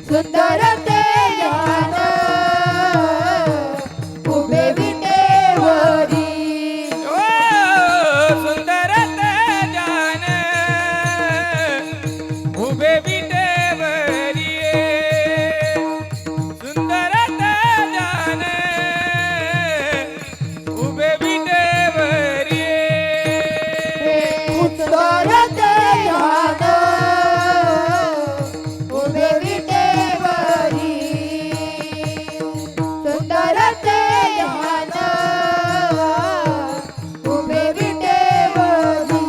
सुंदर ते ध्यान उभे विटेवरी ओ सुंदर ते ध्यान उभे विटेवरी सुंदर ते ध्यान उभे विटेवरी सुंदर ते ध्यान उभे विटेवरी सुंदर ते ध्यान उभे विटेवरी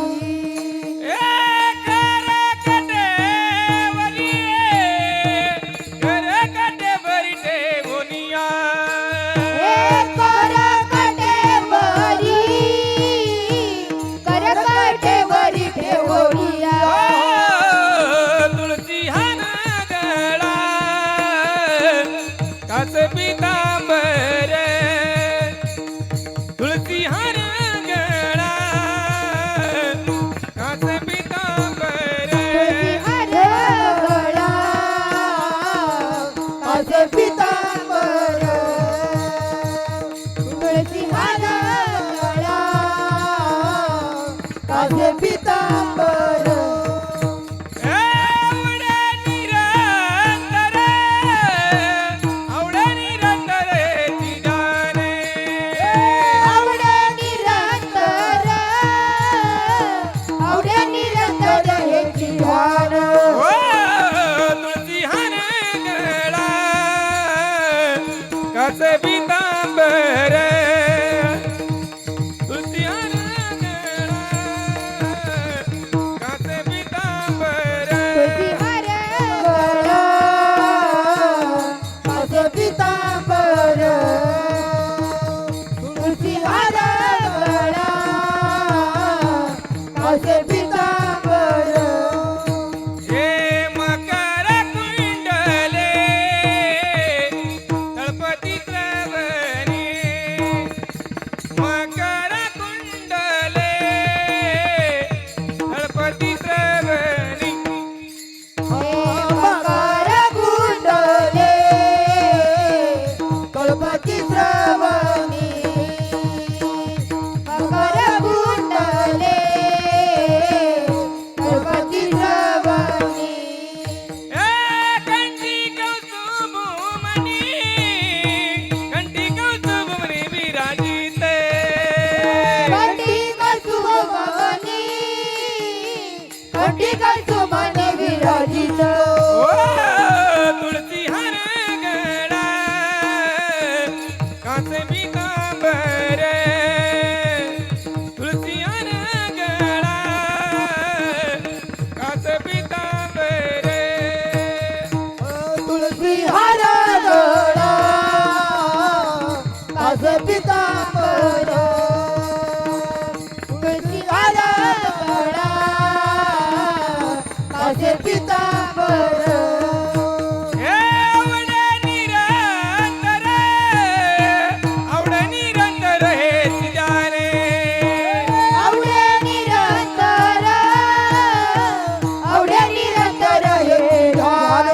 करकटेवरी टेवोनिया करकटेवरी ठेवोनिया तुळशी हाना गळा कास पितांबर तुळशी हाना गळा कास पितांबर हर गळा असे पितांबर तुळशी हार गळा असे पितांबर आवडे निरंतर आवडे निरंतर तिजाने आवडे निरंतर आवडे निरंतर हेची ध्यान ओ तुळशी हाना गळा कास पितांबर तुळशी हाना गळा कास पितांबर तुळशी हार गळा असे पितांबर तुळशी हार गळा असे पितांबर हे मकर कुंडले तळपती श्रवणी मकर कुंडले तळपती श्रवणी मकर कुंडले कळपती श्रवणी मकर कुंडले कळपती श्रवणी हे कंठी कौस्तुभमणी विराजिते कंठी कसुमने विराजित ओ तुळशी हार गळा कास पितांबर तुळशी हार गळा कास पितांबर तुळशी हार गळा कास पितांबर तुळशी हार गळा कास पितांबर आवडे निरंतर हे तिजाने आवडे निरंतर हे ध्यान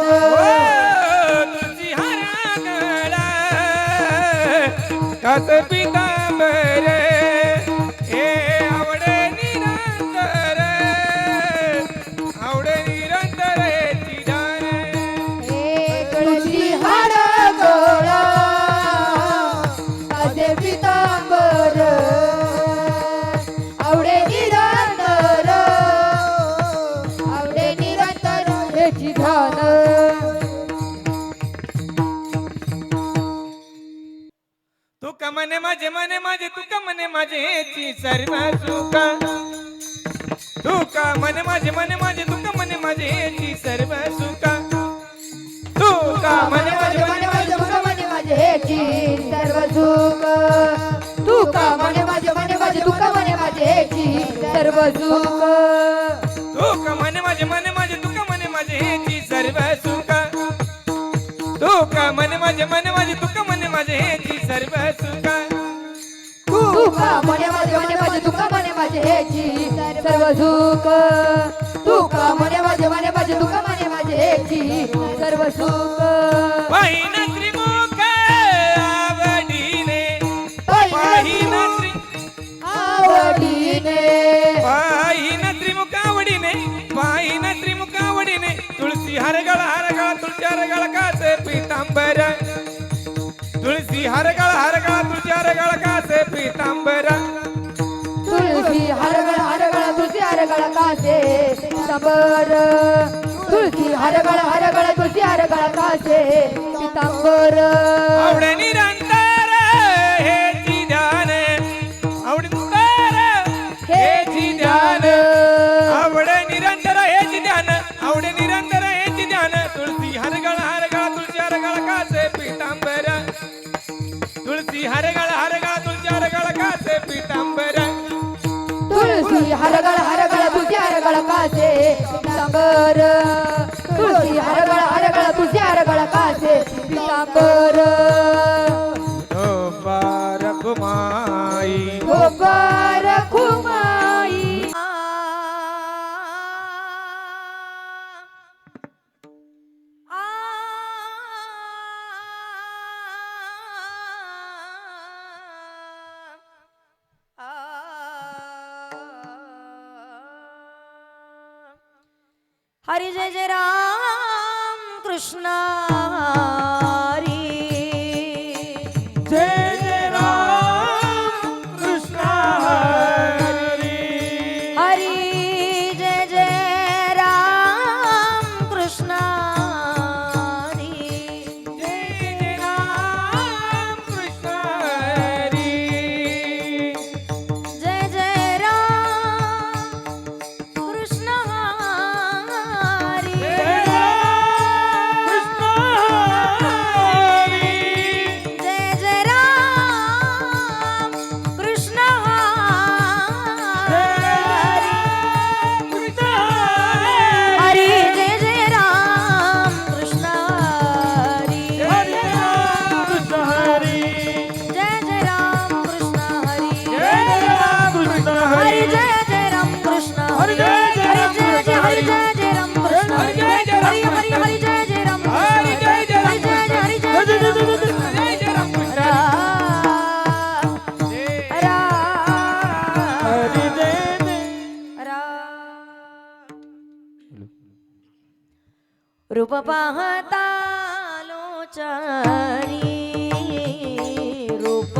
तुळशी हारा गळा कास पितांबर हे आवडे निरंतर हे तिजाने तुळशी हार गळा असे पितांबर आवडे निरंतर हेची ध्यान तुका मने माझे तुका मने माझेची सर्व सुख तुका मने माझे तुका मने माझेची सर्व सुख तुका मने माझे हेची सर्व सुख तुका मने माझे तुका मने माझे हेची सर्व सुख तुका मने माझे तुका मने माझेची सर्व सुख तुका मने माझे तुका मने माझेची सर्व सुख तुका मने माझे तुका मने माझे हेची सर्व सुख तुका मने माझे तुका मने माझे हेची सर्व सुख तुळशी हार गळा कासे पीतांबर तुळशी हार गळा तुळशी हार गळा कासे पीतांबर तुळशी हरगळ तुळशी हरगळ कासे पितांबर तुळशी हरगळ तुळशी हरगळ कासे पितांबर आवडे निरंतर हेची ध्यान आवडे निरंतर हेची ध्यान आवडे निरंतर हेची ध्यान आवडे निरंतर हेची ध्यान तुळशी हरगळ तुळशी हरगळ कासे पीतांबर तुळशी हरगळ तुळशी हरगळ कासे पीतांबर तुळशी हरगळ तुळशी हरगळ कासे पितांबर तुळशी हरगळ तुळशी हरगळ कासे पितांबर पार कुमाई गोपार खुमाई हरी जय जय राम कृष्ण हरी जय जय राम कृष्ण हरी हरी जय जय राम कृष्ण हरी जय जय राम कृष्ण हरी जय जय राम कृष्ण हरी कृष्ण हरी जय जय राम कृष्ण हरी जय जय राम कृष्ण हरी कृष्ण हरी जय जय राम कृष्ण हरी जय राम कृष्ण हरी हरी जय जय राम कृष्ण हरी जय जय राम कृष्ण हरी जय जय राम कृष्ण हरी जय जय राम हरी कृष्ण हरी जय जय राम हरी जय जय राम हरी जय हरी जय जय जय जय राम कृष्ण हरी जय रूप पाहता लोचनी रूप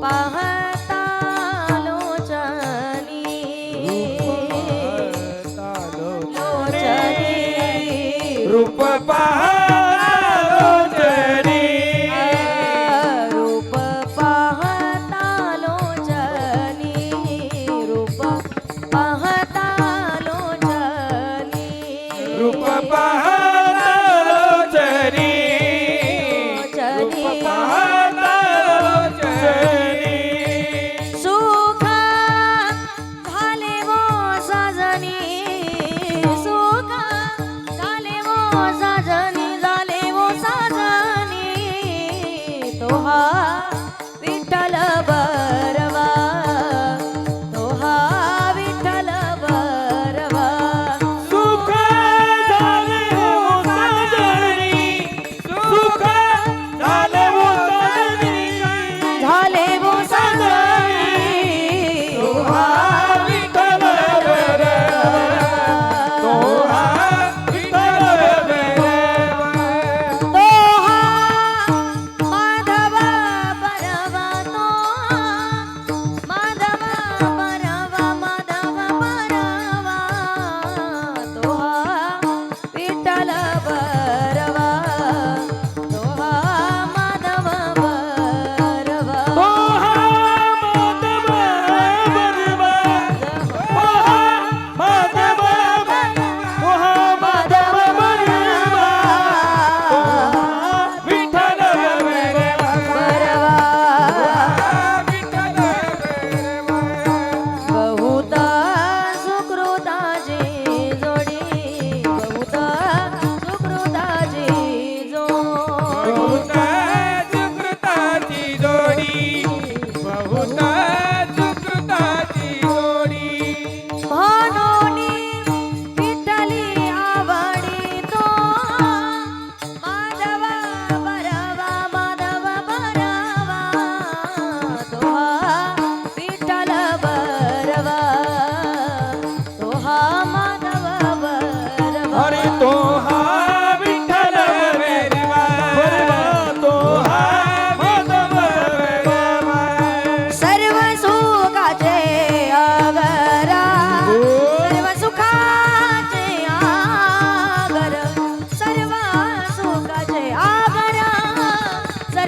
पाहता लोचनी लोचनी रूप पाहलो जरी रूप पाहता लोचनी रूप पाहता लोचनी रूप पाहलो जरी रूप पाहलो जरी सुख झाले वो साजनी सुख झाले वो साजनी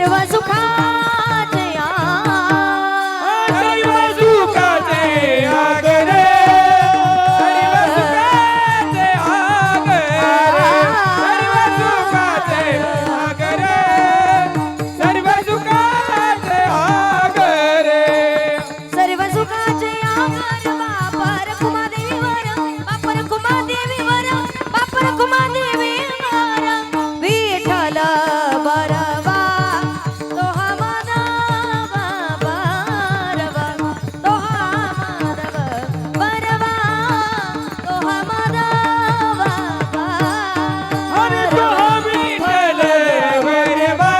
सर्व सुखाचे सर्व सुखाचे आगर सर्व सुखाचे आगर सर्व सुखाचे आगर सर्व सुखाचे आगर सर्व सुखाचे आगर बापर कुमादेवीवर बापर कुमादेवीवर बापर कुमादेवीवर विठ्ठल बरवा तो हा माधव बरवा तो हा माधव बरवा तो हा माधव हरे तो विठ्ठल बरवा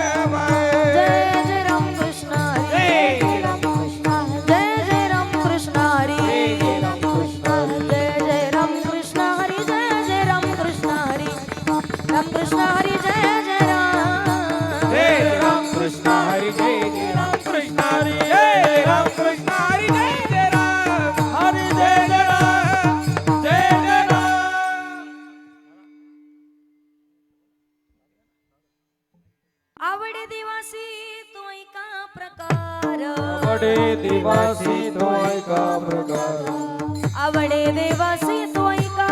जय जय राम कृष्ण जय जय राम कृष्ण जय जय राम कृष्ण हरी जय जय राम कृष्ण जय जय राम कृष्ण हरी जय जय राम कृष्ण हरी राम कृष्ण हरी जय जय राम जय राम कृष्ण हरी जय जय राम कृष्ण हरी जय राम कृष्ण हरी जय जय राम हरी जय जय राम जय जय राम आवडे दिवासी तो एका प्रकार आवडे दिवासी तो एका प्रकार आवडे देवासी तो एका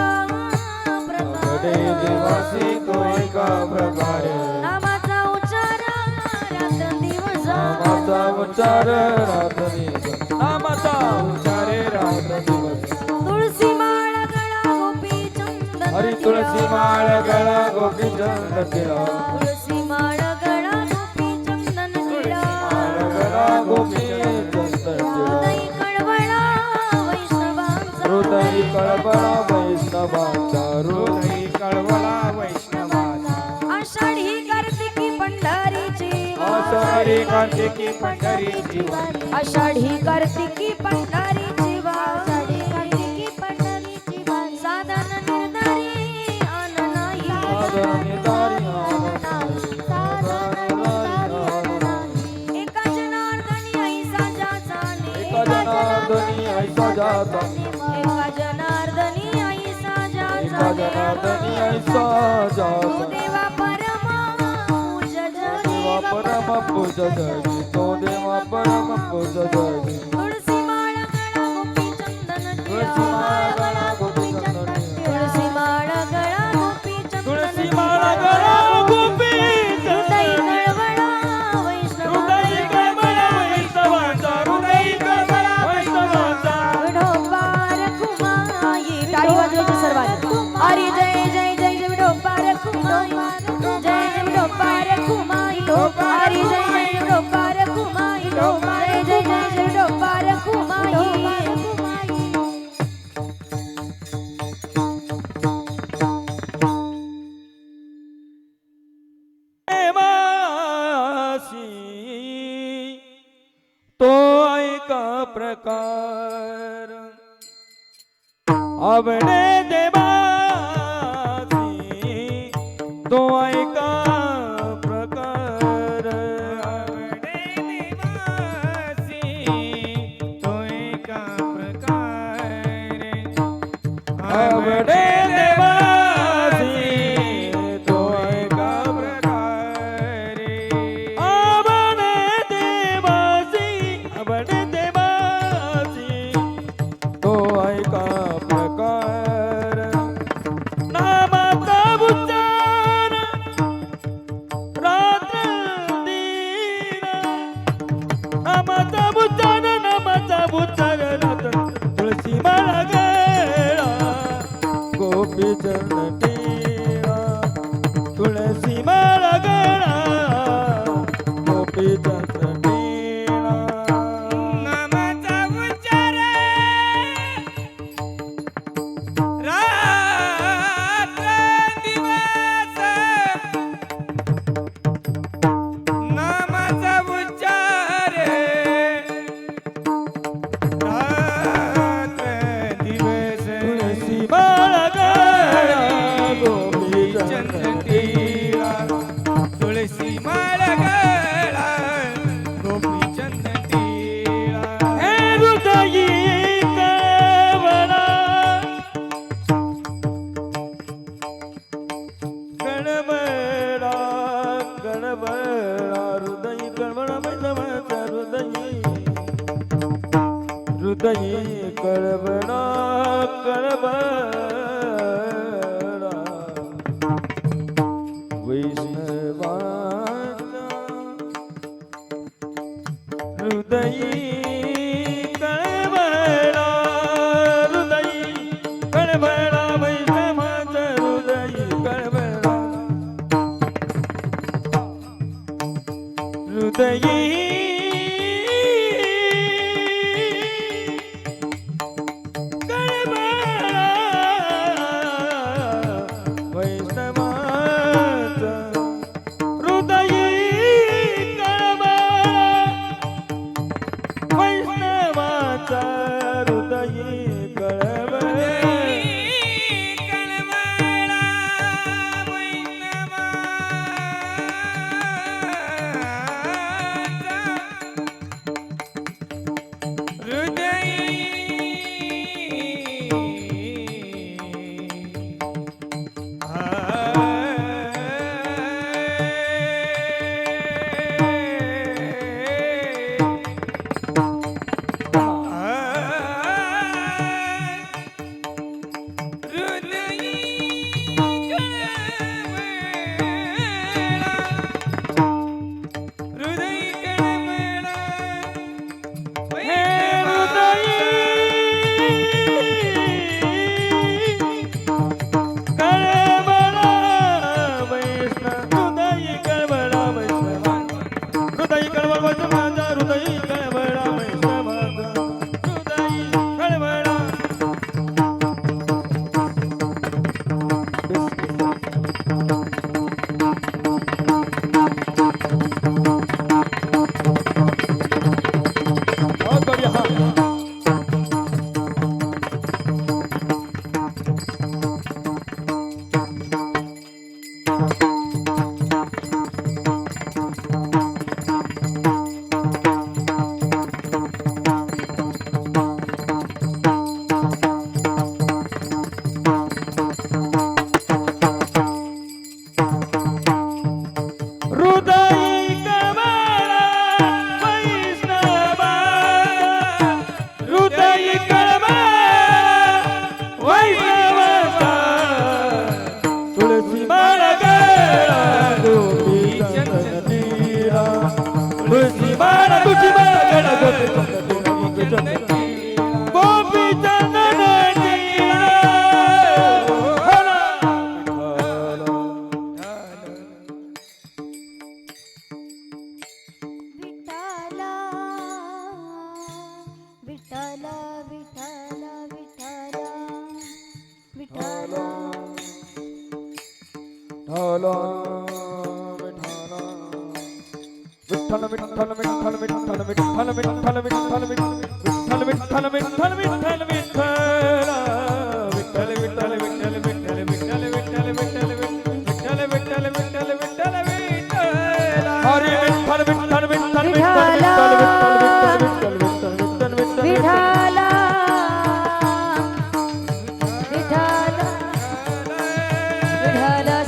आवडे प्रकार दिवासी तो एका प्रकार नामाचा उच्चार रात्रंदिवस नामाचा उच्चार रात्रदिवस नामाचा उच्चार रात्रदिवस तुळसी माळ गळा गोपी चंदन हरी तुळसी माळ गळा गोपी चंद केला तुळसी माळ गळा गोपी चंदन टिळा माळ गळा गोपी चंद हृदय कळवळा वैष्णवांचा हृदय कळबळा वैष्णवांचा हृदय कळवळा वैष्णवाचा आषाढी कार्तिकी पंढरीची आषाढी कार्तिकी पंढरीची वारी आषाढी कार्तिकी पंढरीची वारी कार्तिकी पंढरीची वारी साधन निर्धारी आन नाही साधन निधारी एका जनार्दनी ऐसा ज्याचा एका जनार्दनी ऐसा जाता एका जनार्दनी ऐसा एका ज्याचा जनार्दनी ऐसा तो जाता देवा परमा पूज देवा परम पूज जगी तो देवा परम पूज जगी तुळसी माळ गळा गोपी चंदन तुळसी माळ गळा गोपी चंदन तुळसी माळ गळा गोपी चंदन तुळसी माळ गळा गोपी हृदय चंदन कळवळा हृदय कळबळा वैष्णवांचा हृदय कळबळा वैष्णवांचा विठोबार कुमाई टाळी वाजवायची सर्वात हरी जय जय जय जय विठोबार कुमाई जय जय विठोबार कुमाई हरी जय जय विठोबार कुमाई जय जय जय जय विठोबार कुमाई देवासी तो ऐका प्रकार आवडे देवासी तो ऐका प्रकार आवडे देवासी तो एका प्रकारे आवडे देवासी तो ऐका प्रकारे आवडे देवासी तो ऐका प्रकार नामाचा उच्चार रात्रंदिन नामाचा उच्चार रात्र तुळसी माळा गळा गोपी चरण टिळा तुळसी माळा गळा गोपी चरण टिळा नामाचा उच्चार रात्र दिवस नामाचा उच्चार रात्र दिवस तुळसी माळा गळा हृदयी कळवळा कळवळा वैष्णवाचा हृदयी कळवळा वैष्णवाचा हृदयी कळवळा हृदयी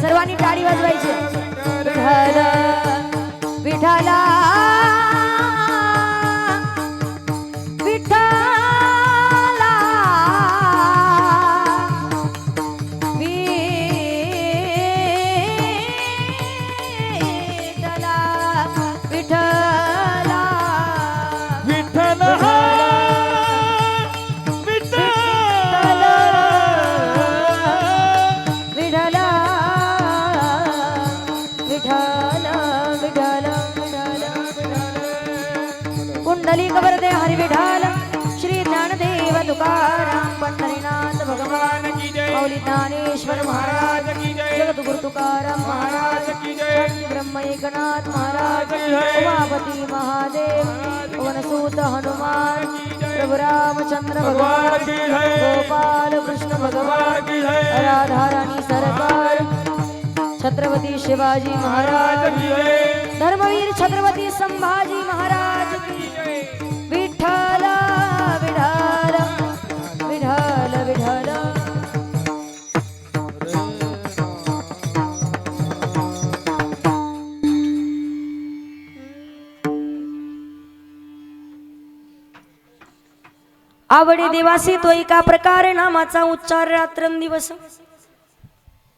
सर्वांनी टाळी वाजवायची. विठाला विठाला विठाला विठाला कुंडली कबरदे हरि विठाल श्री ज्ञानदेव तुकाराम पंढरीनाथ भगवान की जय. मौली ज्ञानेश्वर महाराज की जय. जगद्गुरु तुकाराम महाराज की जय. ब्रह्म एकनाथ महाराज की जय. उमापति महादेव वनसूत हनुमान प्रभु रामचंद्र भगवान की जय. गोपाल कृष्ण भगवान की जय. राधा रानी सरकार छत्रपति शिवाजी महाराज की जय. धर्मवीर छत्रपति संभाजी महाराज की जय. विठ्ठल विठ्ठल विठ्ठल विठ्ठल. आवडे देवासी तो एका प्रकारे नामाचा उच्चार रात्रंदिवस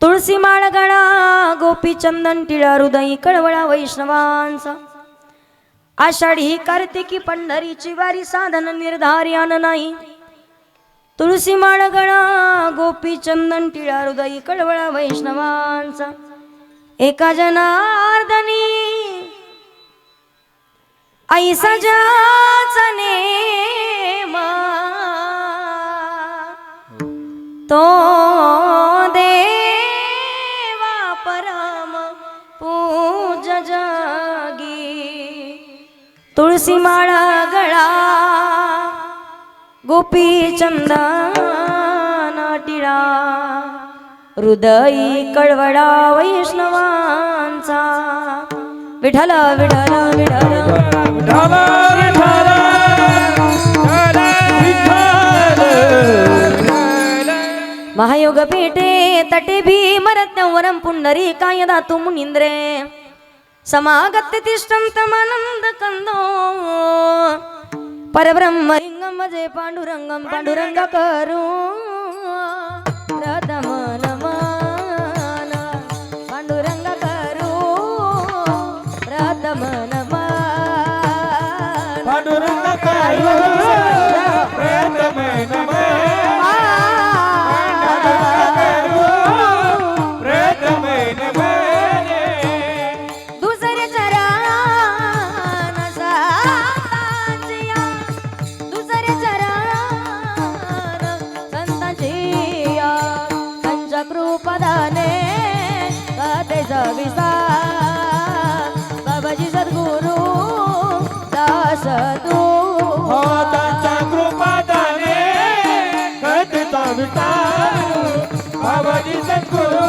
तुळसी माळ गळा गोपी चंदन टिळा हृदयी कळवळा वैष्णवांचा आषाढी कार्तिकी पंढरीची वारी साधन निर्धार्यान नाही तुळसी माळ गळा गोपी चंदन टिळा हृदयी कळवळा वैष्णवांचा एका जनार्दनी ऐसा ज्याचा नेम तो देवा परम पूज जगी तुळसी माळा गळा गोपी चंदन टिळा हृदयी कळवळा वैष्णवांचा विठ्ठल विठ्ठल विठ्ठल विठ्ठल विठ्ठल महायोग पेटे तटे भीमरत्नवरम पुंडरी काय दातु मुनिंद्रे समागत्य तिष्ठन्तमानंद कंदो परब्रह्मलिंगम भजे पांडुरंगम पांडुरंग करू प्रथम नमन पांडुरंग करू प्रथम नमन पांडुरंग करू प्रथम नमन बाबाजी सद्गुरु दास तू त्यांच्या कृपादाने कथेचा विस्तार बाबाजी सद्गुरु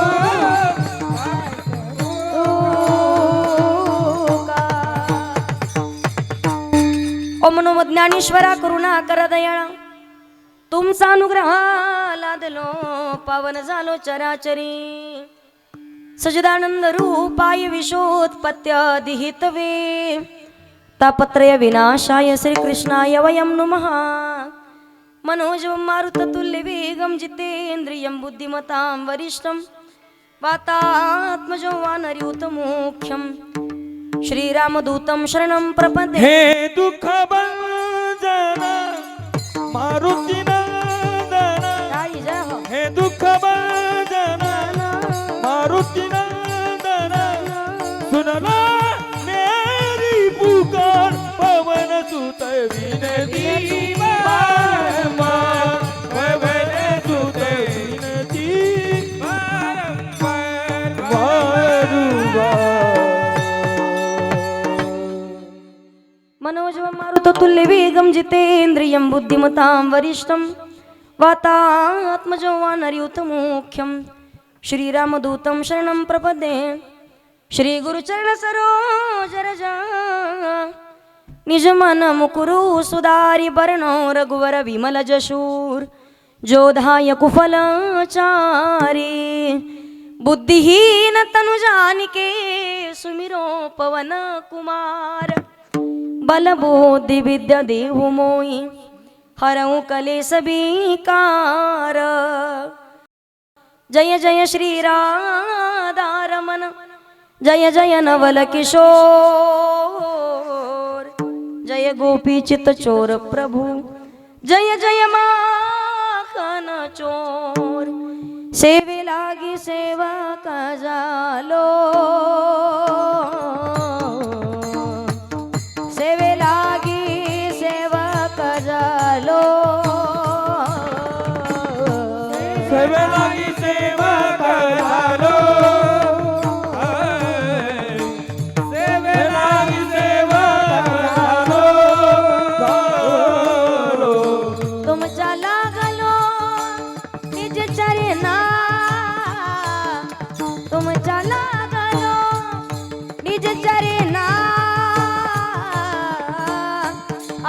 ओम नमो ज्ञानेश्वरा करुणा कर दयाळा तुमचा अनुग्रह लादलो पावन झालो चराचरी सजदानंद रूपाय विशोत्पत्त्यादिहितवे तापत्रय विनाशाय श्रीकृष्णाय वयं नुमः मनोजवं मारुततुल्य वेगं जितेन्द्रियं बुद्धिमतां वरिष्ठं वातात्मजो वानरयूतमोख्यं श्रीरामदूतं शरणं प्रपद्ये हे दुःख भंजन मारुती नंदन आई जय हो हे दुःख भंजन मारुती नंदन सुनला मेरी पुकार पवन सुत विनती पवन सुत विनती मनोजवं मारुततुल्य वेगं जितेन्द्रियं बुद्धिमतां वरिष्ठं वातात्मजो वानरयूतमोख्यं श्रीरामदूतं शरणं प्रपद्ये श्रीगुरुचरण सरोज रज निज मन मुकुरु सुदारि वर्णो रघुवर विमल जशूर जोधाय कुफलचारी बुद्धिहीन तनु जानिके सुमिरो पवन कुमार बल बुद्धि विद्या देहु मोहि हरऊ कलेश विकार जय जय श्री राधारमण जय जय नवल किशोर जय गोपी चित चोर प्रभु जय जय माखन चोर सेवे लागी सेवा का जालो सेवे लागी सेवा का जालो सेवे लागी सेवा करालो सेवे लागी सेवा करालो तुमच्या लागलो निज चरणा तुमच्या लागलो निज चरणा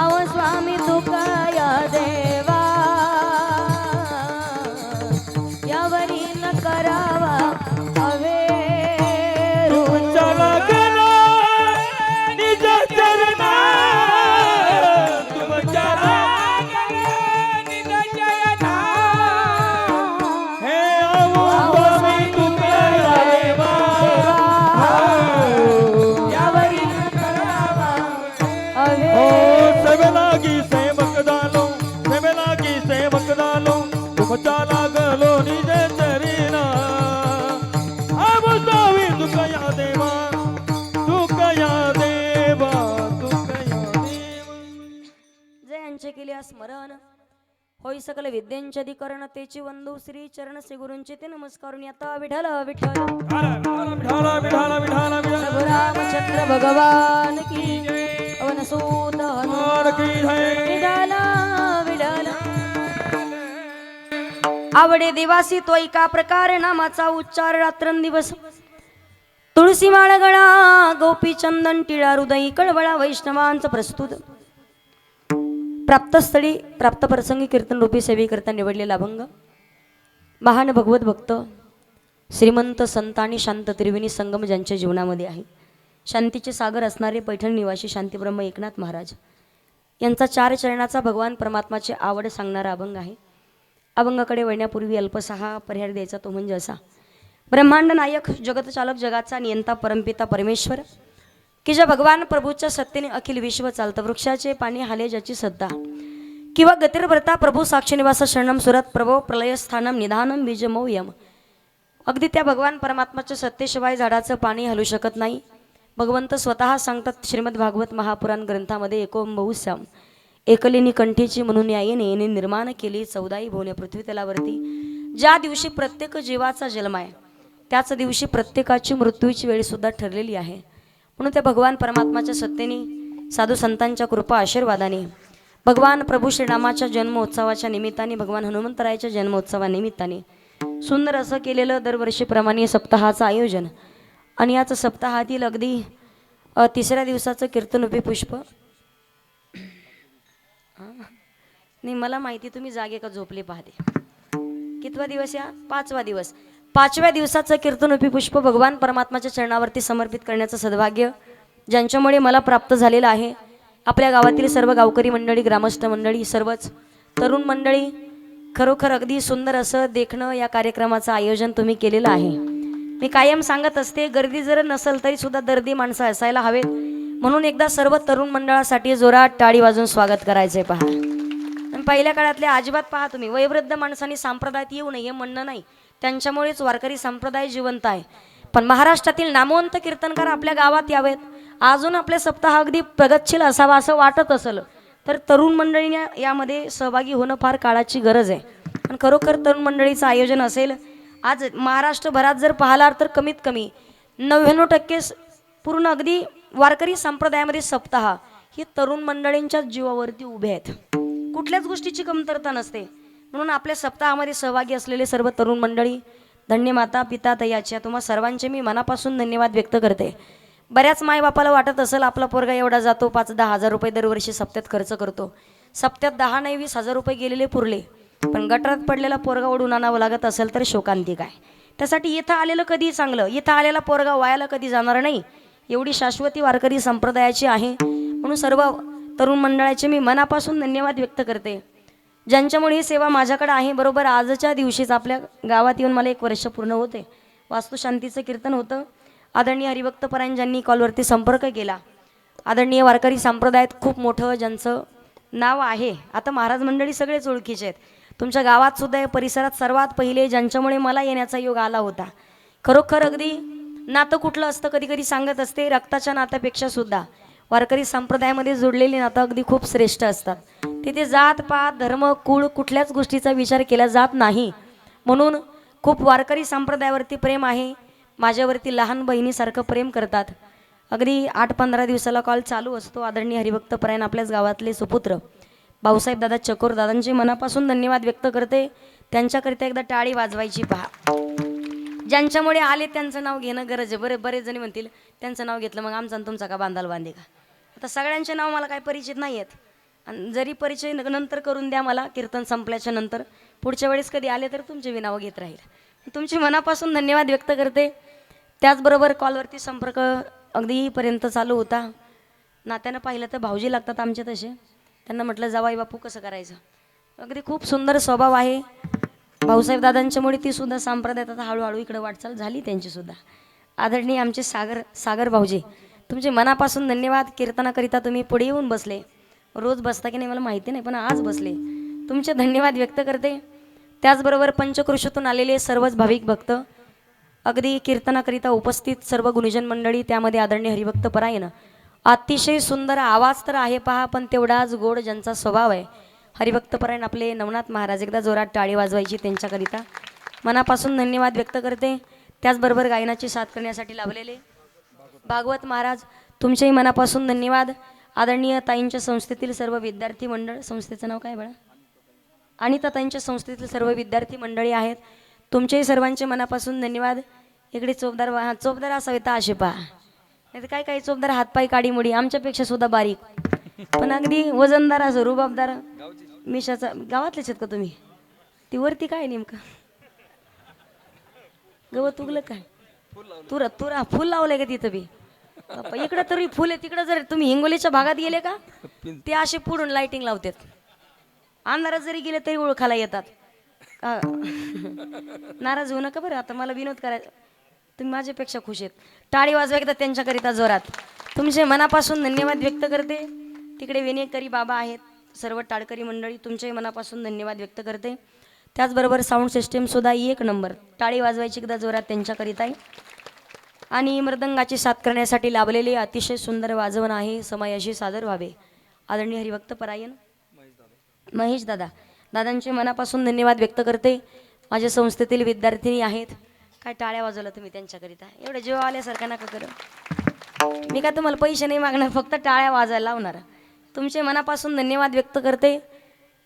अव स्वामी तुकाया देवा यावरी न करावा हवे चला गेलो निज चरणा तुम चला लागी सेवक झालो सेवे लागी सेवक झालो तुमच्या लागलो निज चरीना आबुसावी तुकया देवा तुकया देवा तुकया देवा जयांचे केले स्मरण होई सकल विद्यांचे अधिकरण तेची वंदू श्री चरण श्री गुरूंचे ते नमस्कारून आता विठ्ठल विठ्ठल विठाला विठाला विठाला प्रभु रामचंद्र भगवान की अवनसूत हनुमान की जय विठाला विठाला आवडे देवासी तो एका प्रकारे नामाचा उच्चार रात्रंदिवस तुळसी माळ गळा गोपी चंदन टिळा हृदयी कळवळा वैष्णवांचं प्रस्तुत प्राप्तस्थळी प्राप्त प्रसंगी कीर्तन रूपी सेवेकरता निवडलेला अभंग महान भगवत भक्त श्रीमंत संत आणि शांत त्रिवेणी संगम ज्यांच्या जीवनामध्ये आहे शांतीचे सागर असणारे पैठण निवासी शांतीब्रह्म एकनाथ महाराज यांचा 4 चरणाचा भगवान परमात्माची आवड सांगणारा अभंग आहे. अभंगाकडे वळण्यापूर्वी अल्पसहा पर्याय द्यायचा तो म्हणजे असा. ब्रह्मांड नायक जगतचालक जगाचा नियंता परमपिता परमेश्वर की ज्या भगवान प्रभूच्या सत्तेने अखिल विश्व चालतं वृक्षाचे पाणी हाले ज्याची सत्ता किंवा गतिर्भरता प्रभू साक्षी निवास शरणम सुरत प्रभो प्रलयस्थानम निधानम बीजमौयम. अगदी त्या भगवान परमात्माच्या सत्तेशिवाय झाडाचं पाणी हलू शकत नाही. भगवंत स्वतः सांगतात श्रीमद भागवत महापुराण ग्रंथामध्ये एकोंबहुश्याम एकलिनी कंठीची म्हणून यायने निर्माण केली 14 भुवने पृथ्वी तलावरती. ज्या दिवशी प्रत्येक जीवाचा जन्म आहे त्याच दिवशी प्रत्येकाची मृत्यूची वेळ सुद्धा ठरलेली आहे. म्हणून त्या भगवान परमात्माच्या सत्तेने साधू संतांच्या कृपा आशीर्वादाने भगवान प्रभू श्रीरामाच्या जन्मोत्सवाच्या निमित्ताने भगवान हनुमंतरायाच्या जन्मोत्सवानिमित्ताने सुंदर असं केलेलं दरवर्षीप्रमाणे सप्ताहाचं आयोजन आणि याच सप्ताहातील अगदी 3ऱ्या दिवसाचं कीर्तनरूपी पुष्प. नाही मला माहिती तुम्ही जागे का झोपले पाहते. कितवा दिवस या 5वा दिवस. 5व्या दिवसाचं कीर्तनरूपी पुष्प भगवान परमात्माच्या चरणावरती समर्पित करण्याचं सद्भाग्य ज्यांच्यामुळे मला प्राप्त झालेलं आहे. आपल्या गावातील सर्व गावकरी मंडळी ग्रामस्थ मंडळी सर्वच तरुण मंडळी खरोखर अगदी सुंदर असं देखणं या कार्यक्रमाचं आयोजन तुम्ही केलेलं आहे. मी कायम सांगत असते गर्दी जर नसेल तरी सुद्धा दर्दी माणसं असायला हवेत. म्हणून एकदा सर्व तरुण मंडळासाठी जोरात टाळी वाजून स्वागत करायचंय पहा. पहिल्या काळातल्या अजिबात पहा तुम्ही वयोवृद्ध माणसांनी संप्रदायात येऊ नये हे म्हणणं नाही. त्यांच्यामुळेच वारकरी संप्रदाय जिवंत आहे. पण महाराष्ट्रातील नामवंत कीर्तनकार आपल्या गावात यावेत. अजून आपले सप्ताह अगदी प्रगतशील असावा असं वाटत असेल तर तरुण मंडळीने यामध्ये सहभागी होणं फार काळाची गरज आहे. आणि खरोखर तरुण मंडळीचं आयोजन असेल आज महाराष्ट्रभरात जर पाहिला तर कमीत कमी 99% पूर्ण अगदी वारकरी संप्रदायामध्ये सप्ताह हे तरुण मंडळींच्या जीवावरती उभे आहेत. कुठल्याच गोष्टीची कमतरता नसते. म्हणून आपल्या सप्ताहामध्ये सहभागी असलेले सर्व तरुण मंडळी धन्य माता पिता तयाच्या तुम्हा सर्वांचे मी मनापासून धन्यवाद व्यक्त करते. बऱ्याच मायबापाला वाटत असेल आपला पोरगा एवढा जातो 5-10 हजार रुपये दरवर्षी सप्त्यात खर्च करतो. सप्त्यात 10 नाही 20 हजार रुपये गेलेले पुरले. पण गटारात पडलेला पोरगा ओढून आणावं लागत असेल तर शोकांतिक आहे. त्यासाठी इथं आलेलं कधी चांगलं. इथं आलेला पोरगा वायाला कधी जाणार नाही एवढी शाश्वती वारकरी संप्रदायाची आहे. म्हणून सर्व तरुण मंडळाचे मी मनापासून धन्यवाद व्यक्त करते ज्यांच्यामुळे ही सेवा माझ्याकडे आहे. बरोबर आजच्या दिवशीच आपल्या गावात येऊन मला 1 वर्ष पूर्ण होते. वास्तुशांतीचं कीर्तन होतं. आदरणीय हरिभक्तपरायण ज्यांनी कॉलवरती संपर्क केला आदरणीय वारकरी संप्रदायात खूप मोठं ज्यांचं नाव आहे. आता महाराज मंडळी सगळेच ओळखीचे आहेत. तुमच्या गावात सुद्धा या परिसरात सर्वात पहिले ज्यांच्यामुळे मला येण्याचा योग आला होता. खरोखर अगदी नातं कुठलं असतं कधी कधी सांगत असते रक्ताच्या नात्यापेक्षा सुद्धा वारकरी संप्रदायामध्ये जोडलेली नातं अगदी खूप श्रेष्ठ असतात. तिथे जात पात धर्म कुळ कुठल्याच गोष्टीचा विचार केला जात नाही. म्हणून खूप वारकरी संप्रदायावरती प्रेम आहे. माझ्यावरती लहान बहिणीसारखं प्रेम करतात. अगदी 8-15 दिवसाला कॉल चालू असतो. आदरणीय हरिभक्तपरायण आपल्याच गावातले सुपुत्र भाऊसाहेब दादा चकोर दादांचे मनापासून धन्यवाद व्यक्त करते. त्यांच्याकरिता एकदा टाळी वाजवायची पहा. ज्यांच्यामुळे आले त्यांचं नाव घेणं गरज आहे. बरेच जणी म्हणतील त्यांचं नाव घेतलं मग आमचा तुमचा का बांधाल बांधे का. आता सगळ्यांचे नाव मला काही परिचित नाही आहेत. आणि जरी परिचय नंतर करून द्या मला कीर्तन संपल्याच्या नंतर पुढच्या वेळेस कधी आले तर तुमचे बी नावं घेत राहील. तुमचे मनापासून धन्यवाद व्यक्त करते. त्याचबरोबर कॉलवरती संपर्क अगदीपर्यंत चालू होता. नात्यानं पाहिलं तर भाऊजी लागतात आमचे तसे. त्यांना म्हटलं जावाई बापू कसं करायचं. अगदी खूप सुंदर स्वभाव आहे भाऊसाहेब दादांच्यामुळे ती सुद्धा संप्रदायात आता हळूहळू इकडे वाटचाल झाली त्यांची सुद्धा. आदरणीय आमचे सागर भाऊजी तुमचे मनापासून धन्यवाद. कीर्तनाकरिता तुम्ही पुढे येऊन बसले. रोज बसता की नाही मला माहिती नाही, पण आज बसले. तुमचे धन्यवाद व्यक्त करते. त्याचबरोबर पंचक्रोशीतून आलेले सर्वच भाविक भक्त, अगदी कीर्तनाकरिता उपस्थित सर्व गुणीजन मंडळी, त्यामध्ये आदरणीय हरिभक्त परायण, अतिशय सुंदर आवाज तर आहे पहा, पण तेवढाच गोड ज्यांचा स्वभाव आहे हरिभक्त परायण आपले नवनाथ महाराज. एकदा जोरात टाळी वाजवायची त्यांच्याकरिता. मनापासून धन्यवाद व्यक्त करते. त्याचबरोबर गायनाची साथ करण्यासाठी लाभलेले भागवत महाराज, तुमचेही मनापासून धन्यवाद. आदरणीय ताईंच्या संस्थेतील सर्व विद्यार्थी मंडळ, संस्थेचं नाव काय बळा, अनिता ताईंच्या संस्थेतील सर्व विद्यार्थी मंडळी आहेत, तुमचेही सर्वांचे मनापासून धन्यवाद. इकडे चोपदार, चोपदार असावे तर असे पहा, नाही तर काही चोपदार हातपाय काडी मुडी, आमच्यापेक्षा सुद्धा बारीक, पण अगदी वजनदार असं रुबाबदार मिशाचा. गावातलेच आहेत का तुम्ही? ती वरती काय नेमकं गवत उगलं काय? तुरा तुरा फुल लावलंय का तिथं बी? बाप्पा, इकडं तरी फुल आहे, तिकडं जर तुम्ही हिंगोलीच्या भागात गेले का ते असे पुढून लाइटिंग लावतात. अंधारात जरी गेले तरी ओळखायला येतात. नाराज होऊ नका बरं. आता मला विनोद करायचा, तुम्ही माझ्यापेक्षा खुश आहेत. टाळी वाजवा एकदा त्यांच्याकरिता जोरात. तुमचे मनापासून धन्यवाद व्यक्त करते. तिकडे विनेकरी बाबा आहेत, सर्व टाळकरी मंडळी, तुमचे मनापासून धन्यवाद व्यक्त करते. त्याचबरोबर साऊंड सिस्टीमसुद्धा एक नंबर, टाळी वाजवायची एकदा जोरात त्यांच्याकरिता आहे. आणि मृदंगाची साथ करण्यासाठी लाभलेले अतिशय सुंदर वाजवण आहे, समयाशी सादर व्हावे आदरणीय हरिभक्त परायण महेश दादा. दादांचे मनापासून धन्यवाद व्यक्त करते. माझ्या संस्थेतील विद्यार्थिनी आहेत. काय टाळ्या वाजवला तुम्ही त्यांच्याकरिता, एवढं जीव आल्यासारखं नका करू. मी काय तुम्हाला पैसे नाही मागणार, फक्त टाळ्या वाजायला लावणार. तुमचे मनापासून धन्यवाद व्यक्त करते.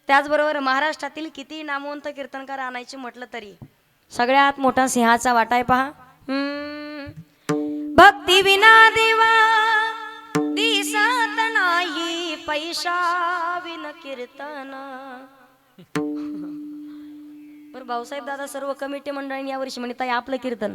त्याचबरोबर महाराष्ट्रातील किती नामवंत कीर्तनकार आणायचे म्हटलं तरी सगळ्यात मोठा सिंहाचा वाटा आहे पहा. भक्ती विना देवा दिसत नाही, पैसा विन कीर्तन. बरं भाऊसाहेब दादा सर्व कमिटी मंडळांनी यावर्षी म्हणत आहे आपलं कीर्तन,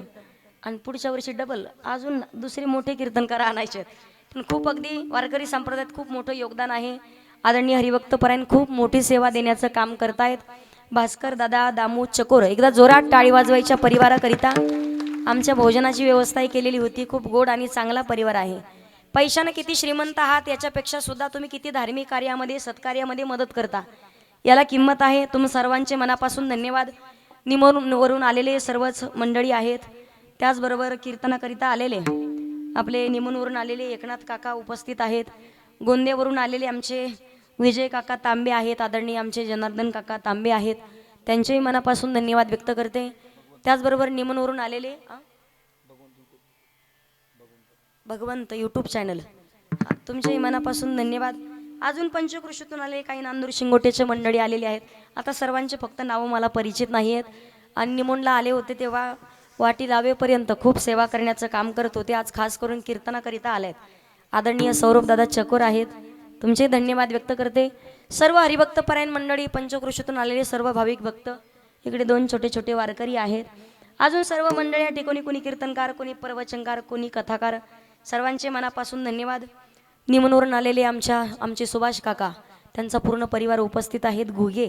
आणि पुढच्या वर्षी डबल अजून दुसरे मोठे कीर्तनकार आणायचे. पण खूप अगदी वारकरी संप्रदायात खूप मोठं योगदान आहे. आदरणीय हरिभक्त परायण खूप मोठी सेवा देण्याचं काम करतायत. भास्कर दादा, दामू चकोर, एकदा जोरात टाळी वाजवायच्या परिवाराकरिता. आमच्या भोजनाची व्यवस्थाही केलेली होती. खूप गोड आणि चांगला परिवार आहे. पैशानं किती श्रीमंत आहात याच्यापेक्षा सुद्धा तुम्ही किती धार्मिक कार्यामध्ये सत्कार्यामध्ये मदत करता याला किंमत आहे. तुम्ही सर्वांचे मनापासून धन्यवाद. निमवरून आलेले सर्वच मंडळी आहेत. त्याचबरोबर कीर्तनाकरिता आलेले आपले निमूनवरून आलेले एकनाथ काका उपस्थित आहेत. गोंदेवरून आलेले आमचे विजय काका तांबे आहेत. आदरणीय आमचे जनार्दन काका तांबे आहेत. त्यांचेही मनापासून धन्यवाद व्यक्त करते. त्याचबरोबर निमूनवरून आलेले भगवंत यूट्यूब चॅनल, तुमच्याही मनापासून धन्यवाद. अजून पंचक्रोशीतून आले काही नांदूर शिंगोटेचे मंडळी आलेले आहेत. आता सर्वांचे फक्त नावं मला परिचित नाही आहेत. आणि निमोनला आले होते तेव्हा वाटी लावेपर्यंत खूप सेवा करण्याचं काम करत होते. आज खास करून कीर्तनाकरिता आले आहेत. आदरणीय सौरभ दादा चकोर आहेत. तुमचे धन्यवाद व्यक्त करते. सर्व हरिभक्त परायण मंडळी, पंचक्रोशीतून आलेले सर्व भाविक भक्त, इकडे दोन छोटे छोटे वारकरी आहेत. अजून सर्व मंडळी या ठिकाणी, कोणी कीर्तनकार, कोणी प्रवचनकार, कोणी कथाकार, सर्वांचे मनापासून धन्यवाद. निमूनवरून आलेले आमचे सुभाष काका, त्यांचा पूर्ण परिवार उपस्थित आहेत. घुगे,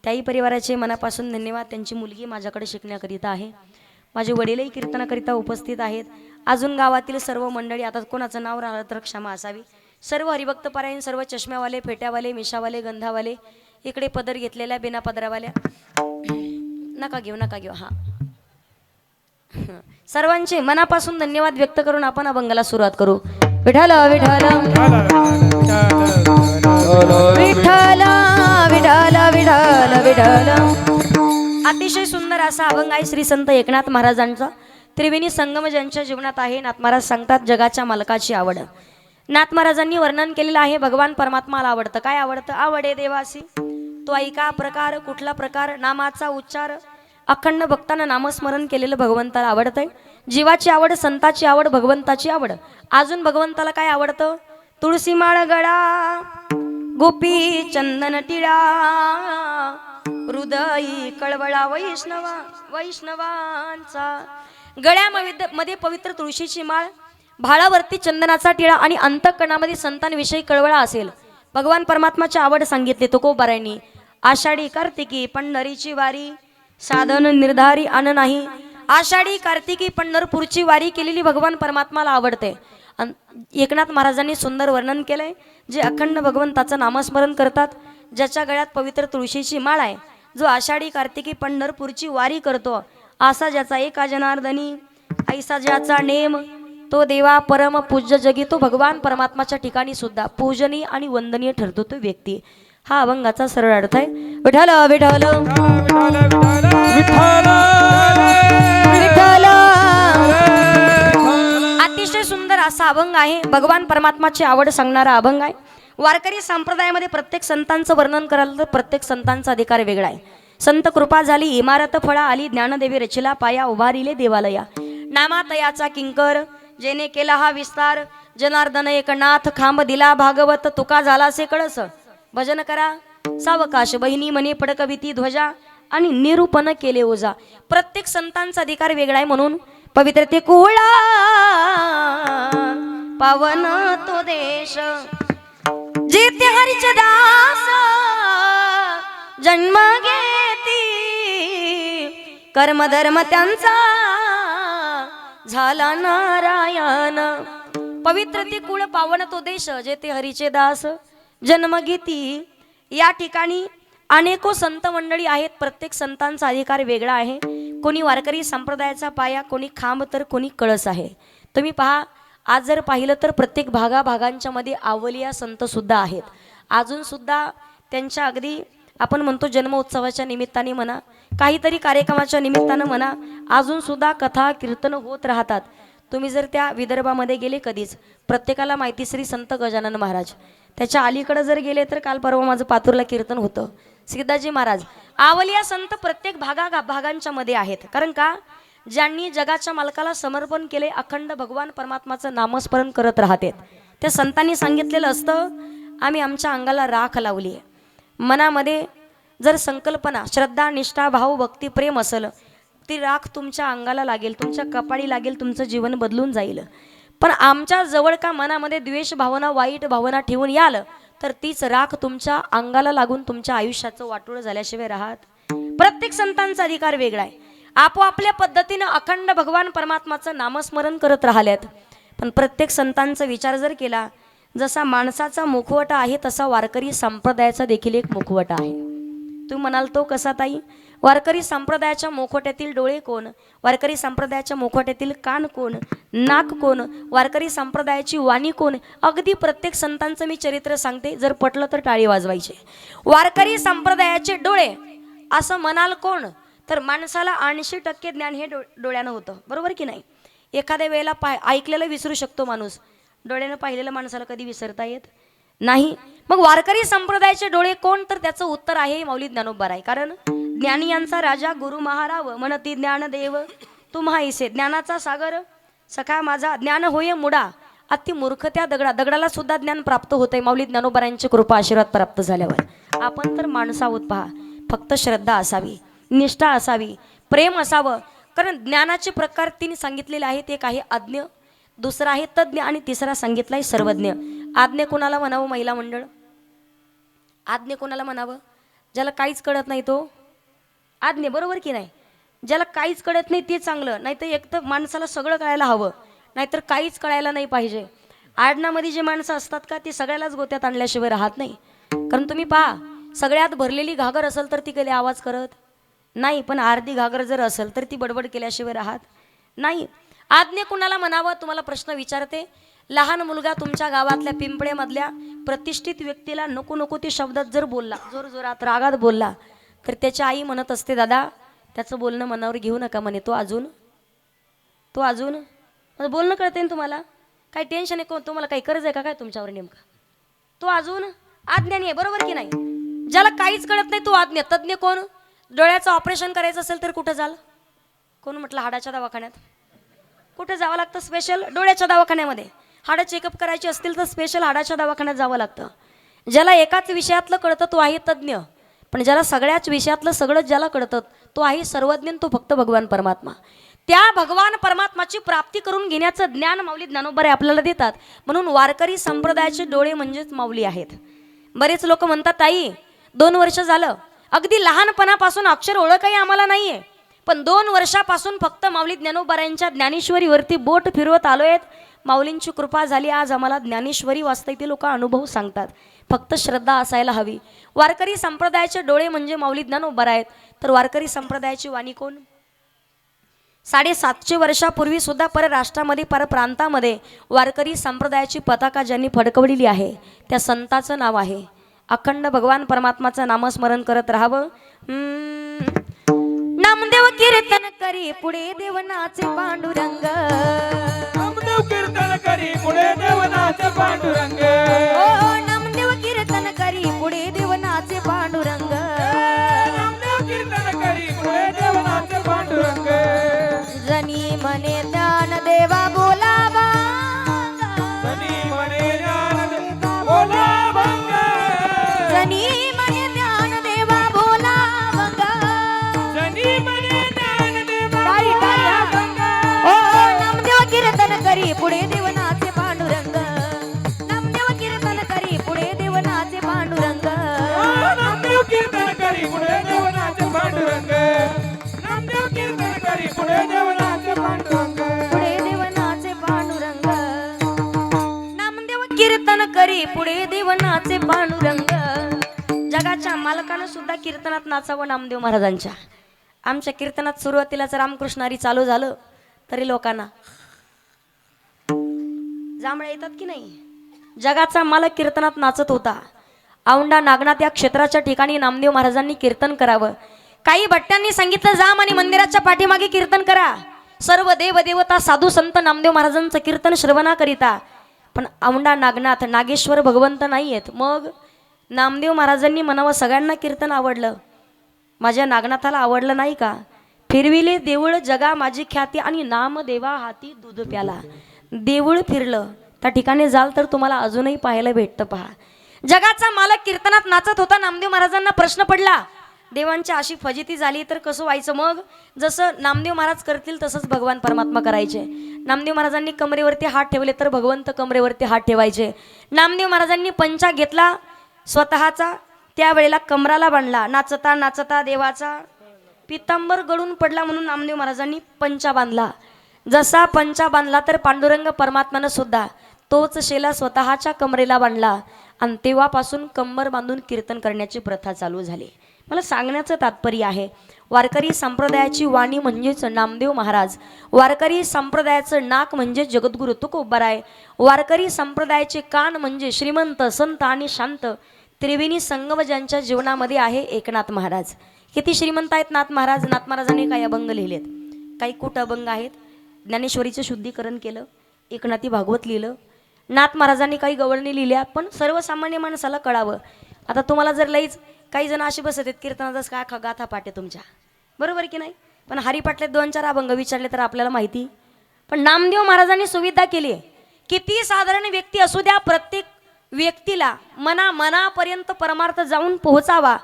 त्याही परिवाराचे मनापासून धन्यवाद. त्यांची मुलगी माझ्याकडे शिकण्याकरिता आहे. माझे वडीलही कीर्तनाकरिता उपस्थित आहेत. अजून गावातील सर्व मंडळी, आता कोणाचं नाव राहिलं तर क्षमा असावी. सर्व हरिभक्त परायण, सर्व चष्म्यावाले, फेट्यावाले, मिशावाले, गंधावाले, इकडे पदर घेतलेल्या बिना पदरावाल्या, नका घेऊ हा, सर्वांचे मनापासून धन्यवाद व्यक्त करून आपण अभंगाला सुरुवात करू. विठ्ठल विठ्ठल विठ्ठल विठ्ठल विठ्ठल विठ्ठल. अतिशय सुंदर असा अभंग आहे श्री संत एकनाथ महाराजांचा. त्रिवेणी संगम ज्यांच्या जीवनात आहे. नाथ महाराज सांगतात जगाच्या मालकाची आवड. नाथ महाराजांनी वर्णन केलेलं आहे भगवान परमात्माला आवडतं. काय आवडतं? आवडे देवासी तो ऐका प्रकार, कुठला प्रकार? नामाचा उच्चार, अखंड भक्तांना नामस्मरण केलेलं भगवंताला आवडतंय. जीवाची आवड, संताची आवड, भगवंताची आवड. अजून भगवंताला काय आवडतं? तुळशी माळ गळा, गोपी चंदन टिळा, हृदयी कळवळा वैष्णवांचा. गळ्यामध्ये पवित्र तुळशीची माळ, भाळावरती चंदनाचा टिळा आणि अंतःकरणामध्ये संतांविषयी कळवळा असेल. भगवान परमात्माची आवड सांगितली तुकोबारायांनी. आषाढी कार्तिकी पंढरीची वारी, साधन निर्धारी अन नाही. आषाढी कार्तिकी पंढरपूरची वारी केलेली भगवान परमात्माला आवडते. एकनाथ महाराजांनी सुंदर वर्णन केलंय, जे अखंड भगवंताचं नामस्मरण करतात, ज्याच्या गळ्यात पवित्र तुळशीची माळ आहे, जो आषाढी कार्तिकी पंढरपूरची वारी करतो, असा ज्याचा एका जनार्दनी ऐसा ज्याचा नेम, तो देवा परम पूज्य जगी, तो भगवान परमात्माच्या ठिकाणी सुद्धा पूजनीय आणि वंदनीय ठरतो तो व्यक्ती. हा अभंगाचा सरळ अर्थ आहे. विठ्ठल विठ्ठल विठ्ठल विठ्ठल. अतिशय सुंदर असा अभंग आहे. भगवान परमात्माची आवड सांगणारा अभंग आहे. वारकरी संप्रदायामध्ये प्रत्येक संतांचं वर्णन कराल तर प्रत्येक संतांचा अधिकार वेगळा आहे. संत कृपा झाली इमारत फळा आली, ज्ञानदेवी रचिला पाया उभारिले देवालया. नामातयाचा किंकर जेने केला हा विस्तार, जनार्दन एकनाथ खांब दिला भागवत, तुका झाला से कळस. भजन करा सावकाश बहिणी मने पडकविती ध्वजा, आणि निरूपण केले ओझा. प्रत्येक संतांचा अधिकार वेगळा आहे. म्हणून पवित्रते कुळा पावन तो देश, जेते हरिचे दास जन्म घेती, कर्म धर्म त्यांचा झाला नारायण. पवित्र ते कुळ पावन तो देश, जेते हरीचे दास जन्म घेती. या ठिकाणी अनेको संत मंडळी आहेत. प्रत्येक संतांचा अधिकार वेगळा आहे. कोणी वारकरी संप्रदायाचा पाया, कोणी खांब तर कोणी कळस आहे. तुम्ही पहा, आज जर पाहिलं तर प्रत्येक भागाभागांच्या मध्ये आवलिया संत सुद्धा आहेत. अजून सुद्धा त्यांच्या अगदी आपण म्हणतो जन्मोत्सवाच्या निमित्ताने म्हणा, काहीतरी कार्यक्रमाच्या निमित्तानं म्हणा, अजून सुद्धा कथा कीर्तन होत राहतात. तुम्ही जर त्या विदर्भामध्ये गेले कधीच, प्रत्येकाला माहिती श्री संत गजानन महाराज. त्याच्या अलीकडे जर गेले तर काल परवा माझं पातूरला कीर्तन होतं, सिद्धाजी महाराज. आवलिया संत प्रत्येक भागांच्या मध्ये आहेत. कारण का, ज्यांनी जगाच्या मालकाला समर्पण केले, अखंड भगवान परमात्माचं नामस्मरण करत राहतात. त्या संतांनी सांगितलेलं असतं, आम्ही आमच्या अंगाला राख लावली आहे. मनामध्ये जर संकल्पना, श्रद्धा, निष्ठा, भाव, भक्ती, प्रेम असेल, ती राख तुमच्या अंगाला लागेल, तुमच्या कपाळी लागेल, तुमचं जीवन बदलून जाईल. पण आमच्या जवळ का मनामध्ये द्वेष भावना, वाईट भावना ठेवून याल तर तीच राख तुमच्या अंगाला लागून तुमच्या आयुष्याचं वाटोळं झाल्याशिवाय राहत. प्रत्येक संतांचा अधिकार वेगळा आहे. आपोआपल्या पद्धतीनं अखंड भगवान परमात्माचं नामस्मरण करत राहिल्यात. पण प्रत्येक संतांचा विचार जर केला, जसा माणसाचा मुखवटा आहे तसा वारकरी संप्रदायाचा देखील एक मुखवटा आहे. तुम्ही म्हणाल तो कसा ताई? वारकरी संप्रदायाच्या मुखवट्यातील डोळे कोण? वारकरी संप्रदायाच्या मुखवट्यातील कान कोण? नाक कोण? वारकरी संप्रदायाची वाणी कोण? अगदी प्रत्येक संतांचं मी चरित्र सांगते, जर पटलं तर टाळी वाजवायचे. वारकरी संप्रदायाचे डोळे असं म्हणाल कोण? तर माणसाला 80% ज्ञान हे डोळ्यानं होतं, बरोबर की नाही? एखाद्या वेळेला ऐकलेलं विसरू शकतो माणूस, डोळ्यानं पाहिलेलं माणसाला कधी विसरता येत नाही. मग वारकरी संप्रदायाचे डोळे कोण? तर त्याचं उत्तर आहे माऊली ज्ञानोबा आहे. कारण ज्ञानी यांचा राजा गुरु महाराव, म्हणती ज्ञानदेव तुम्हाईसे. ज्ञानाचा सागर सखा माझा, ज्ञान होय मुडा अति मूर्ख त्या दगडाला सुद्धा ज्ञान प्राप्त होतंय माऊली ज्ञानोबा यांची कृपा आशीर्वाद प्राप्त झाल्यावर. आपण तर माणसं आहोत पहा, फक्त श्रद्धा असावी, निष्ठा असावी, प्रेम असावं. कारण ज्ञानाचे प्रकार 3 सांगितलेले आहेत. एक आहे आज्ञ, दुसरा आहे तज्ञ, आणि तिसरा सांगितला आहे सर्वज्ञ. आज्ञ कोणाला म्हणावं महिला मंडळ? आज्ञ कोणाला म्हणावं? ज्याला काहीच कळत नाही तो आज्ञ, बरोबर की नाही? ज्याला काहीच कळत नाही ते चांगलं. नाहीतर एक तर माणसाला सगळं कळायला हवं, नाहीतर काहीच कळायला नाही पाहिजे. आडनामध्ये जे माणसं असतात का, ती सगळ्यालाच गोत्यात आणल्याशिवाय राहत नाही. कारण तुम्ही पहा, सगळ्यात भरलेली घागर असेल तर ती कधी आवाज करत नाही, पण अर्धी घागर जर असेल तर ती बडबड केल्याशिवाय राहत नाही. आज्ञ कुणाला म्हणावं? तुम्हाला प्रश्न विचारते. लहान मुलगा तुमच्या गावातल्या पिंपळेमधल्या प्रतिष्ठित व्यक्तीला नको नको ते शब्दात जर बोलला, जोर जोरात रागात बोलला, तर त्याची आई म्हणत असते, दादा त्याचं बोलणं मनावर घेऊ नका म्हणे, तो अजून बोलणं कळते ना तुम्हाला? काही टेन्शन आहे? तुम्हाला काही कर्ज आहे का काय तुमच्यावर नेमका? तो अजून आज्ञानी आहे, बरोबर की नाही? ज्याला काहीच कळत नाही तो आज्ञा. तज्ञ कोण? डोळ्याचं ऑपरेशन करायचं असेल तर कुठं जाल? कोण म्हटलं? हाडाच्या दवाखान्यात. कुठे जावं लागतं? स्पेशल डोळ्याच्या दवाखान्यामध्ये. हाडं चेकअप करायची असतील तर स्पेशल हाडाच्या दवाखान्यात जावं लागतं. ज्याला एकाच विषयातलं कळतं तो आहे तज्ञ, पण ज्याला सगळ्याच विषयातलं सगळंच ज्याला कळतं तो आहे सर्वज्ञ, तो फक्त भगवान परमात्मा. त्या भगवान परमात्माची प्राप्ती करून घेण्याचं ज्ञान माऊली ज्ञानोबा आपल्याला देतात. म्हणून वारकरी संप्रदायाचे डोळे म्हणजेच माऊली आहेत. बरेच लोक म्हणतात, ताई 2 वर्ष झालं, अगदी लहानपणापासून अक्षर ओळखही आम्हाला नाहीये, पण 2 वर्षापासून फक्त माऊली ज्ञानोबारायांच्या ज्ञानेश्वरीवरती बोट फिरवत आलोय. माऊलींची कृपा झाली, आज आम्हाला ज्ञानेश्वरी वाचता येते. लोक अनुभव सांगतात, फक्त श्रद्धा असायला हवी. वारकरी संप्रदायाचे डोळे म्हणजे माऊली ज्ञानोबा आहेत. तर वारकरी संप्रदायाची वाणी कोण? 750 वर्षापूर्वी सुद्धा परराष्ट्रामध्ये परप्रांतामध्ये वारकरी संप्रदायाची पताका ज्यांनी फडकवलेली आहे त्या संताचं नाव आहे. अखंड भगवान परमात्माचं नामस्मरण करत राहावं. नामदेव कीर्तन करी पुढे देवनाचे पांडुरंग. नामदेव कीर्तन करी पुढे देवनाचे पांडुरंग. ओ नामदेव कीर्तन करी पुढे देवनाचे पांडुरंग. नामदेव कीर्तन करी पुढे देवनाचे पांडुरंग. जनी म्हणे ज्ञान देवा बोलावा. जनी म्हणे ज्ञान बोला भंग. जनी म्हणे ज्ञान देवा बोलावा. जनी म्हणे ज्ञान देवा टाळी, टाळी, हा. भंग. ओ नामदेव कीर्तन करी पुढे देवनाचे पांडुरंग. नामदेव कीर्तन करी पुढे देवनाचे पांडुरंग. नामदेव कीर्तन करी पुढे देवनाचे पांडुरंग. नामदेव कीर्तन करी पुढे देवनाचे पांडुरंग. पुढे देवनाचे पांडुरंग. नामदेव कीर्तन करी पुढे देवनाचे पांडुरंग. जगाच्या मालकानं सुद्धा कीर्तनात नाचावं नामदेव महाराजांच्या. आमच्या कीर्तनात सुरुवातीलाच रामकृष्णारी चालू झालं तरी लोकांना जांभळ्या येतात की नाही. जगाचा मालक कीर्तनात नाचत होता. औंढा नागनाथ या क्षेत्राच्या ठिकाणी नामदेव महाराजांनी कीर्तन करावं. काही भट्ट्यांनी सांगितलं जाम आणि मंदिराच्या पाठीमागे कीर्तन करा. सर्व देव देवता साधू संत नामदेव महाराजांचं कीर्तन श्रवणा करिता. पण औंढा नागनाथ नागेश्वर भगवंत नाही आहेत. मग नामदेव महाराजांनी म्हणावं सगळ्यांना कीर्तन आवडलं, माझ्या नागनाथाला आवडलं नाही का? फिरविले देऊळ जगा माझी ख्याती आणि नाम देवा हाती दूध प्याला. देऊळ फिरलं त्या ठिकाणी जाल तर तुम्हाला अजूनही पाहायला भेटतं. पहा, जगाचा मालक कीर्तनात नाचत होता. नामदेव महाराजांना प्रश्न पडला, देवांची अशी फजिती झाली तर कसं व्हायचं? मग जसं नामदेव महाराज करतील तसंच भगवान परमात्मा करायचे. नामदेव महाराजांनी कमरेवरती हात ठेवले तर भगवंत कमरेवरती हात ठेवायचे. नामदेव महाराजांनी पंचा घेतला स्वतःचा, त्यावेळेला कमराला बांधला. नाचता नाचता देवाचा पितांबर गळून पडला म्हणून नामदेव महाराजांनी पंचा बांधला. जसा पंचा बांधला तर पांडुरंग परमात्म्यानं सुद्धा तोच शेला स्वतःच्या कमरेला बांधला आणि तेव्हापासून कंबर बांधून कीर्तन करण्याची प्रथा चालू झाली. मला सांगण्याचं तात्पर्य आहे, वारकरी संप्रदायाची वाणी म्हणजेच नामदेव महाराज. वारकरी संप्रदायाचं नाक म्हणजे जगद्गुरु तुकोबाराय. वारकरी संप्रदायाचे कान म्हणजे श्रीमंत संत आणि शांत त्रिवेणी संगम ज्यांच्या जीवनामध्ये आहे एकनाथ महाराज. किती श्रीमंत आहेत नाथ महाराज. नाथ महाराजांनी काही अभंग लिहिलेत, काही कुट अभंग आहेत. ज्ञानेश्वरीचं शुद्धीकरण केलं, एकनाथी भागवत लिहिलं. नाथ महाराजांनी काही गवळणी लिहिल्या, पण सर्वसामान्य माणसाला कळावं. आता तुम्हाला जर लईच काही जण असे बसत आहेत कीर्तनातच काय गाथा पाटे तुमच्या, बरोबर की नाही? पण हरिपाटले 2-4 अभंग विचारले तर आपल्याला माहिती. पण नामदेव महाराजांनी सुविधा केली आहे. किती साधारण व्यक्ती असू द्या, प्रत्येक व्यक्तीला मनापर्यंत परमार्थ जाऊन पोहोचावा,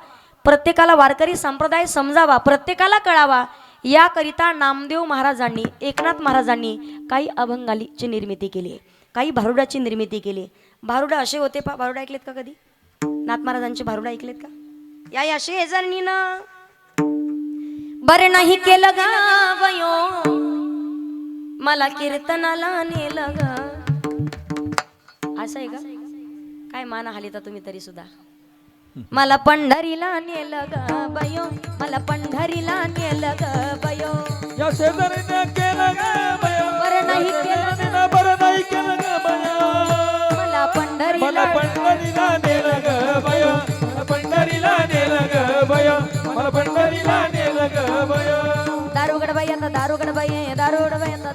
प्रत्येकाला वारकरी संप्रदाय समजावा, प्रत्येकाला कळावा, याकरिता नामदेव महाराजांनी एकनाथ महाराजांनी काही अभंगाची निर्मिती केली, काही भारुडाची निर्मिती केली. भारुड असे होते, भारुड ऐकलेत का कधी? नाथ महाराजांचे भारुड ऐकलेत का? या शेजारणीनं बरं नाही केलं गावयो मला कीर्तनाला नेलं ग. असं आहे का? काय माना हालिता तुम्ही तरी सुद्धा. मला पंढरीला नेलं ग बयो, मला पंढरीला नेलं ग बयो. या शेजारीने केलं ग बया, बरं नाही केलं, बरं नाही केलं ग बया. मला पंढरीला मला पंढरीला नेलं ग बया, मला पंढरीला नेलं ग बया, मला पंढरीला नेलं ग बया. दारुगड बाई आता दारुगड बाई दारुगड बाई आता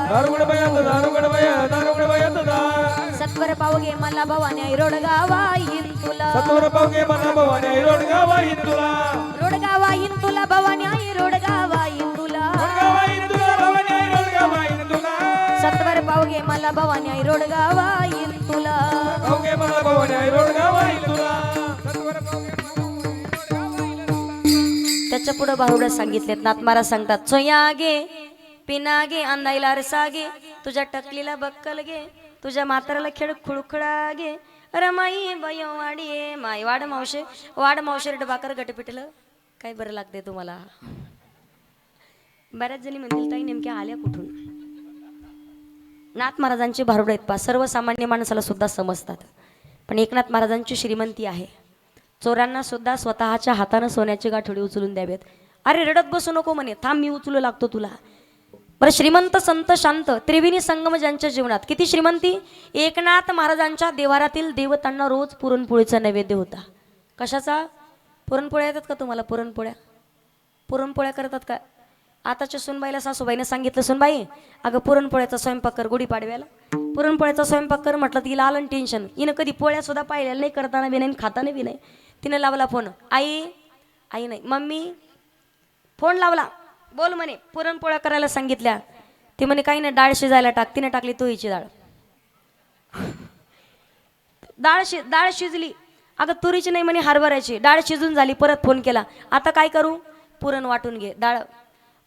दारुगड बया, दारुगड बया, दारुगड बया दार. सत्वर पावगे मला भवानी रोड गावा येईन तुला. सत्वर पावगे मला भवानी रोड गावा येईन तुला. रोड गावा येईन तुला भवानी रोड गावा येईन तुला. रोड गावा येईन तुला भवानी रोड गावा येईन तुला. सत्वर पावगे मला भवानी रोड गावा येईन तुला. पावगे मला भवानी रोड गावा येईन तुला. त्याच्या पुढे भारुड सांगितलेत. नाथ महाराज सांगतात, सोया गे पिना गे अंधाईला रसा गे, तुझ्या टकलीला बक्कल गे, तुझ्या म्हाताऱ्याला खेळ खुळखुळा गे. रमाई बयो वाडी माई वाड मावशे डबाकर गट पिटलं. काय बरं लागते तुम्हाला? बऱ्याच जणी म्हणतील ताई नेमक्या आल्या कुठून. नाथ महाराजांचे भारुड आहेत पा, सर्वसामान्य माणसाला सुद्धा समजतात. पण एकनाथ महाराजांची श्रीमंती आहे. चोरांना सुद्धा स्वतःच्या हातानं सोन्याची गाठोडी उचलून द्यावेत. अरे रडत बसू नको म्हणे, थांब मी उचलू लागतो तुला. बरं श्रीमंत संत शांत त्रिवेणी संगम ज्यांच्या जीवनात किती श्रीमंती. एकनाथ महाराजांच्या देवारातील देवतांना रोज पुरणपोळीचा नैवेद्य होता. कशाचा. पुरणपोळ्या येतात का तुम्हाला. पुरणपोळ्या करतात का. आताच्या सुनबाईला सासूबाईने सांगितलं, सुनबाई अगं पुरणपोळ्याचा स्वयंपाक कर गुढीपाडव्याला. पुरणपोळ्याचा स्वयंपाक कर म्हटलं, तिला आलं टेन्शन. हिनं कधी पोळ्या सुद्धा पाहिलेल्या नाही, करताना बी नाही खाताना बी नाही. तिनं लावला फोन. आई नाही मम्मी. फोन लावला, बोल म्हणे पुरणपोळ्या करायला सांगितल्या. ती म्हणे काही नाही डाळ शिजायला टाक. तिने टाकली तुरीची डाळ. डाळ शिजली. अगं तुरीची नाही म्हणे हरभऱ्याची. डाळ शिजून झाली. परत फोन केला, आता काय करू. पुरण वाटून घे. डाळ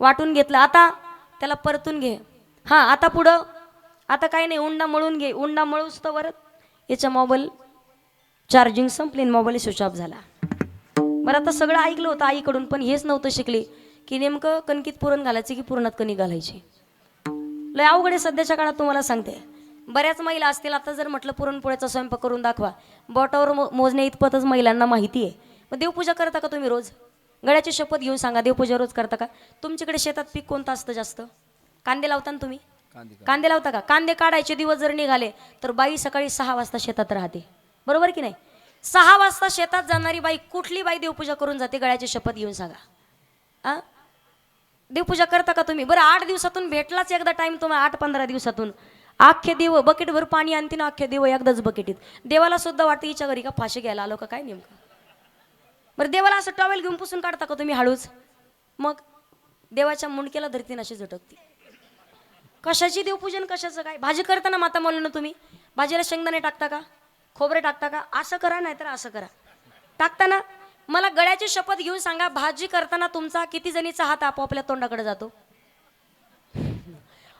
वाटून घेतलं, आता त्याला परतून घे. हां आता पुढं. आता काही नाही उंडा मळून घे. उंडा मळूस तर वरत याचा मोबाईल चार्जिंग संपली, मोबाईल स्विच ऑफ झाला. बरं आता सगळं ऐकलं होतं आईकडून, पण हेच नव्हतं शिकली की नेमकं कणकीत पुरण घालायची की पुरणात कणी घालायची. लय अवघड आहे सध्याच्या काळात. तुम्हाला सांगते बऱ्याच महिला असतील, आता जर म्हटलं पुरणपोळ्याचा स्वयंपाक करून दाखवा, बोटावर मोजण्या इतपतच महिलांना माहिती आहे. मग देवपूजा करता का तुम्ही रोज. गळ्याची शपथ घेऊन सांगा, देवपूजा रोज करता का. तुमच्याकडे शेतात पीक कोणतं असतं जास्त. कांदे लावता ना तुम्ही. कांदे लावता का. कांदे काढायचे दिवस जर निघाले तर बाई सकाळी 6 वाजता शेतात राहते. बरोबर की नाही. 6 वाजता शेतात जाणारी बाई कुठली बाई देवपूजा करून जाते. गळ्याची शपथ घेऊन सांगा. देवपूजा करता का तुम्ही. बरं 8 दिवसातून भेटलाच एकदा टाइम तुम्हाला. 8-15 दिवसातून अख्खे देव बकेटभर पाणी आणते ना. अख्खे देव एकदाच बकेटीत. देवाला सुद्धा वाटतं हिच्या घरी का फाशी घ्यायला आलो का काय नेमकं. बरं देवाला असं टॉवेल घेऊन पुसून काढता का तुम्ही हळूच. मग देवाच्या मुंडक्याला धरती अशी झटकते. कशाची देवपूजन कशाचं काय. भाजी करताना माता म्हणून तुम्ही भाजीला शेंगदाणे टाकता का, खोबरे टाकता का. असं करा नाही तर असं करा. टाकताना मला गळ्याची शपथ घेऊन सांगा, भाजी करताना तुमचा किती जणीचा हात आपोआपल्या तोंडाकडे जातो.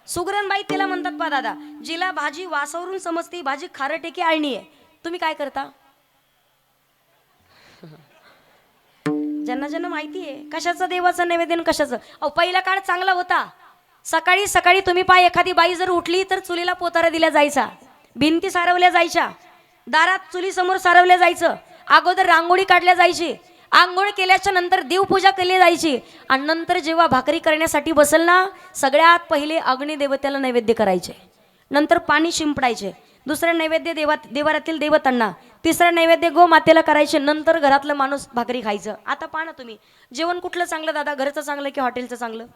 सुगरणबाई तिला म्हणतात पा दादा, जिला भाजी वासावरून समजते भाजी खारट आहे की आळणी आहे. तुम्ही काय करता. ज्यांना ज्यांना माहिती आहे कशाचं देवाचं नैवेद्य कशाचं. अहो पहिला काळ चांगला होता. सकाळी सकाळी तुम्ही पाय एखादी बाई जर उठली तर चुलीला पोतारा दिला जायचा, भिंती सारवल्या जायच्या, दारात चुली समोर सारवल्या जायचं, अगोदर रांगोळी काढल्या जायची, आंघोळ केल्याच्या नंतर देवपूजा केली जायची, आणि नंतर जेव्हा भाकरी करण्यासाठी बसल ना सगळ्यात पहिले अग्निदेवतेला नैवेद्य करायचे, नंतर पाणी शिंपडायचे, दुसरं नैवेद्य देवारातील देवतांना, तिसरं नैवेद्य गोमातेला करायचे, नंतर घरातलं माणूस भाकरी खायचं. आता पहा ना तुम्ही जेवण कुठलं चांगलं दादा, घरचं चांगलं की हॉटेलचं चांगलं.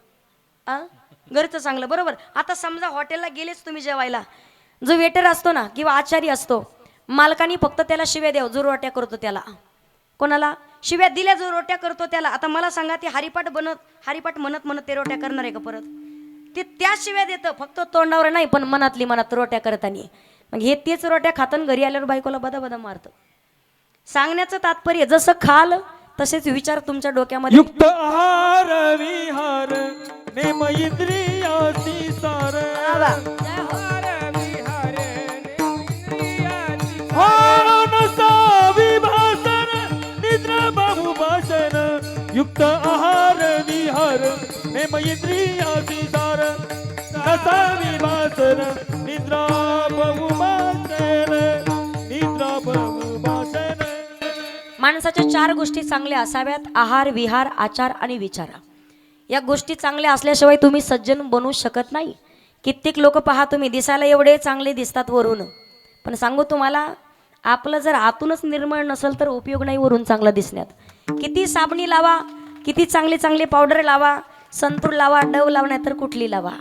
घरचं चांगलं बरोबर. आता समजा हॉटेलला गेलेच तुम्ही जेवायला, जो वेटर असतो ना किंवा आचारी असतो, मालकानी फक्त त्याला शिव्या द्याव जो रोट्या करतो त्याला. कोणाला शिव्या दिल्या जो रोट्या करतो त्याला. आता मला सांगा ते हरिपाठ म्हणत ते रोट्या करणार आहे का परत. ते त्या शिव्या देतं फक्त तोंडावर नाही पण मनातली मनात रोट्या करताना. मग हे तेच रोट्या खाताना घरी आल्यावर बायकोला बदा मारतं. सांगण्याचं तात्पर्य जसं खाल तसेच विचार तुमच्या डोक्यामध्ये. युक्त आहार विहार नेम इंद्रियासी सार. निद्रा बहुभाषण. युक्त आहार विहार नेम इंद्रियासी सार. नसा विभाषण निद्रा बहुभाषण. निद्रा बहुभाषण. माणसाच्या 4 गोष्टी चांगल्या असाव्यात, आहार विहार आचार आणि विचार. या गोष्टी चांगल्या असल्याशिवाय तुम्ही सज्जन बनू शकत नाही. कित्येक लोक पहा तुम्ही दिसायला एवढे चांगले दिसतात वरून, पण सांगू तुम्हाला आपलं जर आतूनच निर्मळ नसेल तर उपयोग नाही वरून चांगलं दिसण्यात. किती साबणी लावा, किती चांगली चांगली पावडर लावा, संतूर लावा, डव लावा नाही तर कुठली लावा,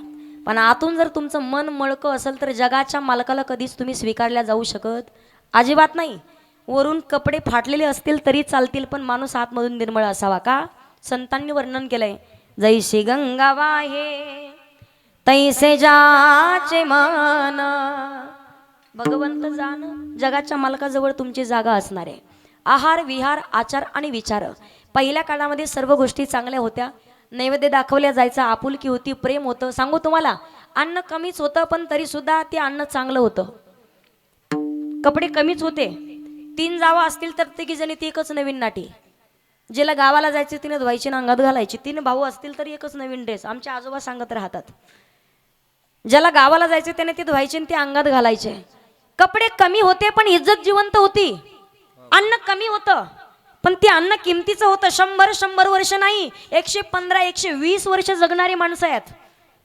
पण आतून जर तुमचं मन मळकं असेल तर जगाच्या मालकाला कधीच तुम्ही स्वीकारल्या जाऊ शकत अजिबात नाही. वरून कपडे फाटलेले असतील तरी चालतील पण माणूस आतमधून निर्मळ असावा. का संतांनी वर्णन केलंय, जैशी गंगा वाहे तैसे जाचे मन. भगवंत जाण जगाच्या मालकाजवळ तुमची जागा असणार आहे. आहार विहार आचार आणि विचार. पहिल्या काळामध्ये सर्व गोष्टी चांगल्या होत्या. नैवेद्य दाखवल्या जायचा, आपुलकी होती, प्रेम होतं. सांगू तुम्हाला अन्न कमीच होतं पण तरी सुद्धा ते अन्न चांगलं होतं. कपडे कमीच होते. 3 जावा असतील तर तिघी जणी ती एकच नवीन नाटी. जिला गावाला जायचे तिने धुवायची आणि अंगात घालायची. 3 भाऊ असतील तर एकच नवीन ड्रेस. आमचे आजोबा सांगत राहतात, ज्याला गावाला जायचे त्याने ते धुवायचे आणि ते अंगात घालायचे. कपडे कमी होते पण इज्जत जिवंत होती. अन्न कमी होतं पण ते अन्न किमतीचं होतं. 100 वर्ष नाही, 115 120 वर्ष जगणारी माणसं आहेत.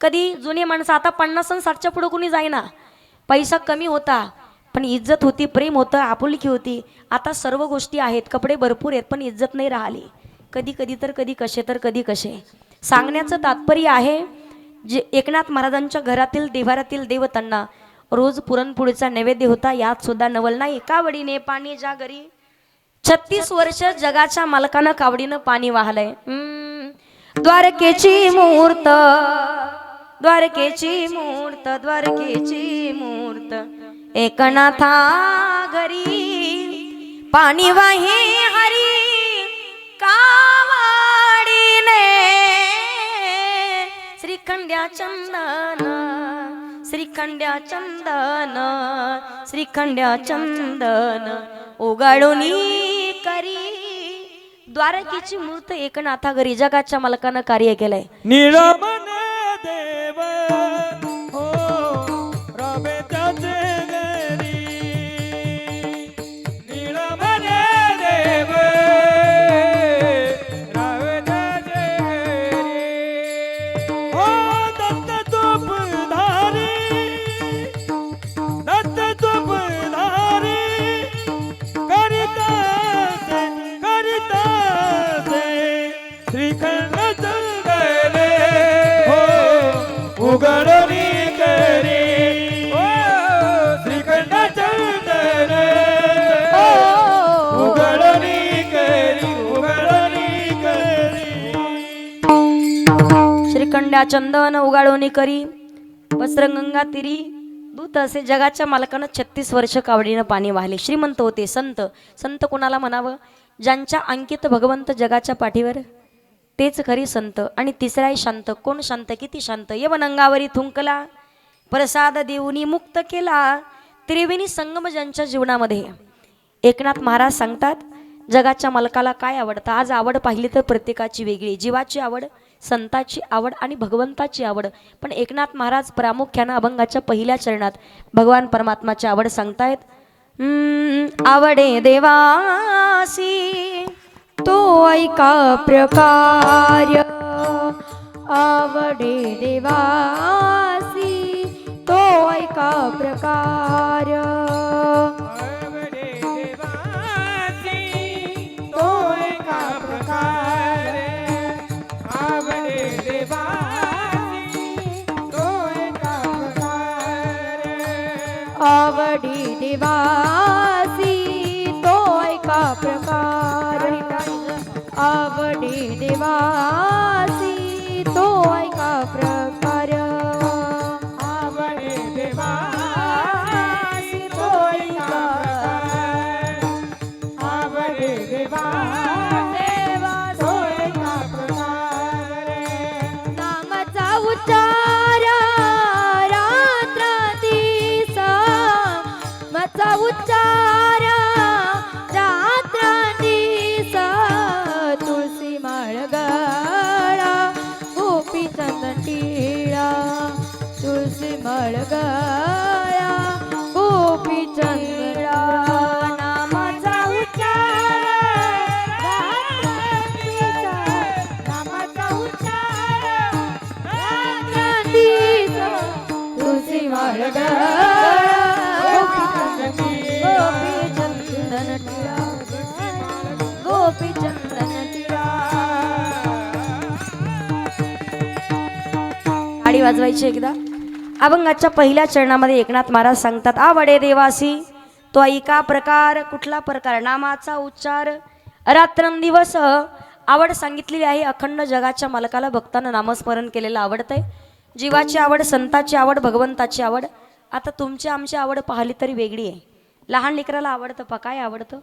कधी जुनी माणसं. आता 50 आणि 60च्या पुढे कोणी जाईना. पैसा कमी होता पण इज्जत होती, प्रेम होतं, आपुलकी होती. आता सर्व गोष्टी आहेत, कपडे भरपूर आहेत पण इज्जत नाही राहिली. कधी कधी तर कधी कसे तर कधी कसे. सांगण्याचं तात्पर्य आहे, जे एकनाथ महाराजांच्या घरातील देवारातील देवतांना रोज पुरणपोळीचा नैवेद्य होता, यात सुद्धा नवल नाही. कावडीने पाणी ज्या घरी 36 वर्ष जगाच्या मालकानं कावडीनं पाणी वाहलंय. द्वारकेची मूर्त, द्वारकेची मूर्त, द्वारकेची मूर्त, एकनाथा घरी पाणी वाहे हरी कावडीने. श्रीखंड्या चंदन, श्रीखंड्या चंदन, श्रीखंड्या चंदन उगाळून करी. द्वारकेची मूर्त एकनाथा घरी जगाच्या मालकानं कार्य केलंय. निळमन देव हो रमे त्याचे घरी. निळमन देव रमे त्याचे घरी. हो दत्त तूपधारी, दत्त तूपधारी करिता श्रीखंड चंदने हो उघडणी करी. हो श्रीखंड चंदने उघडणी करी, उघडणी करी. श्रीखंड्या चंदन उगाळोनी करी वस्त्रगंगा तिरी. दूत असे जगाच्या मालकानं 36 वर्ष कावडीनं पाणी वाहले. श्रीमंत होते. संत, संत कोणाला म्हणावं? ज्यांच्या अंकित भगवंत जगाच्या पाठीवर, तेच खरी संत. आणि तिसरा आहे शांत. कोण शांत? किती शांत? यवन अंगावरी थुंकला, प्रसाद देऊनी मुक्त केला. त्रिवेणी संगम ज्यांच्या जीवनामध्ये. एकनाथ महाराज सांगतात, जगाच्या मालकाला काय आवडतं? आज आवड पाहिली तर प्रत्येकाची वेगळी. जीवाची आवड, संताची आवड आणि भगवंताची आवड. पण एकनाथ महाराज प्रामुख्यानं अभंगाच्या पहिल्या चरणात भगवान परमात्माची आवड सांगतायत. आवडे देवासी तो ऐका प्रकार, आवडे देवासी तो ऐका प्रकार. आवडे देवासी तो एका प्रकारे. आवडे देवासी तो एका प्रकारे. आवडी देवासी तो ऐका प्रकार. आवडी देवासी तो ऐका प्रकार. आवडे देवासी तो एका प्रकारे. आवडे देवासी तो एका प्रकारे. नामाचा उच्चार रात्रंदिवसा, नामाचा उच्चार रात्रंदिवसा. तुळशी माळ गळा, गोपी चंदन टिळा. तुळशी माळ गळा, गोपी चंद्रा. नामाचा उच्चार रात्रंदिवसा, नामाचा उच्चार रात्रंदिवसा. तुळशी माळ गळा, गोपी चंदन टिळा. गोपी चंदन टिळा. गाडी वाजवायची एकदा. अभंगाच्या पहिल्या चरणामध्ये एकनाथ महाराज सांगतात, आवडे देवासी तो ऐका प्रकार. कुठला प्रकार? नामाचा उच्चार रात्रंदिवस. आवड सांगितलेली आहे. अखंड जगाच्या मालकाला भक्तानं नामस्मरण केलेलं आवडतंय. जीवाची आवड, संताची आवड, भगवंताची आवड. आता तुमची आमची आवड पाहिली तरी वेगळी आहे. लहान लेकराला आवडतं पा काय आवडतं?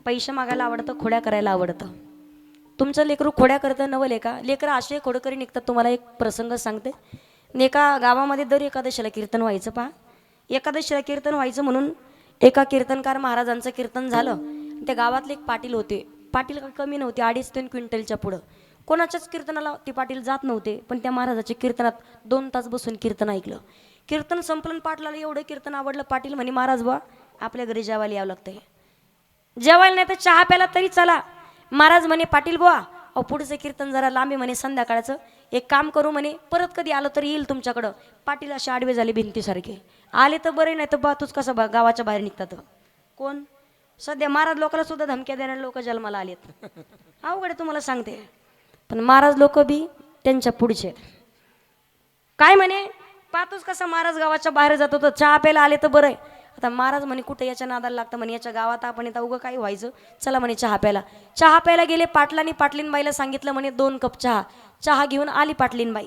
पैसे मागायला आवडतं, खोड्या करायला आवडतं. तुमचं लेकरू खोड्या करतं नवल आहे का? लेकरं असे खोडकरी निघतात. तुम्हाला एक प्रसंग सांगते. एका गावामध्ये दर एकादशीला कीर्तन व्हायचं पहा. एकादशीला कीर्तन व्हायचं म्हणून एका कीर्तनकार महाराजांचं कीर्तन झालं. त्या गावातले एक पाटील होते. पाटील का कमी नव्हते, 2.5-3 क्विंटलच्या पुढं. कोणाच्याच कीर्तनाला ते पाटील जात नव्हते, पण त्या महाराजाच्या कीर्तनात 2 तास बसून कीर्तन ऐकलं. कीर्तन संपलन, पाटलाला एवढं कीर्तन आवडलं, पाटील म्हणे महाराज बा आपल्या घरी जेवायला यावं लागतंय. जेवायला नाही तर चहा प्याला तरी चला. महाराज म्हणे पाटील बुवा अहो पुढचं कीर्तन जरा लांबी म्हणे संध्याकाळचं, एक काम करू म्हणे परत कधी आलं तर येईल तुमच्याकडं. पाटील असे आडवे झाले भिंतीसारखे. आले तर बरे, नाही तर बा तूच कसं बा गावाच्या बाहेर निघतात. कोण सध्या महाराज लोकांना सुद्धा धमक्या देणारे लोक जन्माला आलेत. अवघड आहे तुम्हाला सांगते. पण महाराज लोक बी त्यांच्या पुढचे. काय म्हणे पाहतोच कसं महाराज गावाच्या बाहेर जात होतं, चहा प्यायला आले तर बरं आहे. आता महाराज म्हणे कुठे याच्या नादाला लागतं म्हणे, याच्या गावात आपण येतं उगं काय व्हायचं, चला म्हणे चहा प्यायला. चहा प्यायला गेले. पाटलांनी पाटलीनबाईला सांगितलं म्हणे 2 कप चहा. चहा घेऊन आली पाटलीनबाई.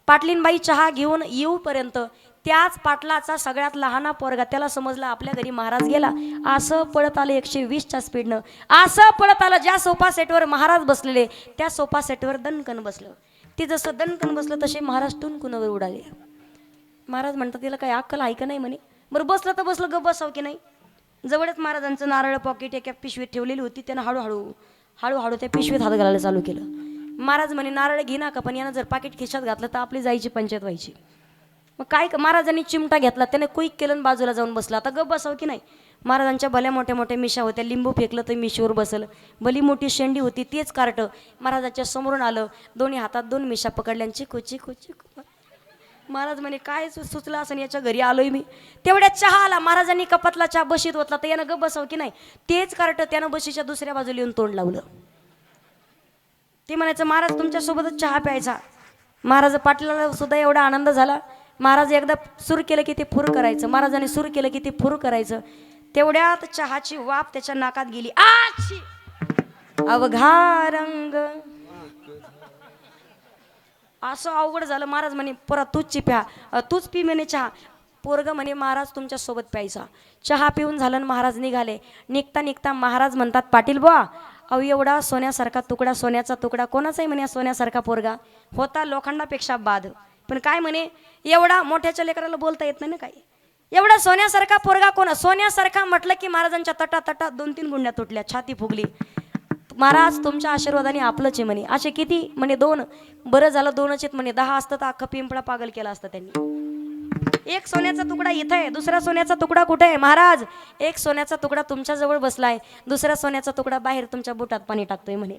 पाटलीनबाई चहा घेऊन येऊपर्यंत त्याच पाटलाचा सगळ्यात लहाना पोरगा, त्याला समजलं आपल्या घरी महाराज गेला. असं पळत आलं 120च्या स्पीडनं. असं पळत आलं ज्या सोफा सेटवर महाराज बसलेले त्या सोफा सेटवर दणकन बसलं. ते जसं दणकन बसलं तसे महाराज टुनकुनावर उडाले. महाराज म्हणतात तिला काय अक्कल आहे का नाही म्हणे. बरं बसलं तर बसलं, गप बसावं की नाही. जवळच महाराजांचं नारळ पॉकेट एका पिशवीत ठेवलेली होती. त्यानं हळूहळू त्या पिशवीत हात घालायला चालू केलं. महाराज म्हणे नारळ घे ना का, पण यानं जर पाकिट खिशात घातलं तर आपली जायची पंचायत व्हायची. मग काय महाराजांनी चिमटा घेतला, त्याने क्विक केलं बाजूला जाऊन बसला. आता गप बसावं की नाही. महाराजांच्या भल्या मोठ्या मोठ्या मिशा होत्या, लिंबू फेकलं तर मिशीवर बसलं. भली मोठी शेंडी होती, तेच कार्ट महाराजाच्या समोरून आलं. दोन्ही हातात 2 मिशा पकडल्यांची कुची कुची. महाराज म्हणे काय सुचलं असं, याच्या घरी आलोय मी. तेवढ्यात चहा आला. महाराजांनी कपातला चहा बशीत होतला, तर यानं गप बसावं की नाही. तेच कार्ट त्यानं बशीच्या दुसऱ्या बाजूला येऊन तोंड लावलं. ते म्हणायचं महाराज तुमच्यासोबतच चहा प्यायचा. महाराज पाटलाला सुद्धा एवढा आनंद झाला. महाराज एकदा सुरू केलं की ते फुर करायचं. महाराजांनी सुरू केलं की ते फुर करायचं. तेवढ्यात चहाची वाफ त्याच्या नाकात गेली. आची अवघा रंग. असं अवघड झालं. महाराज म्हणे परत तूच प्या, तूच पी म्हणे चहा. पोरग म्हणे महाराज तुमच्या सोबत प्यायचा. चहा पिऊन झालं, महाराज निघाले. निघता निघता महाराज म्हणतात पाटील बुवा अहो एवढा सोन्यासारखा तुकडा, सोन्याचा तुकडा कोणाचाही म्हणे सोन्यासारखा पोरगा होता, लोखंडापेक्षा बाद. पण काय म्हणे एवढा मोठ्याच्या लेकराला बोलता येत नाही ना काही. एवढा सोन्यासारखा पोरगा कोण. सोन्यासारखा म्हटलं की महाराजांच्या तटात 2-3 गुंड्या तुटल्या, छाती फुगली. महाराज तुमच्या आशीर्वादाने आपलंच आहे म्हणे. असे किती म्हणे 2. बरं झालं 2च आहेत म्हणे. 10 असतं तर अख्खा पिंपळा पागल केला असता त्यांनी. एक सोन्याचा तुकडा इथं आहे, दुसरा सोन्याचा तुकडा कुठे आहे. महाराज एक सोन्याचा तुकडा तुमच्या जवळ बसलाय, दुसरा सोन्याचा तुकडा बाहेर तुमच्या बुटात पाणी टाकतोय म्हणे.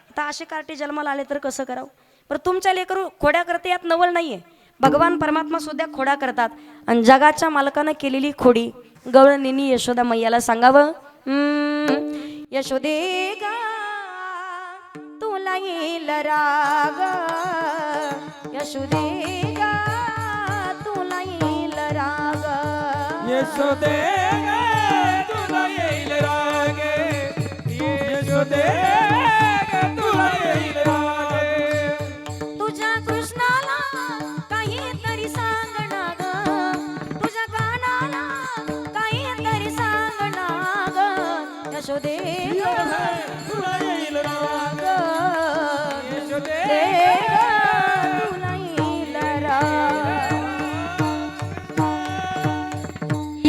आता असे कार्टे जन्माला आले तर कसं करावं. बरं तुमच्या लेकरू खोड्या करते यात नवल नाहीये. भगवान परमात्मा सुद्धा खोड्या करतात. आणि जगाच्या मालकानं केलेली खोडी गवळणींनी यशोदा मैयाला सांगावं. यशोदे गा तुला येईल राग, यशोदे गा तुला येईल राग, यशोदे ग तुला येईल राग, यशोदे ग तुला येईल राग. तुझ्या कृष्णाला काहीतरी सांग ना ग, तुझ्या कानाला काहीतरी सांग ना ग, यशोदे तुला येईल राग, यशोदे तुला येईल राग.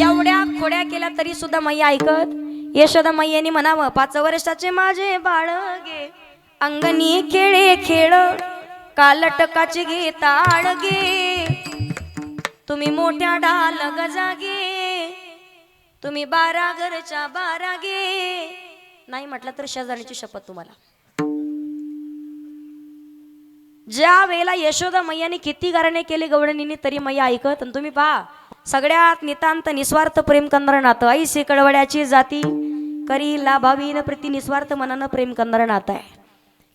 एवढ्या खोड्या केल्या तरी सुद्धा मैया ऐकत. यशोदा मैयानी म्हणावं 5 वर्षाचे माझे बाळ गे, अंगणी खेळे खेळ कालटकाची घे ताळ गे, तुम्ही मोठ्या डाल गजागे, तुम्ही 12 घरच्या 12 गे. नाही म्हटलं तर शेजारीची शपथ तुम्हाला. ज्या वेळेला यशोदा मैयाने किती गारणे केले गवळणींनी तरी मैया ऐकत. आणि तुम्ही पहा सगळ्यात नितांत निस्वार्थ प्रेम करणारं नातं ऐसे कळवड्याची जाती करी लाभावीन प्रीती, निस्वार्थ मनानं प्रेम करणारं नातं आहे.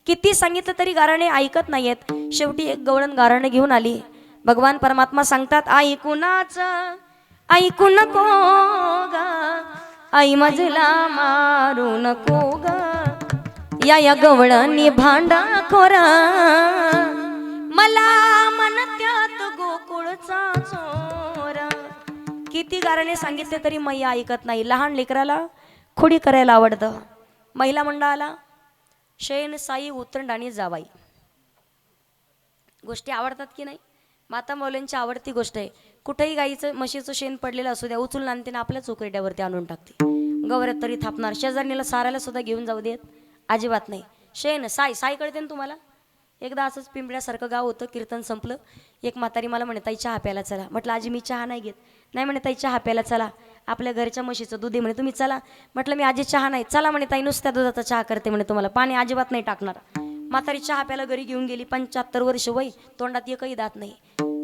किती सांगितलं तरी गारणे ऐकत नाहीयेत. शेवटी एक गवळण गारणं घेऊन आली. भगवान परमात्मा सांगतात ऐकूनाच ऐकू नको ग, आई मजला मारू नको ग, या गवळणी भांडा खोरा मला म्हणत्यात गोकुळचा चोरा. किती गारणे सांगितले तरी मैया ऐकत नाही. लहान लेकराला खोडी करायला आवडतं. महिला मंडळाला शेण साई उतरंड आणि जावाई गोष्टी आवडतात की नाही. माता मौल्यांची आवडती गोष्ट आहे. कुठेही गाईचं म्हशीचं शेण पडलेलं असू द्या, उचलून आणते ना आपल्या चोकरड्यावरती आणून टाकते. गवऱ्यात तरी थापणार, शेजारणीला सारायला सुद्धा घेऊन जाऊ देत. अजिबात नाही. शेण साई साई कळते ना तुम्हाला. एकदा असंच पिंपळ्यासारखं गाव होतं, कीर्तन संपलं. एक म्हातारी मला म्हणे ताई चहा प्यायला चला. म्हटलं आजी मी चहा नाही घेत. नाही म्हणे ताई चहा प्यायला चला, आपल्या घरच्या म्हशीचं दूध आहे म्हणे, तुम्ही चला. म्हटलं मी आजी चहा नाही. चला म्हणे ताई नुसत्या दुधाचा चहा करते म्हणे, तुम्हाला पाणी अजिबात नाही टाकणार. म्हातारी चहा प्यायला घरी घेऊन गेली. 75 वर्ष वय, तोंडात एकही दात नाही.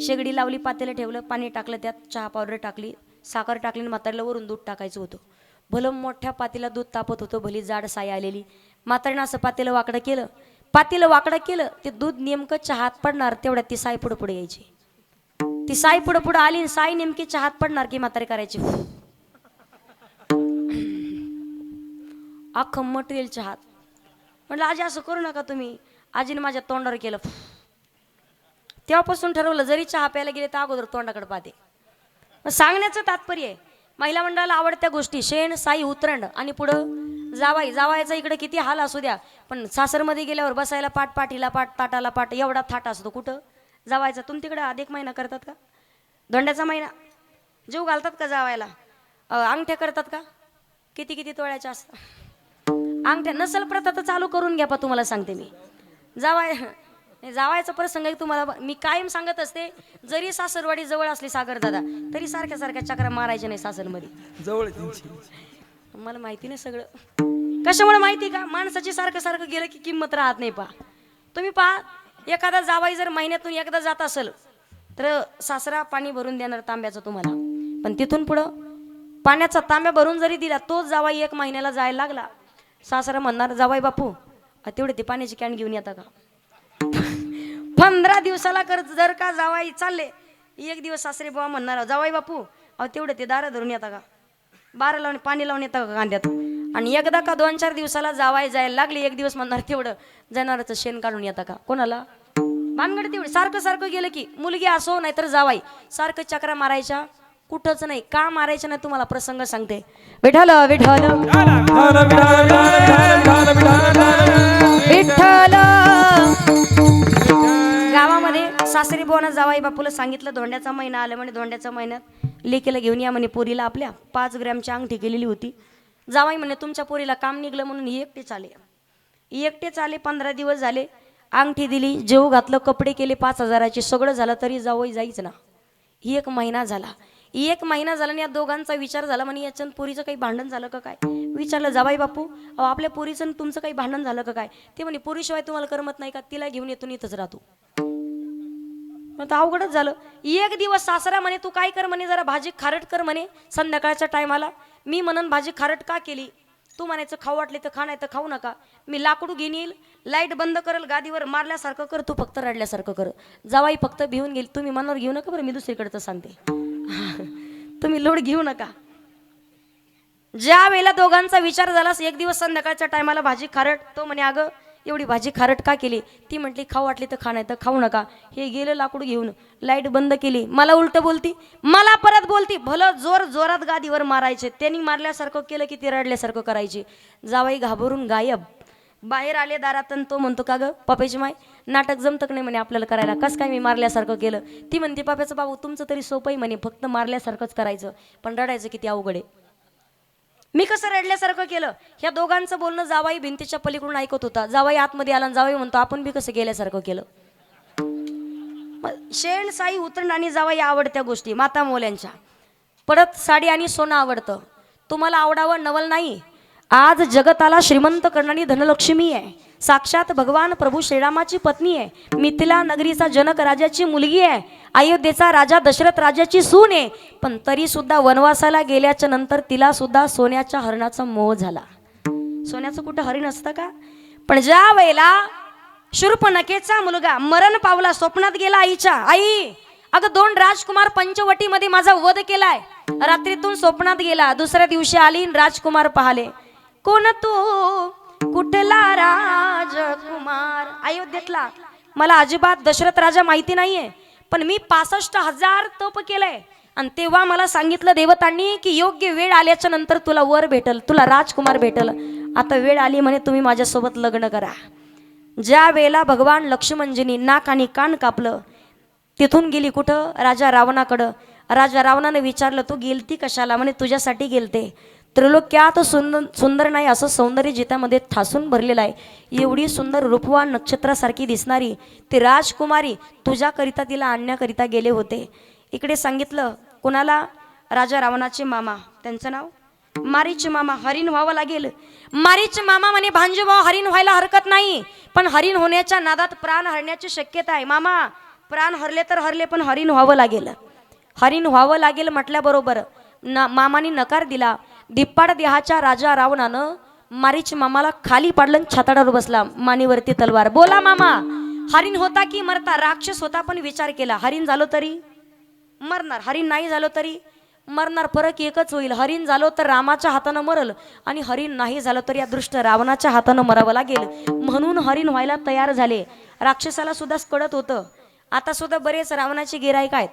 शेगडी लावली, पातेलं ठेवलं, पाणी टाकलं, त्यात चहा पावडर टाकली, साखर टाकली आणि म्हातारीला वरून दूध टाकायचं होतं. भलं मोठ्या पातेला दूध तापत होतं, भली जाड साई आलेली. म्हातारीनं असं पातेलं वाकडं केलं, पातेलं वाकडं केलं, ते दूध नेमकं चहात पडणार तेवढ्यात ती साई पुढं पुढे यायची. ती साई पुढं पुढं आली आणि साई नेमकी चहात पडणार की म्हातारी करायची अख्खं मटेरियल चहात. म्हटलं आजी असं करू नका तुम्ही. आजीने माझ्या तोंडावर केलं. तेव्हापासून ठरवलं जरी चहा प्यायला गेले तर अगोदर तोंडाकडे पाहते. सांगण्याचं तात्पर्य आहे महिला मंडळाला आवडत्या गोष्टी शेण साई उतरंड आणि पुढं जावाई. जावायचा इकडे किती हाल असू द्या, पण सासरमध्ये गेल्यावर बसायला पाठ, पाठीला पाठ, ताटाला पाठ, एवढा थाट असतो. कुठं जावायचा. तुम्ही तिकडे अधिक महिना करतात का? धोंड्याचा महिना जीव घालतात का जावायला? अंगठ्या करतात का? किती किती तोळ्याच्या असतात अंगठ्या. नसल प्रथा तर चालू करून घ्या. तुम्हाला सांगते मी जावायचा प्रसंग आहे तुम्हाला मी कायम सांगत असते. जरी सासरवाडी जवळ असली सागर दादा तरी सारख्या सारख्या चक्रा मारायच्या नाही सासरमध्ये. जवळ मला माहिती नाही सगळं. कशामुळे माहिती का? माणसाची सारखं सारखं गेलं की किंमत राहत नाही. तुम्ही पहा एखादा जावाई जर महिन्यातून एकदा जात असेल तर सासरा पाणी भरून देणार तांब्याचं तुम्हाला, पण तिथून पुढं पाण्याचा तांब्या भरून जरी दिला तोच जावाई 1 महिन्याला जायला लागला, सासरा म्हणणार जावाई बापू तेवढे ते पाण्याची कॅन घेऊन येता का? 15 दिवसाला जर का जावाई चालले, 1 दिवस सासरे बाबा म्हणणार जावाई बापू तेवढे ते दारा धरून येता का? 12 लावून पाणी लावून येतं का कांद्यात? आणि एकदा का 2-4 दिवसाला जावाई जायला लागली, 1 दिवस म्हणणार तेवढं जनावराचं शेण काढून येतं का? कोणाला भानगड तेवढी. सारखं सारखं गेलं की मुलगी असो नाहीतर जावाई सारखं चक्रा मारायच्या कुठंच नाही. का मारायचं नाही तुम्हाला प्रसंग सांगते. विठ्ठल विठ्ठल विठ्ठल. गावामध्ये सासरी बोना जावाई बापूला सांगितलं धोंड्याचा महिना आला म्हणे, धोंड्याच्या महिन्यात लेकीला घेऊन या म्हणे पोरीला. आपल्या 5 ग्रॅमची अंगठी केलेली होती. जावाई म्हणे तुमच्या पोरीला काम निघलं म्हणून एकटेच आले. 15 दिवस झाले. अंगठी दिली, जेव घातलं, कपडे केले 5,000चे, सगळं झालं तरी जावई जाईच ना. 1 महिना झाला. 1 महिना झाला आणि या दोघांचा विचार झाला म्हणे याच्यानं पोरीचं काही भांडण झालं का काय? विचारलं जावाई बापू आपल्या पोरीचं तुमचं काही भांडण झालं का काय? ते म्हणे पोरीशिवाय तुम्हाला करमत नाही का? तिला घेऊन येतो इथंच राहतो. मग अवघडच झालं. 1 दिवस सासरा म्हणे तू काय कर म्हणे जरा भाजी खारट कर म्हणे संध्याकाळच्या टायमाला. मी म्हणून भाजी खारट का केली? तू म्हणायचं खाऊ वाटले तर खा नाही तर खाऊ नका. मी लाकडू घेऊन येईल, लाईट बंद करेल, गादीवर मारल्यासारखं कर, तू फक्त रडल्यासारखं कर. जावाई फक्त भिवून गेली. तुम्ही मनावर घेऊ नका बरं, मी दुसरीकडचं सांगते. तुम्ही लोड घेऊ नका. ज्या वेळेला दोघांचा विचार झाला 1 दिवस संध्याकाळच्या टायमाला भाजी खारट, तो म्हणे अगं एवढी भाजी खारट का केली? ती म्हटली खाऊ वाटली तर खा नाही तर खाऊ नका. हे गेलं लाकूड घेऊन, लाईट बंद केली, मला उलट बोलती, मला परत बोलती. भलं जोरात गादीवर मारायचे. त्यांनी मारल्यासारखं केलं की ती रडल्यासारखं करायची. जावाई घाबरून गायब. बाहेर आले दारात, तो म्हणतो का ग पप्याची माय नाटक जमतक नाही म्हणे आपल्याला करायला, कस काय मी मारल्यासारखं केलं? ती म्हणते पप्याचं बाबू तुमचं तरी सोपं आहे म्हणे, फक्त मारल्यासारखंच करायचं, पण रडायचं किती अवघड आहे. मी कसं रडल्यासारखं केलं? ह्या दोघांचं बोलणं जावाई भिंतीच्या पलीकडून ऐकत होता. जावाई आतमध्ये आला, जावाई म्हणतो आपण बी कसं गेल्यासारखं केलं. शेण साई उतरण आणि जावाई आवडत्या गोष्टी माता मोल्यांच्या. परत साडी आणि सोनं आवडतं. तुम्हाला आवडावं नवल नाही. आज जगताला श्रीमंत करणारी धनलक्ष्मी आहे. साक्षात भगवान प्रभू श्रीरामाची पत्नी आहे. मिथिला नगरीचा जनक राजाची मुलगी आहे. अयोध्येचा राजा दशरथ राजाची सून आहे. पण तरी सुद्धा वनवासाला गेल्याच्या नंतर तिला सुद्धा सोन्याच्या हरणाचा मोह झाला. सोन्याचं कुठं हरिण असतं का? पण ज्या वेळेला शूर्पणखेचा मुलगा मरण पावला, स्वप्नात गेला आईच्या, आई अगं 2 राजकुमार पंचवटीमध्ये माझा वध केलाय. रात्रीतून स्वप्नात गेला, दुसऱ्या दिवशी आली राजकुमार पाहिले. कोण तू? कुठला राजकुमार? अयोध्येतला. मला अजिबात दशरथ राजा माहिती नाहीये, पण मी 65,000 तप केलंय. आणि तेव्हा मला सांगितलं देवतांनी की योग्य वेळ आल्याच्या नंतर तुला वर भेटल, तुला राजकुमार भेटल. आता वेळ आली म्हणे तुम्ही माझ्यासोबत लग्न करा. ज्या वेळेला भगवान लक्ष्मणजींनी नाक आणि कान कापलं, तिथून गेली कुठं? राजा रावणाकडं. राजा रावणाने विचारलं तू गेलती कशाला? म्हणे तुझ्यासाठी गेलते. त्रिलोक्यात सुंदर नाही असं सौंदर्य जितामध्ये ठासून भरलेलं आहे। एवढी सुंदर रूपवान नक्षत्रासारखी दिसणारी ती राजकुमारी तुझ्याकरिता तिला आणण्याकरिता गेले होते। इकडे सांगितलं कोणाला? राजा रावणाचे मामा, त्यांचं नाव मारीच मामा। हरिण व्हावं लागेल। मारीच मामा म्हणे भांजे भाऊ हरिण व्हायला हरकत नाही, पण हरिण होण्याच्या नादात प्राण हरण्याची शक्यता आहे। मामा प्राण हरले तर हरले, पण हरिण व्हावं लागेल। हरिण व्हावं लागेल म्हटल्याबरोबर मामाने नकार दिला। दिप्पाड देहाच्या राजा रावणानं मारीच मामाला खाली पाडलं, छाताडावर बसला, मानेवरती तलवार। बोला मामा, हरिण होता की मरता? राक्षस होता पण विचार केला, हरिण झालो तरी मरणार, हरिण नाही झालो तरी मरणार। फरक एकच होईल, हरिण झालो तर रामाच्या हातानं मरल, आणि हरिण नाही झालं तर या दृष्ट रावणाच्या हातानं मरावं लागेल। म्हणून हरिण व्हायला तयार झाले। राक्षसाला सुद्धा कळत होतं आता सुद्धा बरेच रावणाचे गिराईक आहेत।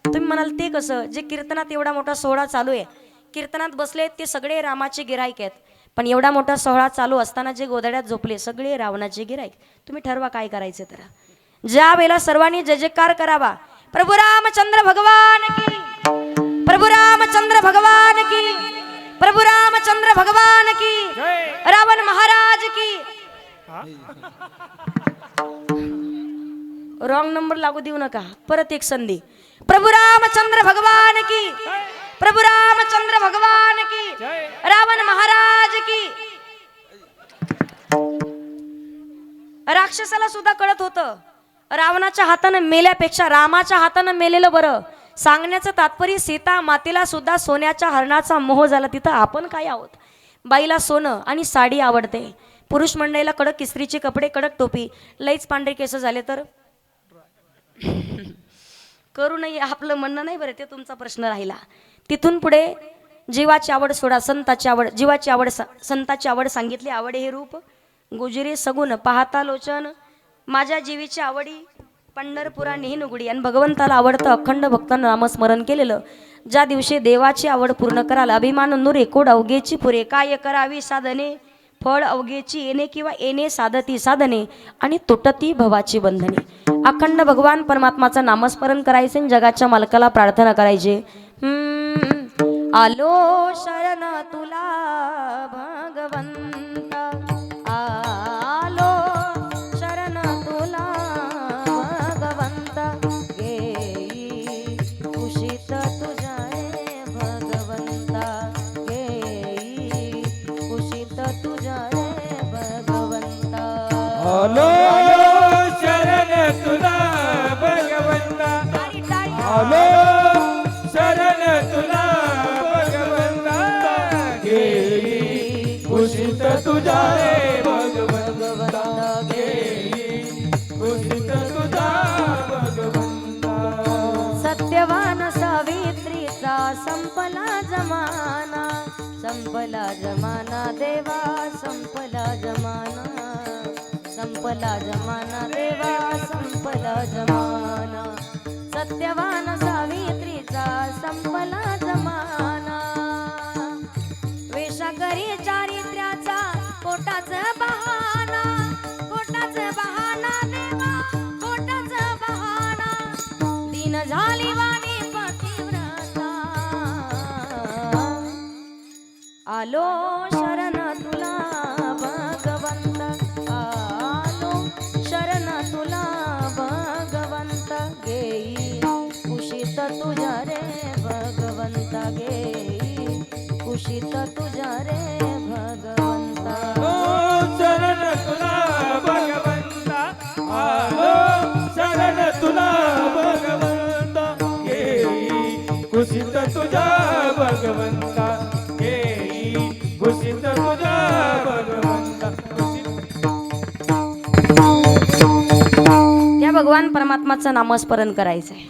तुम्ही म्हणाल ते कसं? जे कीर्तनात एवढा मोठा सोहळा चालू आहे, कीर्तनात बसले ते सगळे रामाचे गिराईक आहेत, पण एवढा मोठा सोहळा चालू असताना जे गोधड्यात झोपले सगळे रावणाचे गिराईक। तुम्ही ठरवा काय करायचं तर। ज्या वेळेला सर्वांनी जय जयकार करावा, प्रभू रामचंद्र भगवान की, प्रभू रामचंद्र भगवान की, प्रभू रामचंद्र भगवान की, रावण महाराज की। रॉंग नंबर लागू देऊ नका, परत एक संधी। प्रभू रामचंद्र भगवान की, प्रभू रामचंद्र भगवान की, रावण महाराज की। राक्षसाला सुद्धा कळत होतं रावणाच्या हातानं मेल्यापेक्षा रामाच्या हातानं मेलेलं बरं। सांगण्याचं तात्पर्य सीता मातेला सुद्धा सोन्याच्या हरणाचा मोह झाला, तिथं आपण काय आहोत? बाईला सोनं आणि साडी आवडते, पुरुष मंडळीला कडक इस्त्रीचे कपडे, कडक टोपी, लईच पांढरे केस झाले तर करू नये, आपलं म्हणणं नाही बरं, ते तुमचा प्रश्न राहिला। तिथून पुढे जीवाची आवड सोडा, संताची आवड, जीवाची आवड, संताची आवड सांगितली। आवडे हे रूप गुजरे सगुण, पाहता लोचन माझ्या जीवीची आवडी, पंढरपुरा नेही नुगडी। आणि भगवंताला आवडतं अखंड भक्तांना नामस्मरण केलेलं। ज्या दिवशी देवाची आवड पूर्ण कराल, अभिमान नुरे कोड अवघेची पुरे, काय करावी साधने, फळ अवघेची येणे किंवा येणे साधती साधने, आणि तुटती भवाची बंधने। अखंड भगवान परमात्माचं नामस्मरण करायचे, जगाच्या मालकाला प्रार्थना करायची। आलो शरण तुला भगवंता, आलो शरण तुला भगवंता, घेई कुशीत तुझ्या रे भगवंता, घेई कुशीत तुझ्या रे भगवंता। आलो शरण तुला भगवंता, आलो शरण तुला भगवंता, घेई कुशीत तुझ्या रे भगवंता, घेई कुशीत तुझा भगवंता। सत्यवान सावित्रीचा संपला जमाना, संपला जमाना देवा, संपला जमाना, संपला जमाना देवा, संपला जमाना। सत्यवान सावित्रीचा संपला जमाना, वेशाकरी चारित्र्याचा पोटाचा बहाना, पोटाचा बहाना देवा, पोटाचा बहाना, दिन झाली वाणी पतिव्रता, आलो शरण तुला भगवंता, आलो शरण तुला भगवंता, घेई कुशीत तुझ्या रे भगवंता, घेई कुशीत तुझ्या रे भगवंता। आलो शरण तुला भगवंता, आलो शरण तुला भगवंता, घेई कुशीत तुझा भगवंता, घेई कुशीत तुझा भगवंता। त्या भगवान परमात्माचं नामस्मरण करायचं आहे।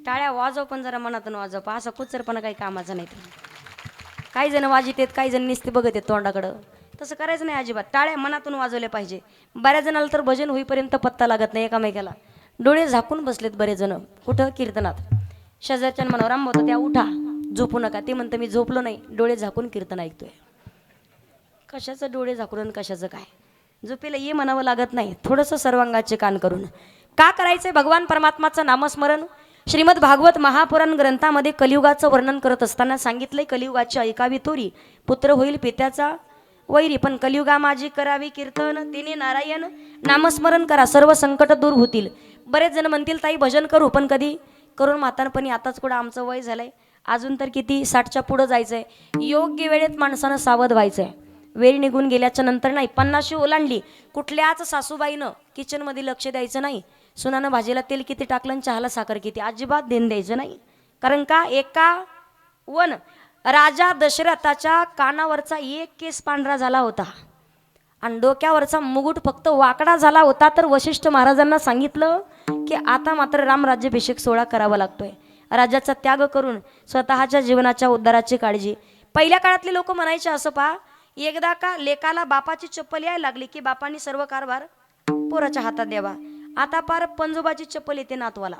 टाळ्या वाजव, पण जरा मनातून वाजव, पहा असं कुचरपणा काही कामाचा नाही। काही जण वाजित आहेत, काही जण नुसते बघत आहेत तोंडाकडं, तसं करायचं नाही अजिबात। टाळ्या मनातून वाजवल्या पाहिजे। बऱ्याच जणाला तर भजन होईपर्यंत पत्ता लागत नाही एकामेकाला, डोळे झाकून बसलेत बरेच जण। कुठं? कीर्तनात। शेजारच्या म्हणावं राम होतं त्या उठा, झोपू नका, ते म्हणतं मी झोपलो नाही, डोळे झाकून कीर्तन ऐकतोय। कशाचं डोळे झाकून, कशाचं काय? झोपेला ये म्हणावं लागत नाही, थोडंसं सर्वांगाचे कान करून। का करायचंय भगवान परमात्माचं नामस्मरण? श्रीमद भागवत महापुराण ग्रंथामध्ये कलियुगाचं वर्णन करत असताना सांगितलंय, कलियुगाची ऐकावी तोरी, पुत्र होईल पित्याचा वैरी. पण कलियुगा माझी करावी कीर्तन, तिने नारायण नामस्मरण करा, सर्व संकट दूर होतील. बरेच जण म्हणतील ताई भजन करू, पण कधी करून म्हातारपणी, आताच कुठं आमचं वय झालंय, अजून तर किती 60च्या पुढं जायचंय. योग्य वेळेत माणसानं सावध व्हायचंय. वेळ निघून गेल्याच्या नंतर नाही. 50शी ओलांडली, कुठल्याच सासूबाईनं किचनमध्ये लक्ष द्यायचं नाही. सुनानं भाजीला तेल किती टाकलं आणि चहाला साखर किती, अजिबात देण द्यायचं नाही. कारण का, एका वन राजा दशरथाच्या कानावरचा एक केस पांढरा झाला होता आणि डोक्यावरचा मुकुट फक्त वाकडा झाला होता. तर वशिष्ठ महाराजांना सांगितलं की आता मात्र रामराज्याभिषेक सोहळा करावा लागतोय. राजाचा त्याग करून स्वतःच्या जीवनाच्या उद्धाराची काळजी. पहिल्या काळातले लोक म्हणायचे असं, पहा, एकदा का लेकाला बापाची चप्पल यायला लागली की बापांनी सर्व कारभार पोराच्या हातात द्यावा. आता पार पंजोबाची चप्पल येते नातवाला,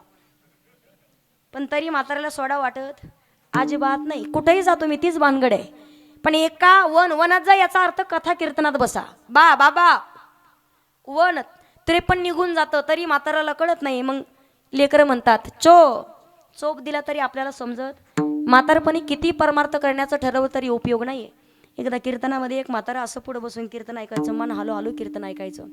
पण तरी म्हाताऱ्याला सोडा वाटत अजिबात नाही. कुठेही जातो मी तीच भानगड आहे. पण एका वनात जा याचा अर्थ कथा कीर्तनात बसा. बाबा वन 53 निघून जातं तरी म्हाताऱ्याला कळत नाही. मग लेकरं म्हणतात चोप दिला तरी आपल्याला समजत. म्हातारपणी किती परमार्थ करण्याचं ठरवलं तरी उपयोग नाहीये. एकदा कीर्तनामध्ये एक म्हातारा असं पुढे बसून कीर्तन ऐकायचं, मन हालो हालो कीर्तन ऐकायचं,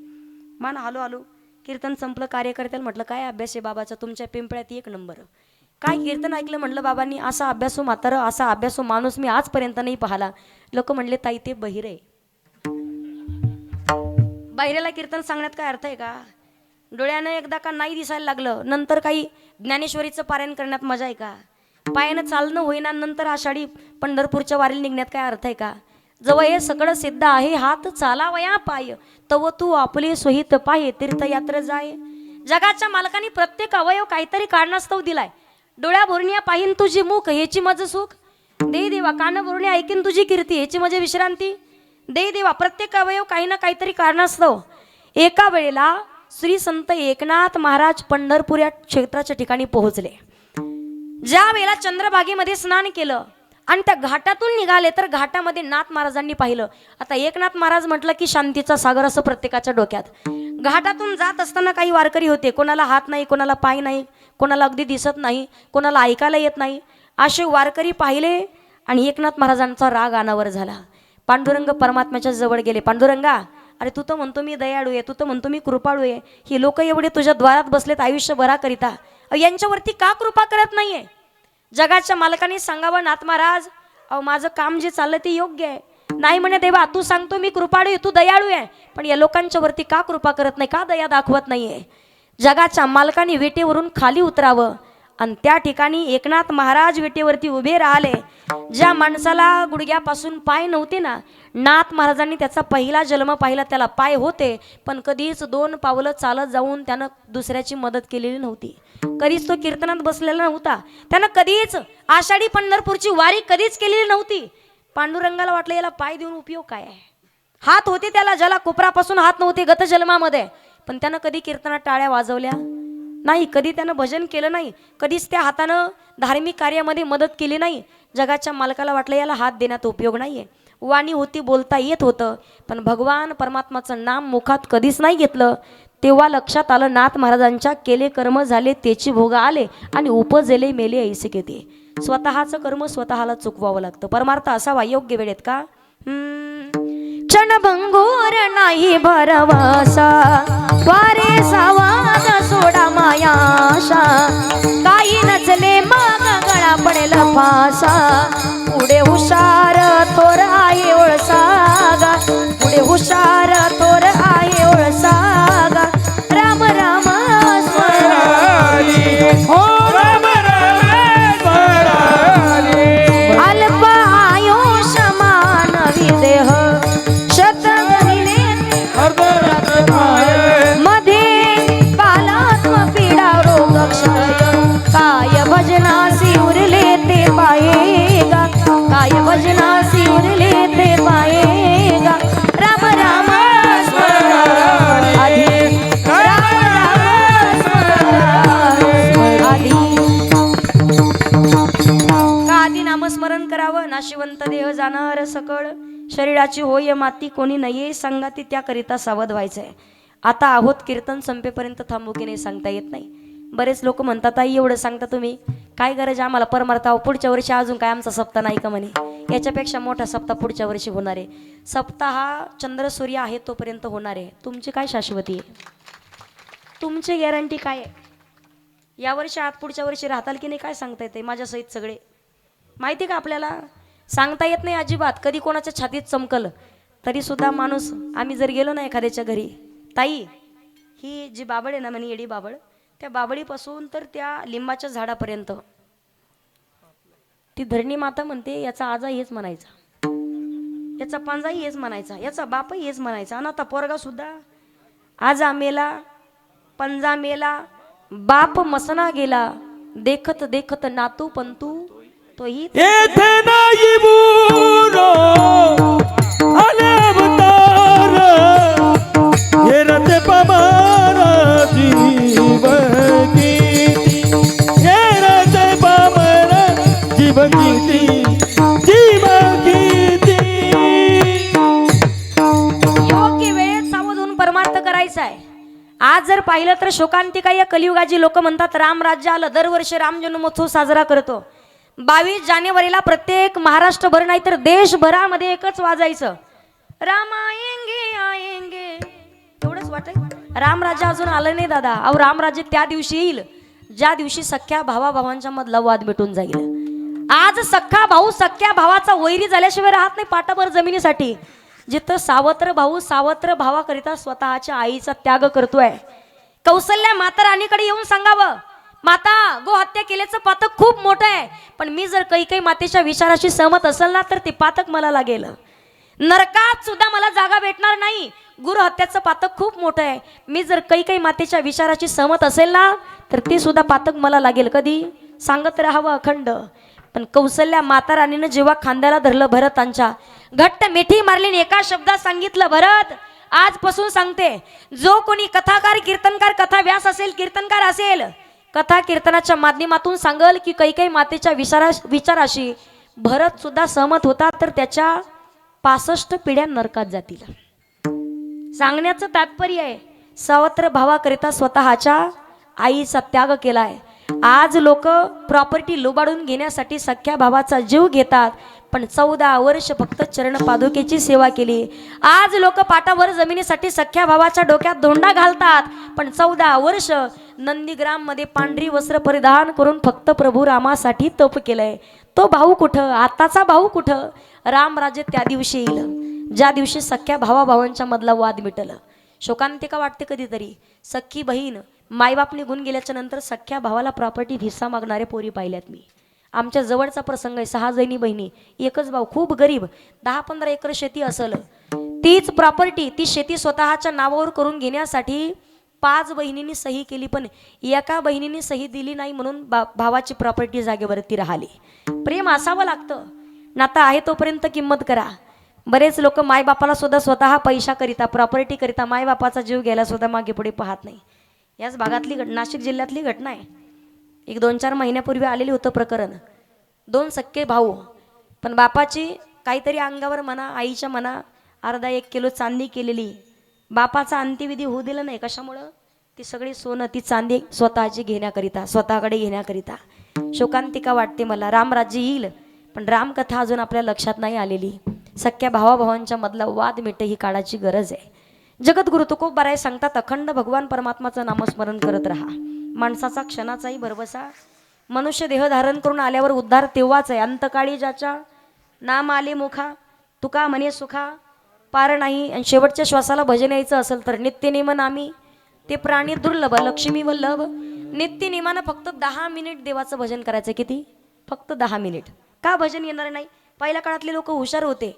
मन हालो हालो. कीर्तन संपलं, कार्यकर्त्याला म्हटलं काय अभ्यास आहे बाबाचा तुमच्या पिंपळ्यात, 1 नंबर. काय कीर्तन ऐकलं म्हटलं बाबांनी, असा अभ्यासू म्हातारा, असा अभ्यासू माणूस मी आजपर्यंत नाही पाहिला. लोक म्हणले ताई ते बहिरे. बहिरेला कीर्तन सांगण्यात काय अर्थ आहे का? डोळ्यानं एकदा का नाही दिसायला लागलं, नंतर काही ज्ञानेश्वरीचं पारायण करण्यात मजा आहे का? पायानं चालणं होईना, नंतर आषाढी पंढरपूरच्या वारीला निघण्यात काय अर्थ आहे का? जवळ हे सगळं सिद्ध आहे, हात चालावया पाय, तव तू आपले सोहित पाय, तीर्थयात्र जाय. जगाच्या मालकाने प्रत्येक अवयव काहीतरी कारणास्तव दिलाय. डोळ्या भरण्या पाहिन तुझी मुख, ह्याची मज सुख दे देवा. कान भरणे ऐकीन तुझी कीर्ती, ह्याची मजे विश्रांती दे देवा. प्रत्येक अवयव काही ना काहीतरी कारणास्तव. एका वेळेला श्री संत एकनाथ महाराज पंढरपूर या क्षेत्राच्या ठिकाणी पोहोचले. ज्या वेळेला चंद्रभागेमध्ये स्नान केलं आणि त्या घाटातून निघाले तर घाटामध्ये नाथ महाराजांनी पाहिलं. आता एकनाथ महाराज म्हटलं की शांतीचा सागर असं प्रत्येकाच्या डोक्यात. घाटातून जात असताना काही वारकरी होते, कोणाला हात नाही, कोणाला पाय नाही, कोणाला अगदी दिसत नाही, कोणाला ऐकायला येत नाही. असे वारकरी पाहिले आणि एकनाथ महाराजांचा राग अनावर झाला. पांडुरंग परमात्म्याच्या जवळ गेले. पांडुरंगा, अरे तू तर म्हणतो मी दयाळू आहे, तू तर म्हणतो मी कृपाळू आहे, ही लोक एवढे तुझ्या द्वारात बसलेत आयुष्यभरा करिता, यांच्यावरती का कृपा करत नाहीये? जगाच्या मालकाने सांगावं, नाथ महाराज अहो माझं काम जे चाललं ते योग्य आहे. नाही म्हणे देवा, तू सांगतो मी कृपाळू आहे, तू दयाळू आहे, पण या लोकांच्या वरती का कृपा करत नाही, का दया दाखवत नाहीये? जगाच्या मालकाने विटेवरून खाली उतरावं आणि त्या ठिकाणी एकनाथ महाराज विटेवरती उभे राहिले. ज्या माणसाला गुडघ्यापासून पाय नव्हते ना, नाथ महाराजांनी त्याचा पहिला जन्म पाहिला, त्याला पाय होते पण कधीच 2 पावलं चालत जाऊन त्यानं दुसऱ्याची मदत केलेली नव्हती. कधीच तो कीर्तनात बसलेला नव्हता, त्यानं कधीच आषाढी पंढरपूरची वारी कधीच केलेली नव्हती. पांडुरंगाला वाटलं याला पाय देऊन उपयोग काय आहे? हात होते त्याला, ज्याला कोपरापासून हात नव्हते गत जन्मामध्ये, पण त्यानं कधी कीर्तनात टाळ्या वाजवल्या नाही, कधी त्यानं भजन केलं नाही, कधीच त्या हातानं धार्मिक कार्यामध्ये मदत केली नाही. जगाच्या मालकाला वाटलं याला हात देण्यात उपयोग नाहीये. वाणी होती, बोलता येत होतं, पण भगवान परमात्माचं नाम मुखात कधीच नाही घेतलं. तेव्हा लक्षात आलं नाथ महाराजांच्या केले कर्म झाले तेची भोग आले आणि उपजेले मेले ऐसे केते. स्वतःचं कर्म स्वतःला चुकवावं लागतं. परमार्थ असावा योग्य वेळेत का? क्षणभंगूर नाही भरवसा, वारे सावाद सोडा मायाशा, काही नचले मग गळा पडेल फासा, पुढे हुशार थोर आहे ओळसागा, पुढे हुशार थोर आहे ओळसागा. राम राम स्मराली, हो राम राम स्मराली. अल्प आयुष्यमान विदेह शतगणिले अर्धरात्र पाय, मध्ये कालात्म पीडा रोग क्षय, काय भजनासी उरले ते पायेगा, काय भजनासी उरले ते पायेगा. राम राम स्मराली, राम राम स्मराली. आधी नामस्मरण करावं, नाशिवंत देह जाणार सकळ, शरीराची होय माती कोणी नये संगाती, त्याकरिता सावध व्हायचंय. आता आहोत कीर्तन संपेपर्यंत थांबू की नाही सांगता येत नाही. बरेच लोक म्हणतात ताई एवढं सांगता तुम्ही, काय गरज आहे आम्हाला परमार्थ आहो, पुढच्या वर्षी अजून काय आमचा सप्ताह नाही का म्हणे. याच्यापेक्षा मोठा सप्ताह पुढच्या वर्षी होणार आहे. सप्ताह हा चंद्र सूर्य आहे तोपर्यंत होणार आहे. तुमची काय शाश्वती आहे, तुमची गॅरंटी काय आहे? या वर्षी आत पुढच्या वर्षी राहताल की नाही काय सांगता येते. माझ्या सहित सगळे माहिती का आपल्याला सांगता येत नाही अजिबात. कधी कोणाच्या छातीत चमकल तरी सुद्धा माणूस, आम्ही जर गेलो ना एखाद्याच्या घरी, ताई ही जी बाबड आहे ना म्हणे येडी बाबड, त्या बाबडीपासून तर त्या लिंबाच्या झाडापर्यंत ती धरणी माता म्हणते याचा आजा हेच म्हणायचा, याचा पांजाही हेच म्हणायचा, याचा बापही हेच म्हणायचा. आणि आता पोरगा सुद्धा आजा मेला, पंजा मेला, बाप मसना गेला, देखत देखत नातू पंतू तोही येथे नाही बुरो आले अवतार हे रते पमारा जीव गीती हे रते पमारा जीव गीती जीव गीती. योग्य वेळेत सावध होऊन परमार्थ करायचा आहे. आज जर पाहिलं तर शोकांतिका या कलियुगाची लोक म्हणतात राम राज्य आलं, दरवर्षी राम जन्मोत्सव साजरा करतो. 22 जानेवारीला प्रत्येक महाराष्ट्रभर नाही तर देशभरामध्ये एकच वाजायचं, राम आएंगे आएंगे. एवढंच वाटाय राम राज्य अजून आलं नाही दादा. अहो राम राज्य त्या दिवशी येईल ज्या दिवशी सख्या भावाभावांच्या मधला वाद मिटून जाईल. आज सख्खा भाऊ सख्या भावाचा वैरी झाल्याशिवाय राहत नाही पाटाभर जमिनीसाठी. जिथं सावत्र भाऊ सावत्र भावाकरिता स्वतःच्या आईचा त्याग करतोय. कौशल्या माता राणीकडे येऊन सांगावं, माता गो हत्या केल्याचं पातक खूप मोठं आहे, पण मी जर कैकेयी मातेच्या विचाराशी सहमत असेल ना तर ते पातक मला लागेल. नरकात सुद्धा मला जागा भेटणार नाही. गुरु हत्याचं पातक खूप मोठं आहे, मी जर कैकेयी मातेच्या विचाराशी सहमत असेल ना तर ते सुद्धा पातक मला लागेल. कधी सांगत राहावं अखंड. पण कौशल्या माता राणीनं जेव्हा खांद्याला धरलं भरतांच्या, घट्ट मिठी मारली, एका शब्दात सांगितलं, भरत आजपासून सांगते, जो कोणी कथाकार कीर्तनकार कथा व्यास असेल कीर्तनकार असेल, कथा कीर्तनाच्या माध्यमातून सांगल की कैकेयी मातेच्या विचाराशी भरत सुद्धा सहमत होता तर त्याच्या 65 पिढ्या नरकात जातील. सांगण्याचं तात्पर्य आहे सावत्र भावाकरिता स्वतःच्या आईचा त्याग केलाय. आज लोक प्रॉपर्टी लुबाडून घेण्यासाठी सख्या भावाचा जीव घेतात, पण 14 वर्ष फक्त चरण पादुकेची सेवा केली. आज लोक पाटावर जमिनीसाठी सख्या भावाच्या डोक्यात धोंडा घालतात, पण 14 वर्ष नंदीग्राम मध्ये पांढरी वस्त्र परिधान करून फक्त प्रभू रामासाठी तप केलंय. तो भाऊ कुठं, आताचा भाऊ कुठं? राम राज्य त्या दिवशी येईल ज्या दिवशी सख्या भावाभावांच्या मधला वाद मिटलं. शोकांतिका वाटते कधीतरी. सख्खी बहीण मायबाप निघून गेल्याच्या नंतर सख्या भावाला प्रॉपर्टी हिस्सा मागणारे पोरी पाहिल्यात मी. आमच्या जवळचा प्रसंग आहे. 6 जणी बहिणी, एकच भाऊ, खूप गरीब, 10-15 एकर शेती असल. तीच प्रॉपर्टी ती शेती स्वतःच्या नावावर करून घेण्यासाठी 5 बहिणींनी सही केली, पण एका बहिणीने सही दिली नाही म्हणून भावाची प्रॉपर्टी जागेवरती राहिली. प्रेम असावं लागतं. नातं आहे तोपर्यंत किंमत करा. बरेच लोक मायबापाला सुद्धा स्वतः पैशाकरिता प्रॉपर्टी करिता मायबापाचा जीव घ्यायला सुद्धा मागे पुढे पाहत नाही. याच भागातली नाशिक जिल्ह्यातली घटना आहे. एक 2-4 महिन्यापूर्वी आलेली होतं प्रकरण. 2 सख्खे भाऊ, पण बापाची काहीतरी अंगावर म्हणा आईच्या म्हणा अर्धा 1 किलो चांदी केलेली. बापाचा अंत्यविधी होऊ दिला नाही. कशामुळं? ती सगळी सोनं ती चांदी स्वतःची घेण्याकरिता, स्वतःकडे घेण्याकरिता. शोकांतिका वाटते मला. रामराज्य येईल पण रामकथा अजून आपल्या लक्षात नाही आलेली. सख्या भावाभावांच्या मधला वाद मिटे ही काळाची गरज आहे. जगद्गुरु तुकोबाराय सांगतात, अखंड भगवान परमात्माचं नामस्मरण करत राहा. माणसाचा क्षणाचाही भरवसा. मनुष्य देह धारण करून आल्यावर उद्धार तेव्हाच आहे. अंतकाळी ज्याच्या नाम आले मुखा, तुका म्हणे सुखा पार नाही. आणि शेवटच्या श्वासाला भजन यायचं असेल तर नित्यनेमन आम्ही ते प्राणी दुर्लभ लक्ष्मी वल्लभ. नित्यनेमानं फक्त 10 मिनिट देवाचं भजन करायचं. किती? फक्त 10 मिनिट. का भजन येणार नाही? पहिल्या काळातले लोक हुशार होते.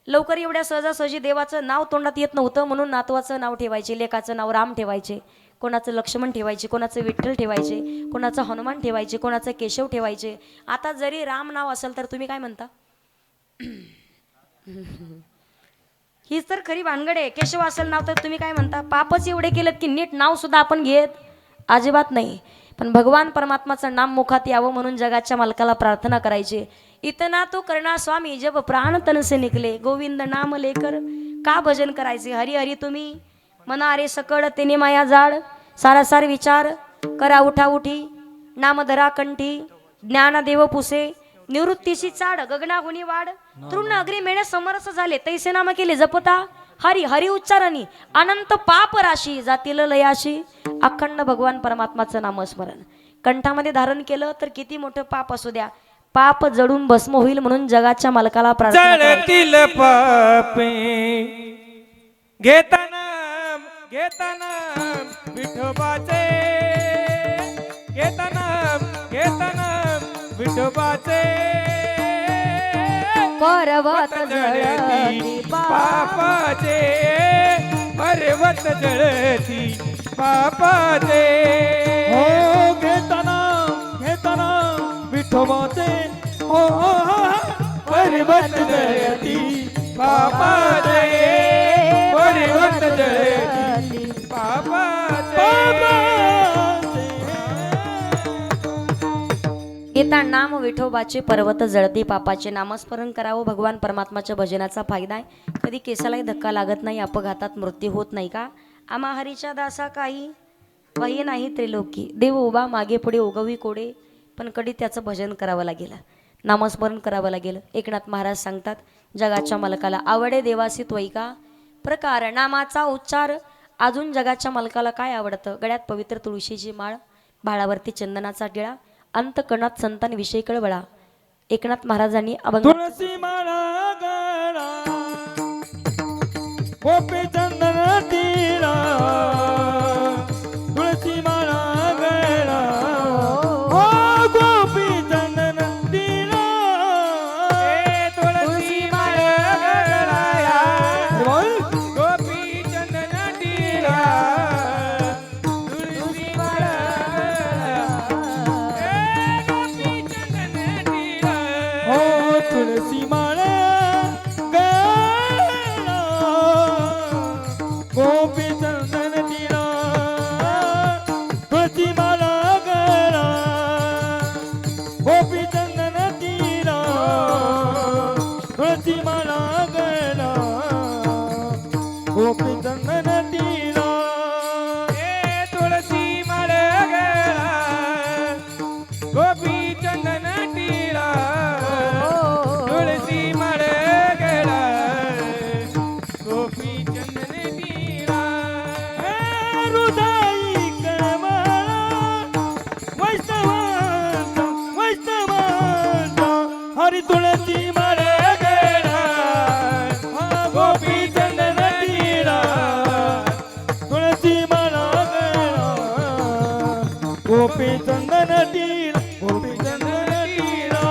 लवकर एवढ्या सहजासहजी देवाचं नाव तोंडात येत नव्हतं म्हणून नातवाचं नाव ठेवायचे, लेकाचं नाव राम ठेवायचे, कोणाचं लक्ष्मण ठेवायचे, कोणाचं विठ्ठल ठेवायचे, कोणाचं हनुमान ठेवायचे, कोणाचं केशव ठेवायचे. आता जरी राम नाव असेल तर तुम्ही काय म्हणता? हीच तर खरी भानगड आहे. केशव असेल नाव तर तुम्ही काय म्हणता? पापच एवढे केलेत की नीट नाव सुद्धा आपण घेत अजिबात नाही. पण भगवान परमात्माचं नाम मुखात यावं म्हणून जगाच्या मालकाला प्रार्थना करायची. इतना तो करना स्वामी जब प्राण तन से निकले, गोविंद नाम लेकर का भजन करायचे. हरी हरी तुम्ही मना रे सकळ तेने माया जाळ, सारासार विचार करा उठाउठी नामधरा कंठी ज्ञानदेव पुसे निवृत्तीशी चाड गगनागुनी वाढ तृण अग्री मेणे समरस झाले तैसे नाम केले जपता हरी हरी उच्चारणी अनंत पाप राशी जातील लयाशी अखंड भगवान परमात्माचं नामस्मरण कंठामध्ये धारण केलं तर किती मोठं पाप असू द्या पाप जडून भस्म होईल म्हणून जगाच्या मालकाला प्रार्थना करा. जळतील पापे घेताना घेताना विठोबाचे घेताना विठोबाचे पर्वत जळती पापाचे पर्वत जळती पापाचे हो घेताना विठोबाचे हो पर्वत जळती पापाचे पर्वत जळती पापाचे गीता नाम विठोबाचे पर्वत जळती पापाचे नामस्मरण करावं भगवान परमात्माच्या भजनाचा फायदा आहे कधी केसालाही धक्का लागत नाही अपघातात मृत्यू होत नाही का आम्हा हरीच्या दासा काही वही नाही त्रिलोकी देव उभा मागे पुढे ओगवी कोडे पण कधी त्याचं भजन करावं लागेल नामस्मरण करावं लागेल एकनाथ महाराज सांगतात जगाच्या मालकाला आवडे देवासी त्वैका प्रकार नामाचा उच्चार अजून जगाच्या मालकाला काय आवडतं गळ्यात पवित्र तुळशीची माळ भाळावरती चंदनाचा टिळा अंतकणात संतांविषयी कळवळा एकनाथ महाराजांनी अभंग तुळसी माळा गळा गोपी चंदन तिला तुळसी माळा गळा हो गोपी चंदन तिला तुळसी माळा गळा गोपी चंदन तिला तुळसी माळा हो तुळसी माळा गळा गोपी चंदन तिला तुळसी माळा गळा गोपी चंदन तिला तुळसी माळा गळा गोपी चंदन तिला तुळसी माळा गळा गोपी चंदन तिला तुळसी माळा गळा गोपी चंदन तिला हृदयी कळवळा वैष्णवांचा हरी तुळसी माळा गळा गोपी चंदन तिला तुळसी माळा गळा गोपी चंदन तिला गोपी चंदन तिला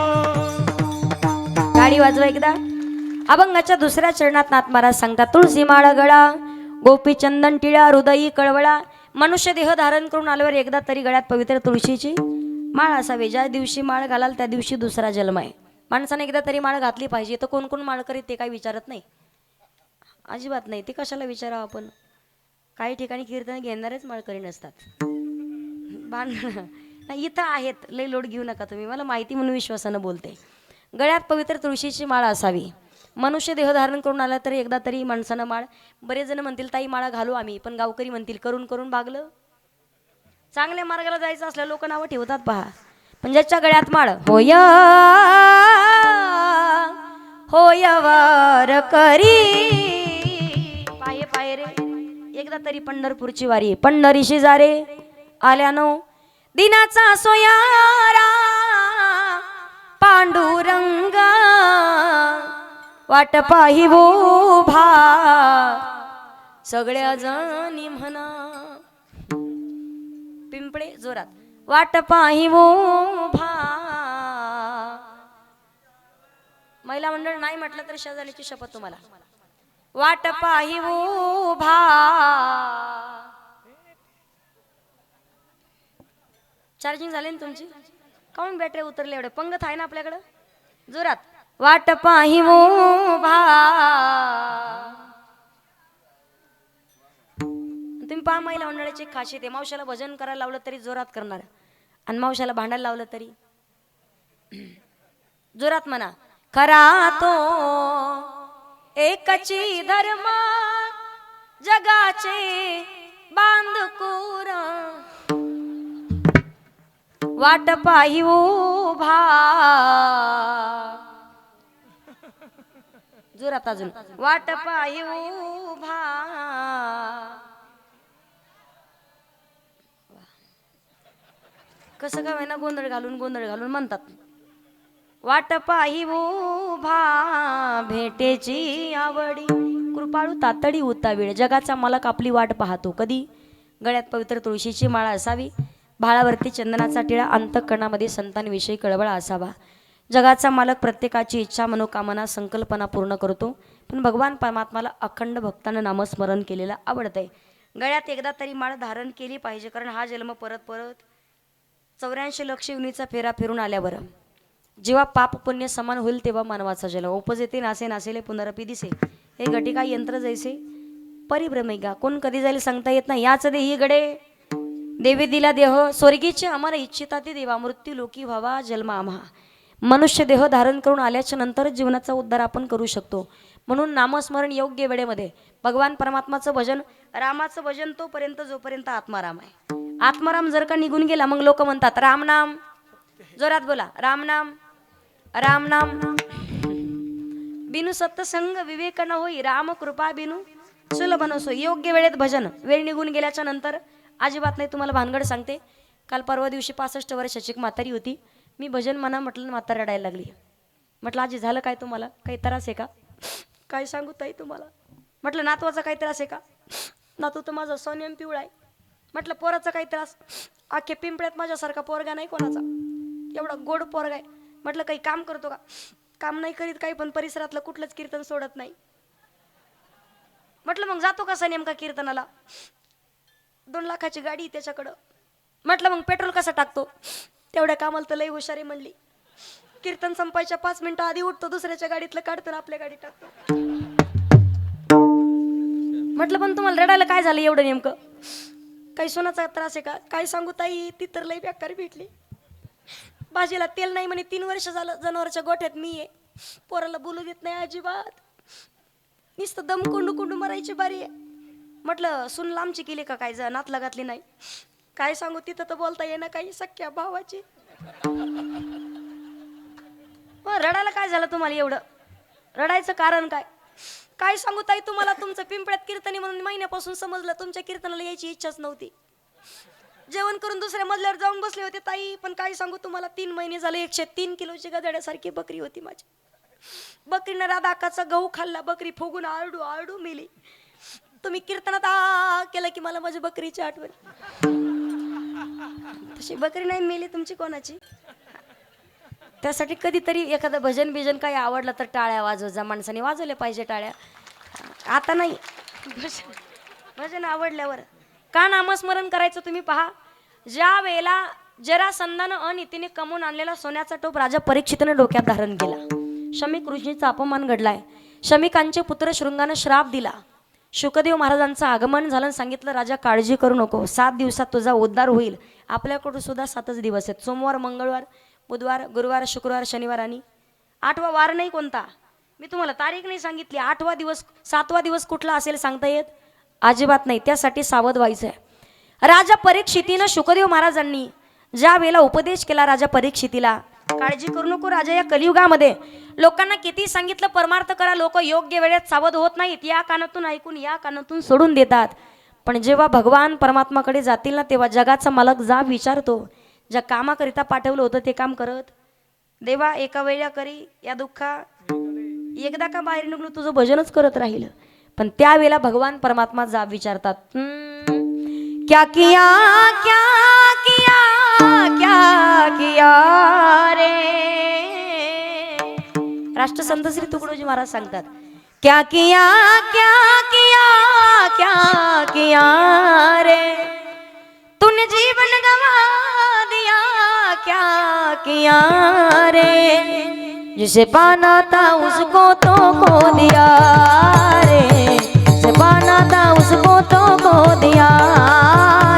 गाडी वाजवा एकदा अभंगाच्या दुसऱ्या चरणात नाथ महाराज सांगतात तुळसी माळ गळा गोपी चंदन टिळा हृदयी कळवळा मनुष्य देह धारण करून आल्यावर एकदा तरी गळ्यात पवित्र तुळशीची माळ असावी ज्या दिवशी माळ घालाल त्या दिवशी दुसरा जन्म आहे माणसाने एकदा तरी माळ घातली पाहिजे तर कोण कोण माळ करीत ते काही विचारत नाही अजिबात नाही ते कशाला विचारावं आपण काही ठिकाणी कीर्तन घेणारेच माळकरी नसतात नाही इथं आहेत लय लोड घेऊ नका तुम्ही मला माहिती म्हणून विश्वासानं बोलते गळ्यात पवित्र तुळशीची माळ असावी मनुष्य देह धारण करून आला तरी एकदा तरी माणसानं माळ बरेच जण म्हणतील ताई माळा घालू आम्ही पण गावकरी म्हणतील करून करून भागलं चांगल्या मार्गाला जायचं असल्या लोक नावं ठेवतात पहा पण ज्याच्या गळ्यात माळ होय होय वार करी पाये पाये रे एकदा तरी पंढरपूरची वारी पंढरीशी जा रे आल्यानो दिनाचा सोयारा पांडुरंगा वाट पाही उभा सगळ्या जणी म्हणा पिंपळे जोरात वाट पाही उभा महिला मंडळ नाही म्हटलं तर शेजारीची शपथ तुम्हाला वाट पाही उभा चार्जिंग झाली ना तुमची काऊन बॅटरी उतरले एवढे पंगत आहे ना आपल्याकडं जोरात वाट पाही उभा तुम्ही पहा महिला मंडळाची एक खासियत आहे मावशाला भजन करायला लावलं तरी जोरात करणार आणि मावशाला भांडायला लावलं तरी जोरात म्हणा खरा तो एकची धर्म जगाचे बांधकूर वाट पाही उभा जोरात अजून वाट पाही उभा कसं काय ना गोंधळ घालून म्हणतात वाट पाही उभा भेटेची आवडी कृपाळू तातडी होता वेळ जगाचा मालक आपली वाट पाहतो कधी गळ्यात पवित्र तुळशीची माळा असावी भाळावरती चंदनाचा टिळा अंतःकरणामध्ये संतांविषयी कळवळ असावा जगाचा मालक प्रत्येकाची इच्छा मनोकामना संकल्पना पूर्ण करतो पण भगवान परमात्माला अखंड भक्तानं नामस्मरण केलेलं आवडतंय गळ्यात एकदा तरी माळ धारण केली पाहिजे कारण हा जन्म परत परत 84 लक्ष युनीचा फेरा फिरून आल्यावर जेव्हा पाप पुण्य समान होईल तेव्हा मानवाचा जन्म उपजेते नासे नासेले पुनरपी दिसे हे घटिका यंत्र जैसे परिभ्रमिका कोण कधी जाईल सांगता येत नाही याच देही गडे देवी दिला देह स्वर्गीचे अमर इच्छिता ते देवा मृत्यू लोकी व्हावा जन्म आम्हा मनुष्य देह धारण करून आल्याच्या नंतर जीवनाचा उद्धार आपण करू शकतो म्हणून नामस्मरण योग्य वेळेमध्ये भगवान परमात्माचं भजन रामाचं भजन तोपर्यंत जोपर्यंत आत्माराम आहे आत्माराम जर का निघून गेला मग लोक म्हणतात राम नाम जोरात बोला राम नाम राम नाम बिनु सत्संग विवेक न होई राम कृपा बिनु सुलभ नसो योग्य वेळेत भजन वेळ निघून गेल्याच्या नंतर अजिबात नाही तुम्हाला भानगड सांगते काल परवा दिवशी 65 वर्षाची एक म्हातारी होती मी भजन म्हणा म्हटलं म्हातारी रडायला लागली म्हटलं आजी झालं काय तुम्हाला काही त्रास आहे का काय सांगू ताई तुम्हाला म्हटलं नातवाचा काही त्रास आहे का नातू तर माझा सोन्याम पिवळा आहे म्हटलं पोराचा काही त्रास आखे पिंपळ्यात माझ्यासारखा पोरगा नाही कोणाचा एवढा गोड पोरगा आहे म्हटलं काही काम करतो का काम नाही करीत काही पण परिसरातलं कुठलंच कीर्तन सोडत नाही म्हटलं मग जातो कसा नेमका कीर्तनाला 2 लाखाची गाडी त्याच्याकडं म्हटलं मग पेट्रोल कसा टाकतो तेवढ्या कामाला तर लई हुशारी म्हणली कीर्तन संपायच्या 5 मिनिटं आधी उठतो दुसऱ्याच्या गाडीतलं काढतो आपल्या गाडीत टाकतो म्हटलं पण तुम्हाला रडायला काय झालं एवढं नेमकं काही सोनाचा त्रास आहे का काय सांगू ताई ती तर लई बेकार भेटली भाजीला तेल नाही म्हणे 3 वर्ष झालं जनावरच्या गोठ्यात मी आहे पोराला बोलू देत नाही अजिबात नुसतं दम कोंडू कोंडू मरायची बारी आहे म्हटलं सुन लांबची केली का काय नात लगातली नाही काय सांगू तिथं तर बोलता येईना काही सख्या भावाची रडायला काय झालं तुम्हाला एवढं रडायचं कारण काय काय सांगू ताई तुम्हाला तुमचं पिंपळ्यात कीर्तनी म्हणून महिन्यापासून समजलं तुमच्या कीर्तनाला यायची इच्छाच नव्हती जेवण करून दुसऱ्या मजल्यावर जाऊन बसले होते ताई पण काय सांगू तुम्हाला 3 महिने झाले 103 किलोची गधड्यासारखी बकरी होती माझी बकरीनं राधाकाचा गहू खाल्ला बकरी फुगून आरडू आरडू मेली तुम्ही कीर्तनात केलं की मला माझी बकरीची आठवण तशी बकरी नाही मेली तुमची कोणाची त्यासाठी कधीतरी एखादं भजन बिजन काही आवडलं तर टाळ्या वाजवजा माणसाने वाजवल्या पाहिजे टाळ्या आता नाही भजन आवडल्यावर का नामस्मरण करायचं तुम्ही पहा ज्या वेळेला जरासंधानं अनितीने कमवून आणलेला सोन्याचा टोप राजा परीक्षितने डोक्यात धारण केला शमिक ऋषीचा अपमान घडलाय शमिकांचे पुत्र शृंगाने श्राप दिला शुकदेव महाराजांचं आगमन झालं सांगितलं राजा काळजी करू नको 7 दिवसात तुझा उद्धार होईल आपल्याकडून सुद्धा 7च दिवस आहेत सोमवार मंगळवार बुधवार गुरुवार शुक्रवार शनिवार आणि 8वा वार नाही कोणता मी तुम्हाला तारीख नाही सांगितली 8वा दिवस 7वा दिवस कुठला असेल सांगता येत अजिबात नाही त्यासाठी सावध व्हायचं आहे राजा परीक्षितीनं शुकदेव महाराजांनी ज्या वेळेला उपदेश केला राजा परीक्षितीला काळजी करू नको राजा या कलियुगामध्ये लोकांना किती सांगितलं परमार्थ करा लोक योग्य वेळेत सावध होत नाहीत या कानातून ऐकून या कानातून सोडून देतात पण जेव्हा भगवान परमात्माकडे जातील ना तेव्हा जगाचा मालक जा विचारतो ज्या कामाकरिता पाठवलं होतं ते काम करत देवा एका वेळा करी या दुःखा एकदा का बाहेर निघलो तुझं भजनच करत राहिलं पण त्यावेळेला भगवान परमात्मा जा विचारतात क्या किया क्या किया क्या किया रे राष्ट्रसंत श्री तुकडोजी महाराज सांगतात क्या किया क्या किया रे तूने जीवन गवा दिया क्या किया रे जिसे पाना था उसको तो खो दिया रे जिसे पाना था उसको तो खो दिया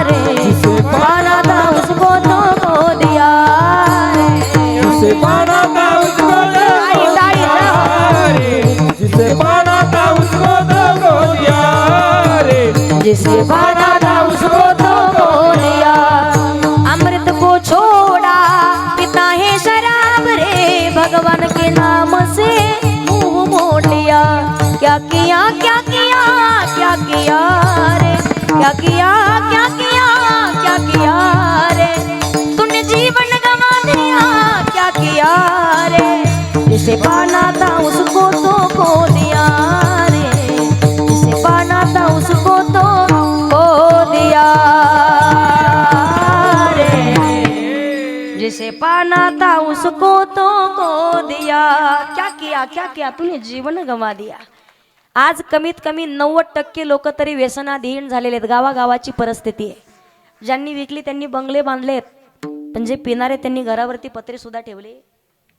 रे जिसे पाना था उसको तो खो दिया रे जिसे पाना था उसको तो खो दिया रे जिसे पाना था उसको तो खो दिया रे जिसे पाना था उसको तो खो दिया अमृत को छोड़ा क्या किया क्या किया क्या किया रे तूने जीवन गंवा दिया क्या किया रे जिसे पाना था उसको तो खो दिया रे जिसे पाना था उसको तो खो दिया रे जिसे पाना था उसको तो खो दिया क्या किया तूने जीवन गंवा दिया। आज कमीत कमी 90% लोक तरी व्यसनाधीन झालेले आहेत। गावागावाची परिस्थिती आहे। ज्यांनी विकली त्यांनी बंगले बांधलेत, पण जे पिणारे त्यांनी घरावरती पत्रे सुद्धा ठेवले।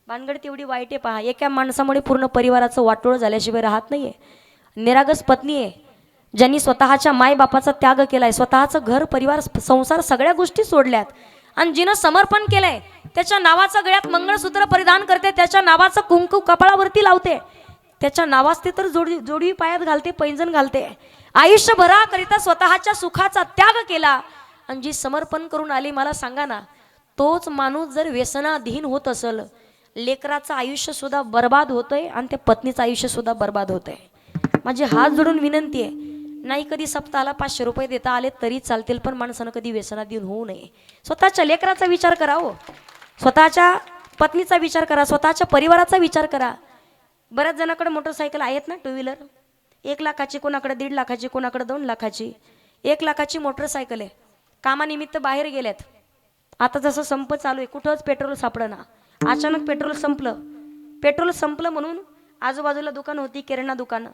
भानगड तेवढी वाईट आहे पहा, एका माणसामुळे पूर्ण परिवाराचं वाटोळ झाल्याशिवाय राहत नाहीये। निरागस पत्नी आहे ज्यांनी स्वतःच्या मायबापाचा त्याग केलाय, स्वतःचं घर परिवार संसार सगळ्या गोष्टी सोडल्यात, आणि जिनं समर्पण केलंय त्याच्या नावाचं गळ्यात मंगळसूत्र परिधान करते, त्याच्या नावाचं कुंकू कपाळावरती लावते, त्याच्या नावाचे तर जोडवी पायात घालते, पैंजण घालते। आयुष्यभराकरिता स्वतःच्या सुखाचा त्याग केला आणि जी समर्पण करून आली, मला सांगा ना, तोच माणूस जर व्यसनाधीन होत असेल, लेकराचं आयुष्य सुद्धा बर्बाद होतंय आणि त्या पत्नीचं आयुष्य सुद्धा बर्बाद होतंय। माझी हात जोडून विनंती आहे, नाही कधी सप्ताहाला 500 रुपये देता आले तरी चालतील, पण माणसानं कधी व्यसनाधीन होऊ नये। स्वतःच्या लेकराचा विचार करा हो, स्वतःच्या पत्नीचा विचार करा, स्वतःच्या परिवाराचा विचार करा। बऱ्याच जणांकडे मोटरसायकल आहेत ना, 2 व्हीलर, 1 लाखाची, कोणाकडे 1.5 लाखाची, कोणाकडे 2 लाखाची। 1 लाखाची मोटरसायकल आहे, कामानिमित्त बाहेर गेल्यात, आता जसं संप चालू आहे, कुठंच पेट्रोल सापडना, अचानक पेट्रोल संपलं म्हणून आजूबाजूला दुकान होती, किराणा दुकान,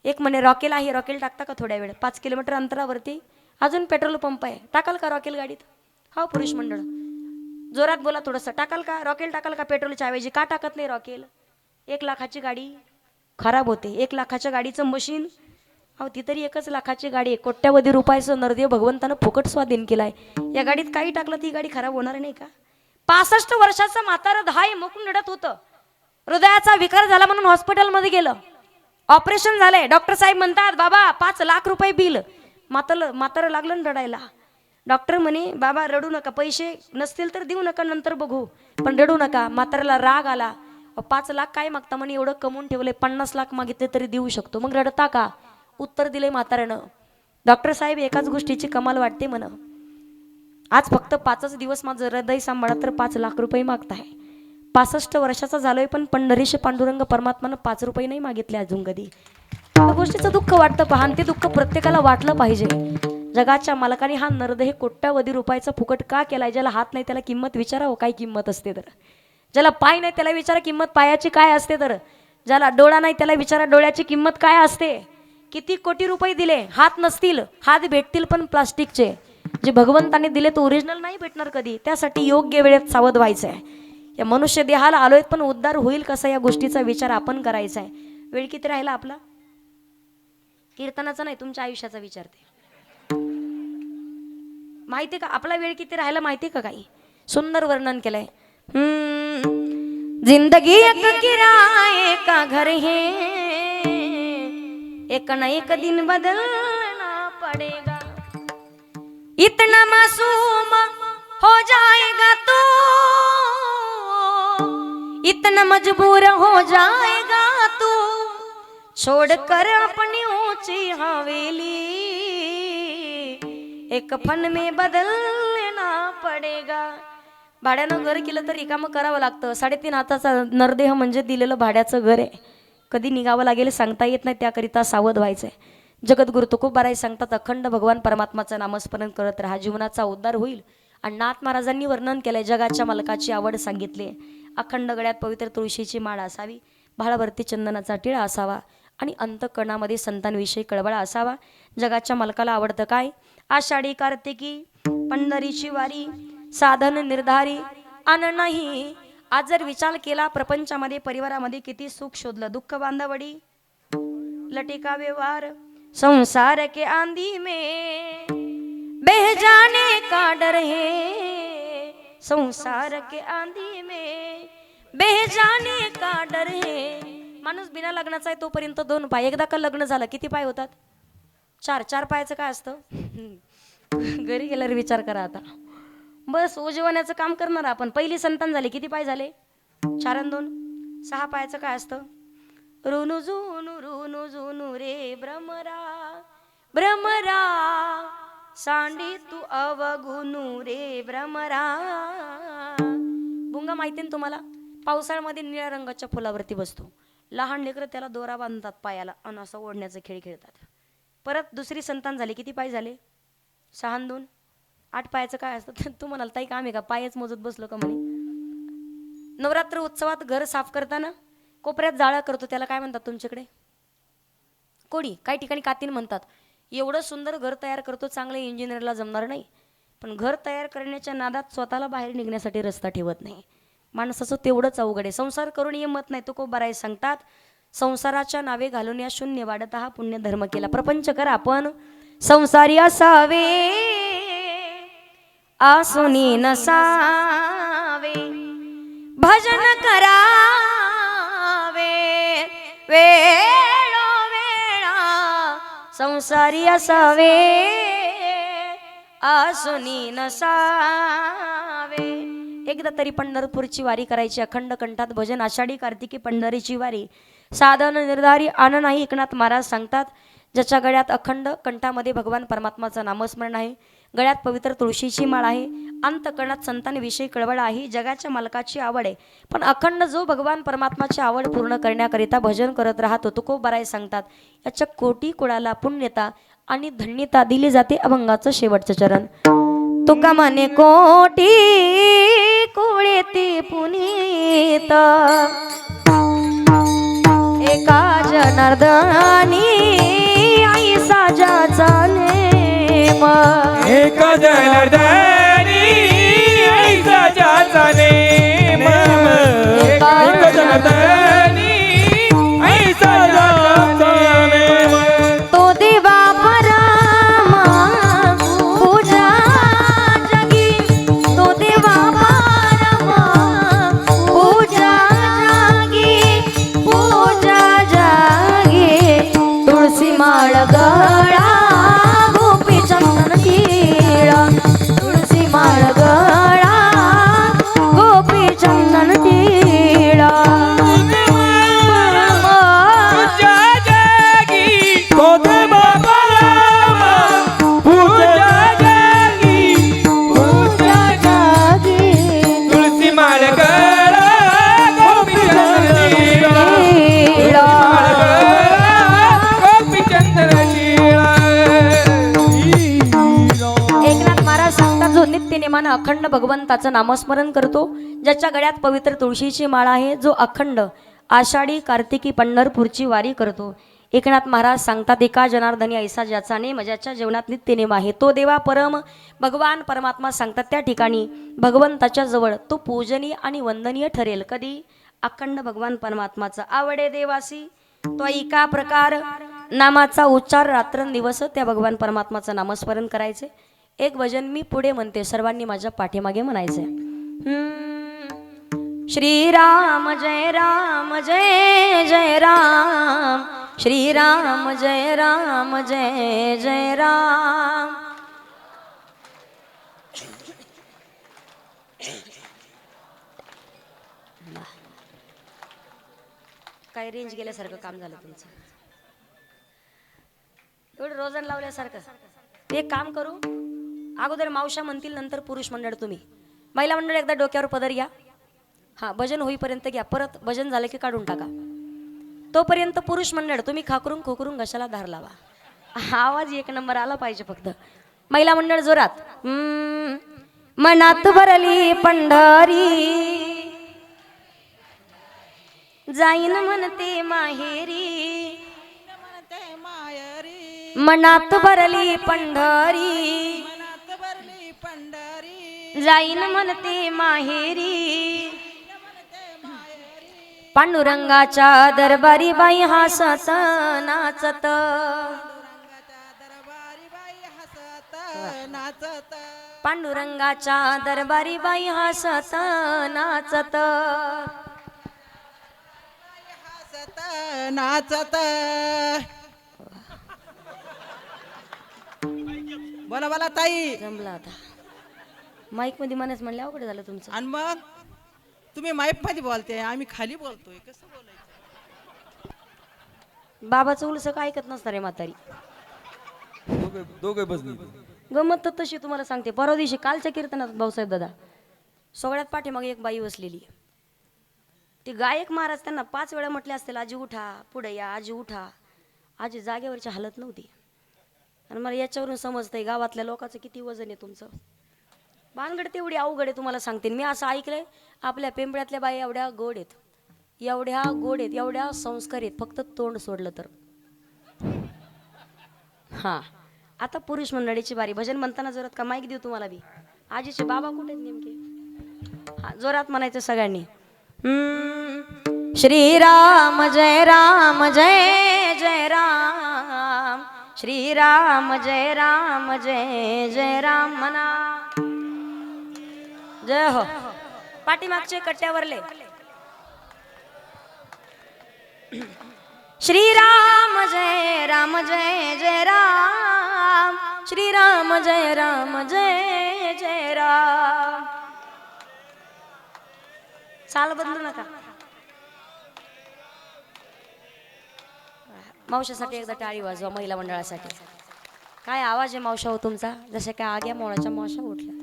एक म्हणे रॉकेल आहे, रॉकेल टाकता का थोड्या वेळ, 5 किलोमीटर अंतरावरती अजून पेट्रोल पंप आहे, टाकाल का रॉकेल गाडीत? हो पुरुष मंडळ, जोरात बोला थोडंसं, टाकाल का रॉकेल, टाकाल का पेट्रोलच्या ऐवजी? का टाकत नाही रॉकेल? 1 लाखाची गाडी खराब होते, 1 लाखाच्या गाडीचं मशीन, अहो ती तरी 1 लाखाची गाडी आहे, कोट्यावधी रुपयाचं नरदेव भगवंतानं फुकट स्वाधीन केलाय, या गाडीत काही टाकलं ती गाडी खराब होणार नाही का? 65 वर्षाचं म्हातारं 10 मुकून रडत होतं, हृदयाचा विकार झाला म्हणून हॉस्पिटलमध्ये गेलं, ऑपरेशन झालंय, डॉक्टर साहेब म्हणतात बाबा 5 लाख रुपये बिल, म्हातारं लागलं ना रडायला। डॉक्टर म्हणे बाबा रडू नका, पैसे नसतील तर देऊ नका, नंतर बघू, पण रडू नका। म्हाताऱ्याला राग आला, 5 लाख काय मागता म्हणे, एवढं कमवून ठेवलंय, 50 लाख मागितले तरी देऊ शकतो, मग रडता का? उत्तर दिले म्हाताऱ्यानं, डॉक्टर साहेब एकाच गोष्टीची कमाल वाटते म्हण, आज फक्त 5च दिवस माझं हृदय सांभाळा तर 5 लाख रुपये मागताय, 65 वर्षाचा झालोय पण पंढरीश पांडुरंग परमात्मानं 5 रुपये नाही मागितले अजून कधी। त्या गोष्टीचं दुःख वाटतं पहा, ते दुःख प्रत्येकाला वाटलं पाहिजे। जगाच्या मालकाने हा नरदेह कोट्यावधी रुपयाचा फुकट का केलाय? ज्याला हात नाही त्याला किंमत विचारावं काय किंमत असते तर, ज्याला पाय नाही त्याला विचारा किंमत पायाची काय असते तर, ज्याला डोळा नाही त्याला विचारा डोळ्याची किंमत काय असते। किती कोटी रुपये दिले, हात नसतील, हात भेटतील पण प्लास्टिकचे, जे भगवंताने दिले तो ओरिजिनल नाही भेटणार कधी, त्यासाठी योग्य वेळेत सावध व्हायचं आहे। या मनुष्य देहाला आलोय पण उद्धार होईल कसा या गोष्टीचा विचार आपण करायचा आहे। वेळ किती राहिला आपला? कीर्तनाचा नाही, तुमच्या आयुष्याचा विचारते, माहिती का आपला वेळ किती राहिला माहिती का? काही सुंदर वर्णन केलंय, जिंदगी एक किराए का घर है, एक न एक दिन बदलना पड़ेगा, इतना मासूम हो जाएगा तू, इतना मजबूर हो जाएगा तू, छोड़कर अपनी ऊंची हवेली, एक फन में बदलना पड़ेगा। भाड्यानं घर केलं तर रिकामं करावं लागतं, 3.5 हाताचा नरदेह म्हणजे दिलेलं भाड्याचं घर आहे, कधी निघावं लागेल सांगता येत नाही, त्याकरिता सावध व्हायचंय। जगद्गुरु तुकोबाराय सांगतात, अखंड भगवान परमात्माचं नामस्मरण करत राहा, जीवनाचा उद्धार होईल। आणि नाथ महाराजांनी वर्णन केलंय, जगाच्या मालकाची आवड सांगितली, अखंड गळ्यात पवित्र तुळशीची माळ असावी, भाळावरती चंदनाचा टिळा असावा आणि अंतःकरणामध्ये संतांविषयी कळवळा असावा। जगाच्या मालकाला आवडतं काय? आषाढी कार्तिकी पंढरीची वारी, साधन निर्धारी अन नाही। आज जर विचार केला प्रपंचामध्ये परिवारामध्ये किती सुख शोधलं, दुःख बांधावडी लटिका व्यवहार, संसार के आंधी में बह जाने का डर है, संसार के आंधी में बह जाने का डर है। माणूस बिना लग्नाचा आहे तोपर्यंत 2 पाय, एकदा का लग्न झालं किती पाय होतात? 4 पायाचं काय असतं? घरी गेल्यावर विचार करा आता, बस उजवण्याचं काम करणार आपण। पहिली संतान झाली किती पाय झाले? 4 आणि 2 6 पायाचं काय असतं? रुनु जुनु रे भ्रमरा भ्रमरा सांडी तू अवगुणू रे भ्रमरा. भुंगा माहिती ना तुम्हाला, पावसाळ्यामध्ये निळ्या रंगाच्या फुलावरती बसतो. लहान लेकरं त्याला दोरा बांधतात पायाला आणि असं ओढण्याचा खेळ खेळतात. परत दुसरी संतान झाली, किती पाय झाले? 6 आणि 2 8 पायाचं काय असतं? तू म्हणाल ताई काम आहे का, पायच मोजत बसलो का म्हणे. नवरात्र उत्सवात घर साफ करताना कोपऱ्यात जाळा करतो, त्याला काय म्हणतात तुमच्याकडे? कोणी काही ठिकाणी कातीन म्हणतात. एवढं सुंदर घर तयार करतो, चांगलं इंजिनियरला जमणार नाही, पण घर तयार करण्याच्या नादात स्वतःला बाहेर निघण्यासाठी रस्ता ठेवत नाही. माणसाचं तेवढंच अवघड आहे. संसार करून हिंमत नाही तो को बराय सांगतात. संसाराच्या नावे घालून या शून्य वाढत हा पुण्य धर्म केला. प्रपंच करा आपण संसारी असावे, आसुनी नसावे, भजन करावे वेळोवेळा, संसारी असावे, आसुनी नसावे. एकदा तरी पंढरपूरची वारी करायची, अखंड कंठात भजन, आषाढी कार्तिकी पंढरीची वारी. साधन निर्धारी आन नाही एकनाथ महाराज सांगतात. ज्याच्या गळ्यात अखंड कंठामध्ये भगवान परमात्माचं नामस्मरण आहे, गळ्यात पवित्र तुळशीची माळ आहे, अंतकरणात संतांविषयी कळवळ आहे, जगाच्या मालकाची आवड आहे, पण अखंड जो भगवान परमात्माची आवड पूर्ण करण्याकरिता भजन करत राहतो तुकोबाराय सांगतात. याच्या कोटी कुळाला पुण्यता आणि धन्यता दिली जाते. अभंगाचं शेवटचं चरण. तुका म्हणे कोटी कुळेती पुनीत, एका जनार्दनी ऐसा ज्याचा नेम, एका जनार्दनी ऐसा ज्याचा नेम, एका जनार्दनी ऐसा ज्याचा नेम. तो देवा परमा पूजा जगी, तो देवा परमा पूजा जगी, पूजा जगी. तुळसी माळ गळा गोपी चंदन टिळा, तुळसी माळ गळा गोपी चंदन टिळा. पूजा जगी तो देवा परमा, पूजा जगी, पूजा जागी तुळसी माळ गळा गोपी चंदन टिळा, टिळा. गोपी चंदन टिळा. एकनाथ महाराज सांगतात, जो नित्य नेमानं अखंड भगवंताचं नामस्मरण करतो, ज्याच्या गळ्यात पवित्र तुळशीची माळ आहे, जो अखंड आषाढी कार्तिकी पंढरपूरची वारी करतो. एकनाथ महाराज सांगतात, एका जनार्दनी ऐसा ज्याचा नेम, ज्याच्या जीवनात नित्य नेम आहे, तो देवा परम भगवान परमात्मा सांगतात. त्या ठिकाणी भगवंताच्या जवळ तो पूजनीय आणि वंदनीय ठरेल. कधी? अखंड भगवान परमात्माचा आवडे देवासी, तो एका प्रकार नामाचा उच्चार रात्रंदिवस त्या भगवान परमात्माचं नामस्मरण करायचे. एक भजन मी पुढे म्हणते, सर्वांनी माझ्या पाठीमागे म्हणायचे. श्रीराम जय राम जय जय राम, श्रीराम जय राम जय जय राम. काय रेंज गेल्यासारखं काम झालं तुमचं, एवढं रोजन लावल्यासारखं. एक काम करू, अगोदर मावशा म्हणतील, नंतर पुरुष मंडळ तुम्ही. महिला मंडळ एकदा डोक्यावर पदर घ्या. हां, भजन होईपर्यंत घ्या, परत भजन झालं की काढून टाका. तोपर्यंत पुरुष मंडळ तुम्ही खाकरून खोकरून घशाला धार लावा. आवाज एक नंबर आला पाहिजे फक्त. महिला मंडळ जोरात. मनात भरली पंढरी, जाईन म्हणते माहेरी, मनात भरली पंढरी, जाईन म्हणते माहेरी. पांडुरंगाच्या दरबारी बाई हसत नाचत, पांडुरंगाच्या दरबारी बाई हसत नाचत, नाचत. बोला बोला ताई. जमला आता. माईक मध्ये मनेच म्हणले अवघड झालं तुमचं. आणि मग तुम्ही माईक मध्ये बोलते, आम्ही खाली बोलतोय, कसं बोलायचं? बाबाचं उलस काय ऐकत नसणार आहे म्हातारी. दोघे बसली. गमत तर तशी तुम्हाला सांगते. परवा दिवशी कालच्या कीर्तनात भाऊसाहेब दादा सगळ्यात पाठीमागे एक बाई बसलेली. ती गायक महाराज त्यांना 5 वेळा म्हटले असतील, आजी उठा, पुढे या, आजी उठा. आजी जागेवरची हालत नव्हती. आणि मला याच्यावरून समजतंय गावातल्या लोकांचं किती वजन आहे तुमचं. भानगड तेवढी अवघड आहे तुम्हाला सांगते. मी असं ऐकलंय आपल्या पेंबड्यातल्या बाई एवढ्या गोड आहेत, एवढ्या गोड आहेत, एवढ्या संस्कार आहेत, फक्त तोंड सोडलं तर. हां, आता पुरुष मंडळीची बारी. भजन म्हणताना जोरात का माईक देऊ तुम्हाला बी? आजीचे बाबा कुठे आहेत नेमके? हा, जोरात म्हणायचं सगळ्यांनी. श्रीराम जय राम जय जय राम, श्रीराम जय राम जय जय राम म्हणा. जय हो. पाठीमागचे कट्ट्यावरले श्रीराम जय राम जय जय राम, श्रीराम जय राम जय जय राम. चाल बदलू नका. मावशासाठी एकदा टाळी वाजवा, महिला मंडळासाठी. काय आवाज आहे मावशा हो तुमचा, जसे काय आग्या मोळाच्या मावशा उठल्या.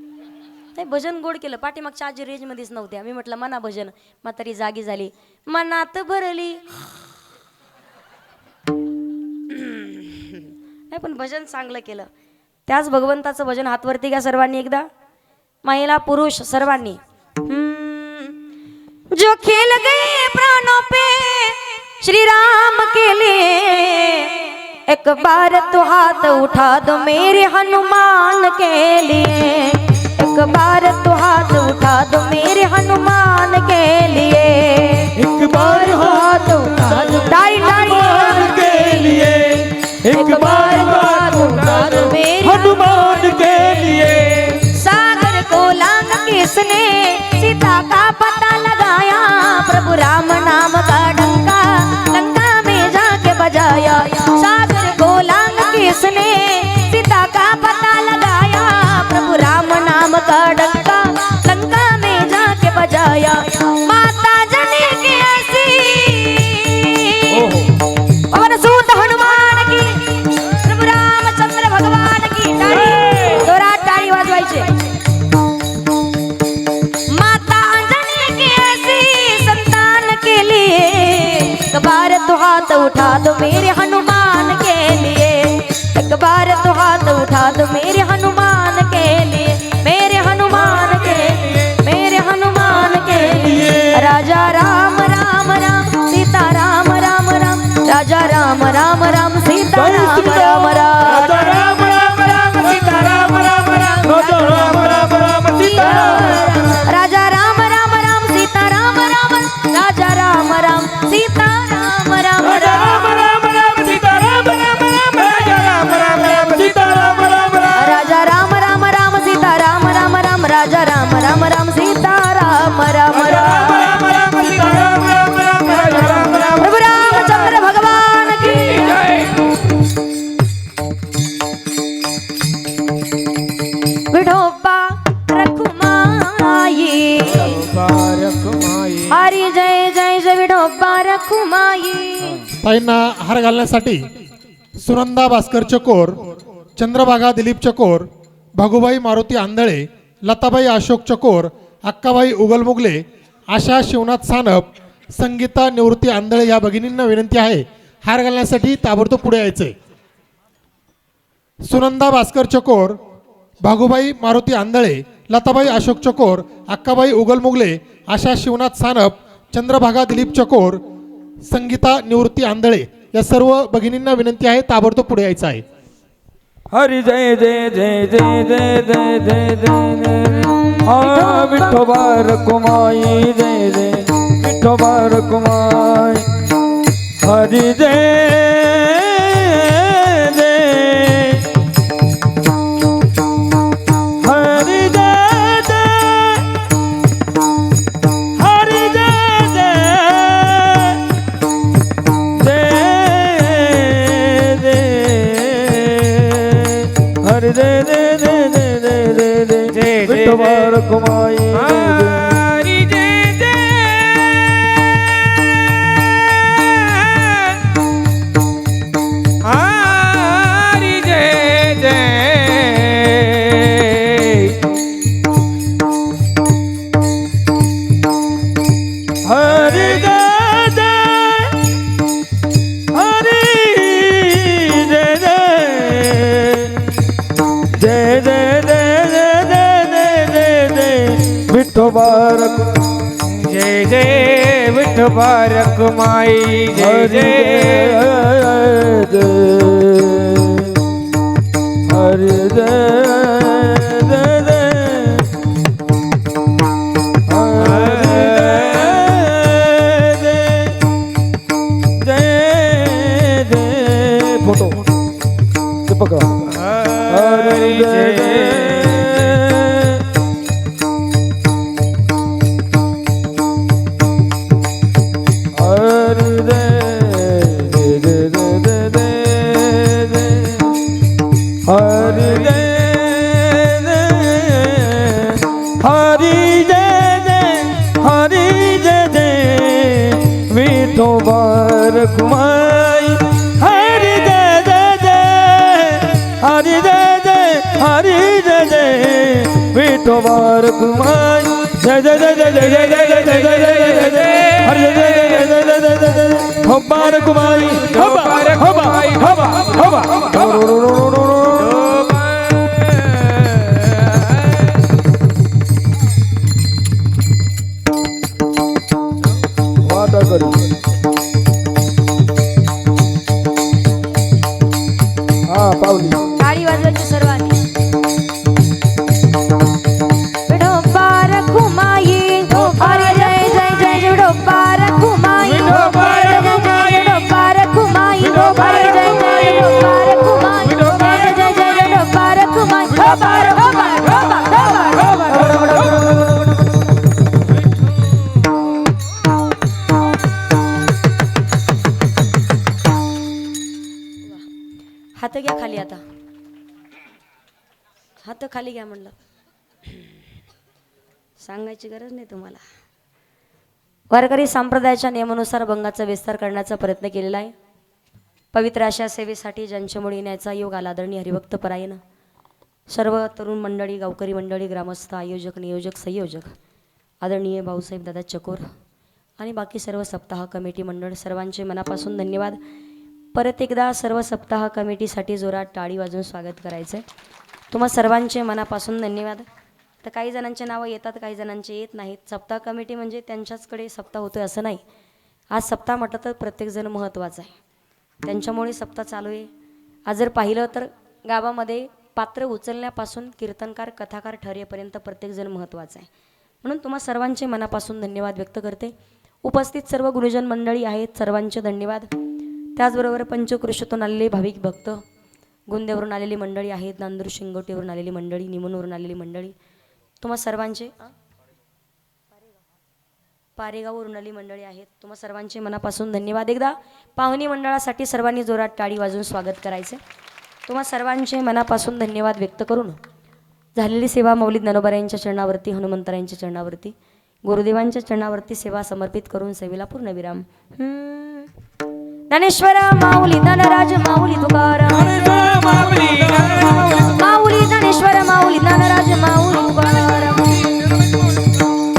नाही, भजन गोड केलं. पाठीमागच्या आजी रेंजमध्येच नव्हत्या. मी म्हटलं म्हणा भजन. म्हातारी जागी झाली, मनात भरली. नाही पण भजन चांगलं केलं. त्याच भगवंताचं भजन हातवरती घ्या सर्वांनी एकदा, महिला पुरुष सर्वांनी. जो खेल गए प्राणों पे श्री राम के लिए, एक बार तो हाथ उठा दो मेरे हनुमान के लिए, एक बार तो हाथ उठा दो मेरे हनुमान के लिए, एक बार हाथ उठा दो. ताड़ी हनुमान के लिए, एक बार हाथ उठा दो मेरे हनुमान के लिए. सागर को लांग किसने सीता का पता लगाया, प्रभु राम नाम का डंका लंका में जाके बजाया. सागर को लांग किसने सीता का पता लगाया, प्रभु राम नाम का डंका लंका में जाके बजाया. माता जननी ऐसी पवन सूत हनुमान की, प्रभु रामचंद्र भगवान की. टाळी, जोरात टाळी वाजवायची. माता अंजनी की ऐसी संतान के लिए, एक बार तो हाथ उठा दो मेरे हनुमान के लिए, एक बार तो हाथ उठा दो मेरे हनुमान के लिए, मेरे हनुमान के लिए, मेरे हनुमान के लिए. राजा राम राम राम सीता राम राम राम, राजा राम राम राम सीता राम राम राम. राजा राम राम राम सीता राम राम राम, राजा राम राम राम सीता राम. राजा राम राम राम सीता राम राम, राजा राम राम सीता राम राम राजा राम राम राम सीता राम राम राम, राजा राम राम राम सीता राम राम राम. राजा राम राम राम सीता राम राम राम, राजा राम राम राम सीता राम राम राजा राम राम. राम राम सीता राम राम राम, राजा राम राम. प्रभु रामचंद्र भगवान की. विठोबा रखुमाई, हरी जय जय जय विठोबा रखुमाई. ताईंना हार घालण्यासाठी सुनंदा भास्कर चकोर, चंद्रभागा दिलीप चकोर, भागुबाई मारुती आंधळे, लताबाई अशोक चकोर, अक्काबाई उगलमुगले, आशा शिवनाथ सानप, संगीता निवृत्ती आंधळे या भगिनींना विनंती आहे हार घालण्यासाठी ताबडतोब पुढे यायचंय. सुनंदा भास्कर चकोर, भागुबाई मारुती आंधळे, लताबाई अशोक चकोर, अक्काबाई उगलमुगले, आशा शिवनाथ सानप, चंद्रभागा दिलीप चकोर, संगीता निवृत्ती आंधळे या सर्व भगिनींना विनंती आहे ताबडतोब पुढे यायचं आहे. हरी जय जय जय जय जय जय जय जय. हा विठोबा रखुमाई जय जय विठोबा रखुमाई. हरी जय जय, हरी जय जय, हरी जय जय, जय जय, हरी जय जय जय जय जय जय जय. विठोबा रखुमाई हरी जय जय, हरी जय जय, जय जय जय जय जय जय जय जय विठोबा रखुमाई जय जय विठोबा रखुमाई जय जय हरि जय जय जय फोटो ते पकड़ा हरि जय हरि जय जय जय जय हरि जय हरि जय जय हरि जय जय विठोबा रखुमाई हरि जय जय जय हरि जय जय हरि जय जय विठोबा रखुमाई जय जय जय जय जय जय जय जय जय जय जय जय हरि जय जय जय जय जय जय जय जय होबा रखुमाई होबा होबा होबा होबा वाटा करी हा पावली टाळी वाजवायची सर्वांनी विठोबा रखुमाई अरे जय जय जय जय विठोबा रखुमाई विठोबा रखुमाई विठोबा रखुमाई अरे जय जय विठोबा रखुमाई जय जय जय विठोबा रखुमाई विठोबा रखुमाई हात घ्या खाली आता हात खाली घ्या म्हणलं सांगायची गरज नाही तुम्हाला वारकरी संप्रदायाच्या नियमानुसार भंगाचा विस्तार करण्याचा प्रयत्न केलेला आहे पवित्र अशा सेवेसाठी ज्यांच्यामुळे येण्याचा योग आला आदरणीय हरिभक्त परायण सर्व तरुण मंडळी गावकरी मंडळी ग्रामस्थ आयोजक नियोजक संयोजक आदरणीय भाऊसाहेब दादा चकोर आणि बाकी सर्व सप्ताह कमिटी मंडळ सर्वांचे मनापासून धन्यवाद परत एकदा सर्व सप्ताह कमिटीसाठी जोरात टाळी वाजवून स्वागत करायचं आहे तुम्हा सर्वांचे मनापासून धन्यवाद तर काही जणांचे नावं येतात काही जणांचे येत नाहीत सप्ताह कमिटी म्हणजे त्यांच्याचकडे सप्ताह होतोय असं नाही आज सप्ताह म्हटलं तर प्रत्येकजण महत्त्वाचा आहे त्यांच्यामुळे सप्ताह चालू आहे आज जर पाहिलं तर गावामध्ये पात्र उचलण्यापासून कीर्तनकार कथाकार ठरेपर्यंत प्रत्येकजण महत्त्वाचा आहे म्हणून तुम्हा सर्वांचे मनापासून धन्यवाद व्यक्त करते उपस्थित सर्व गुरुजन मंडळी आहेत सर्वांचे धन्यवाद त्याचबरोबर पंचकृषीतून आलेले भाविक भक्त गुंदेवरून आलेली मंडळी आहेत नांदूर शिंगोटेवरून आलेली मंडळी निमूनवरून आलेली मंडळी तुम्हा सर्वांचे पारेगाववरून आलेली मंडळी आहेत तुम्हा सर्वांचे मनापासून धन्यवाद एकदा पाहुणी मंडळासाठी सर्वांनी जोरात टाळी वाजवून स्वागत करायचे तुम्हा सर्वांचे मनापासून धन्यवाद व्यक्त करून झालेली सेवा मौलिक ज्ञानोबारायांच्या चरणावरती हनुमंतरायांच्या चरणावरती गुरुदेवांच्या चरणावरती सेवा समर्पित करून सेवेला पूर्ण विराम ज्ञानेश्वर माऊली ज्ञानराज माऊली तुकाराम माऊली ज्ञानेश्वर माऊली ज्ञानराज माऊली तुकाराम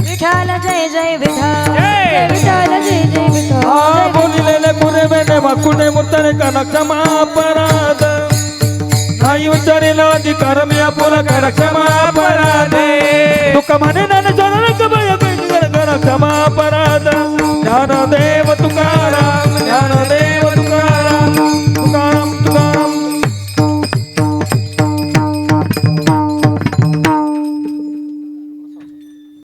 विठ्ठल जय जय विठ्ठल जय विठ्ठल जय जय विठ्ठल बोलिलेले पुरे बेने वाकुने मुर्तने कनक क्षमा अपराध नाही उच्चारेला अधिकार मी आपुला कर क्षमा अपराधे दुःख माने नाने चरण कबय कर क्षमा अपराध ज्ञान दे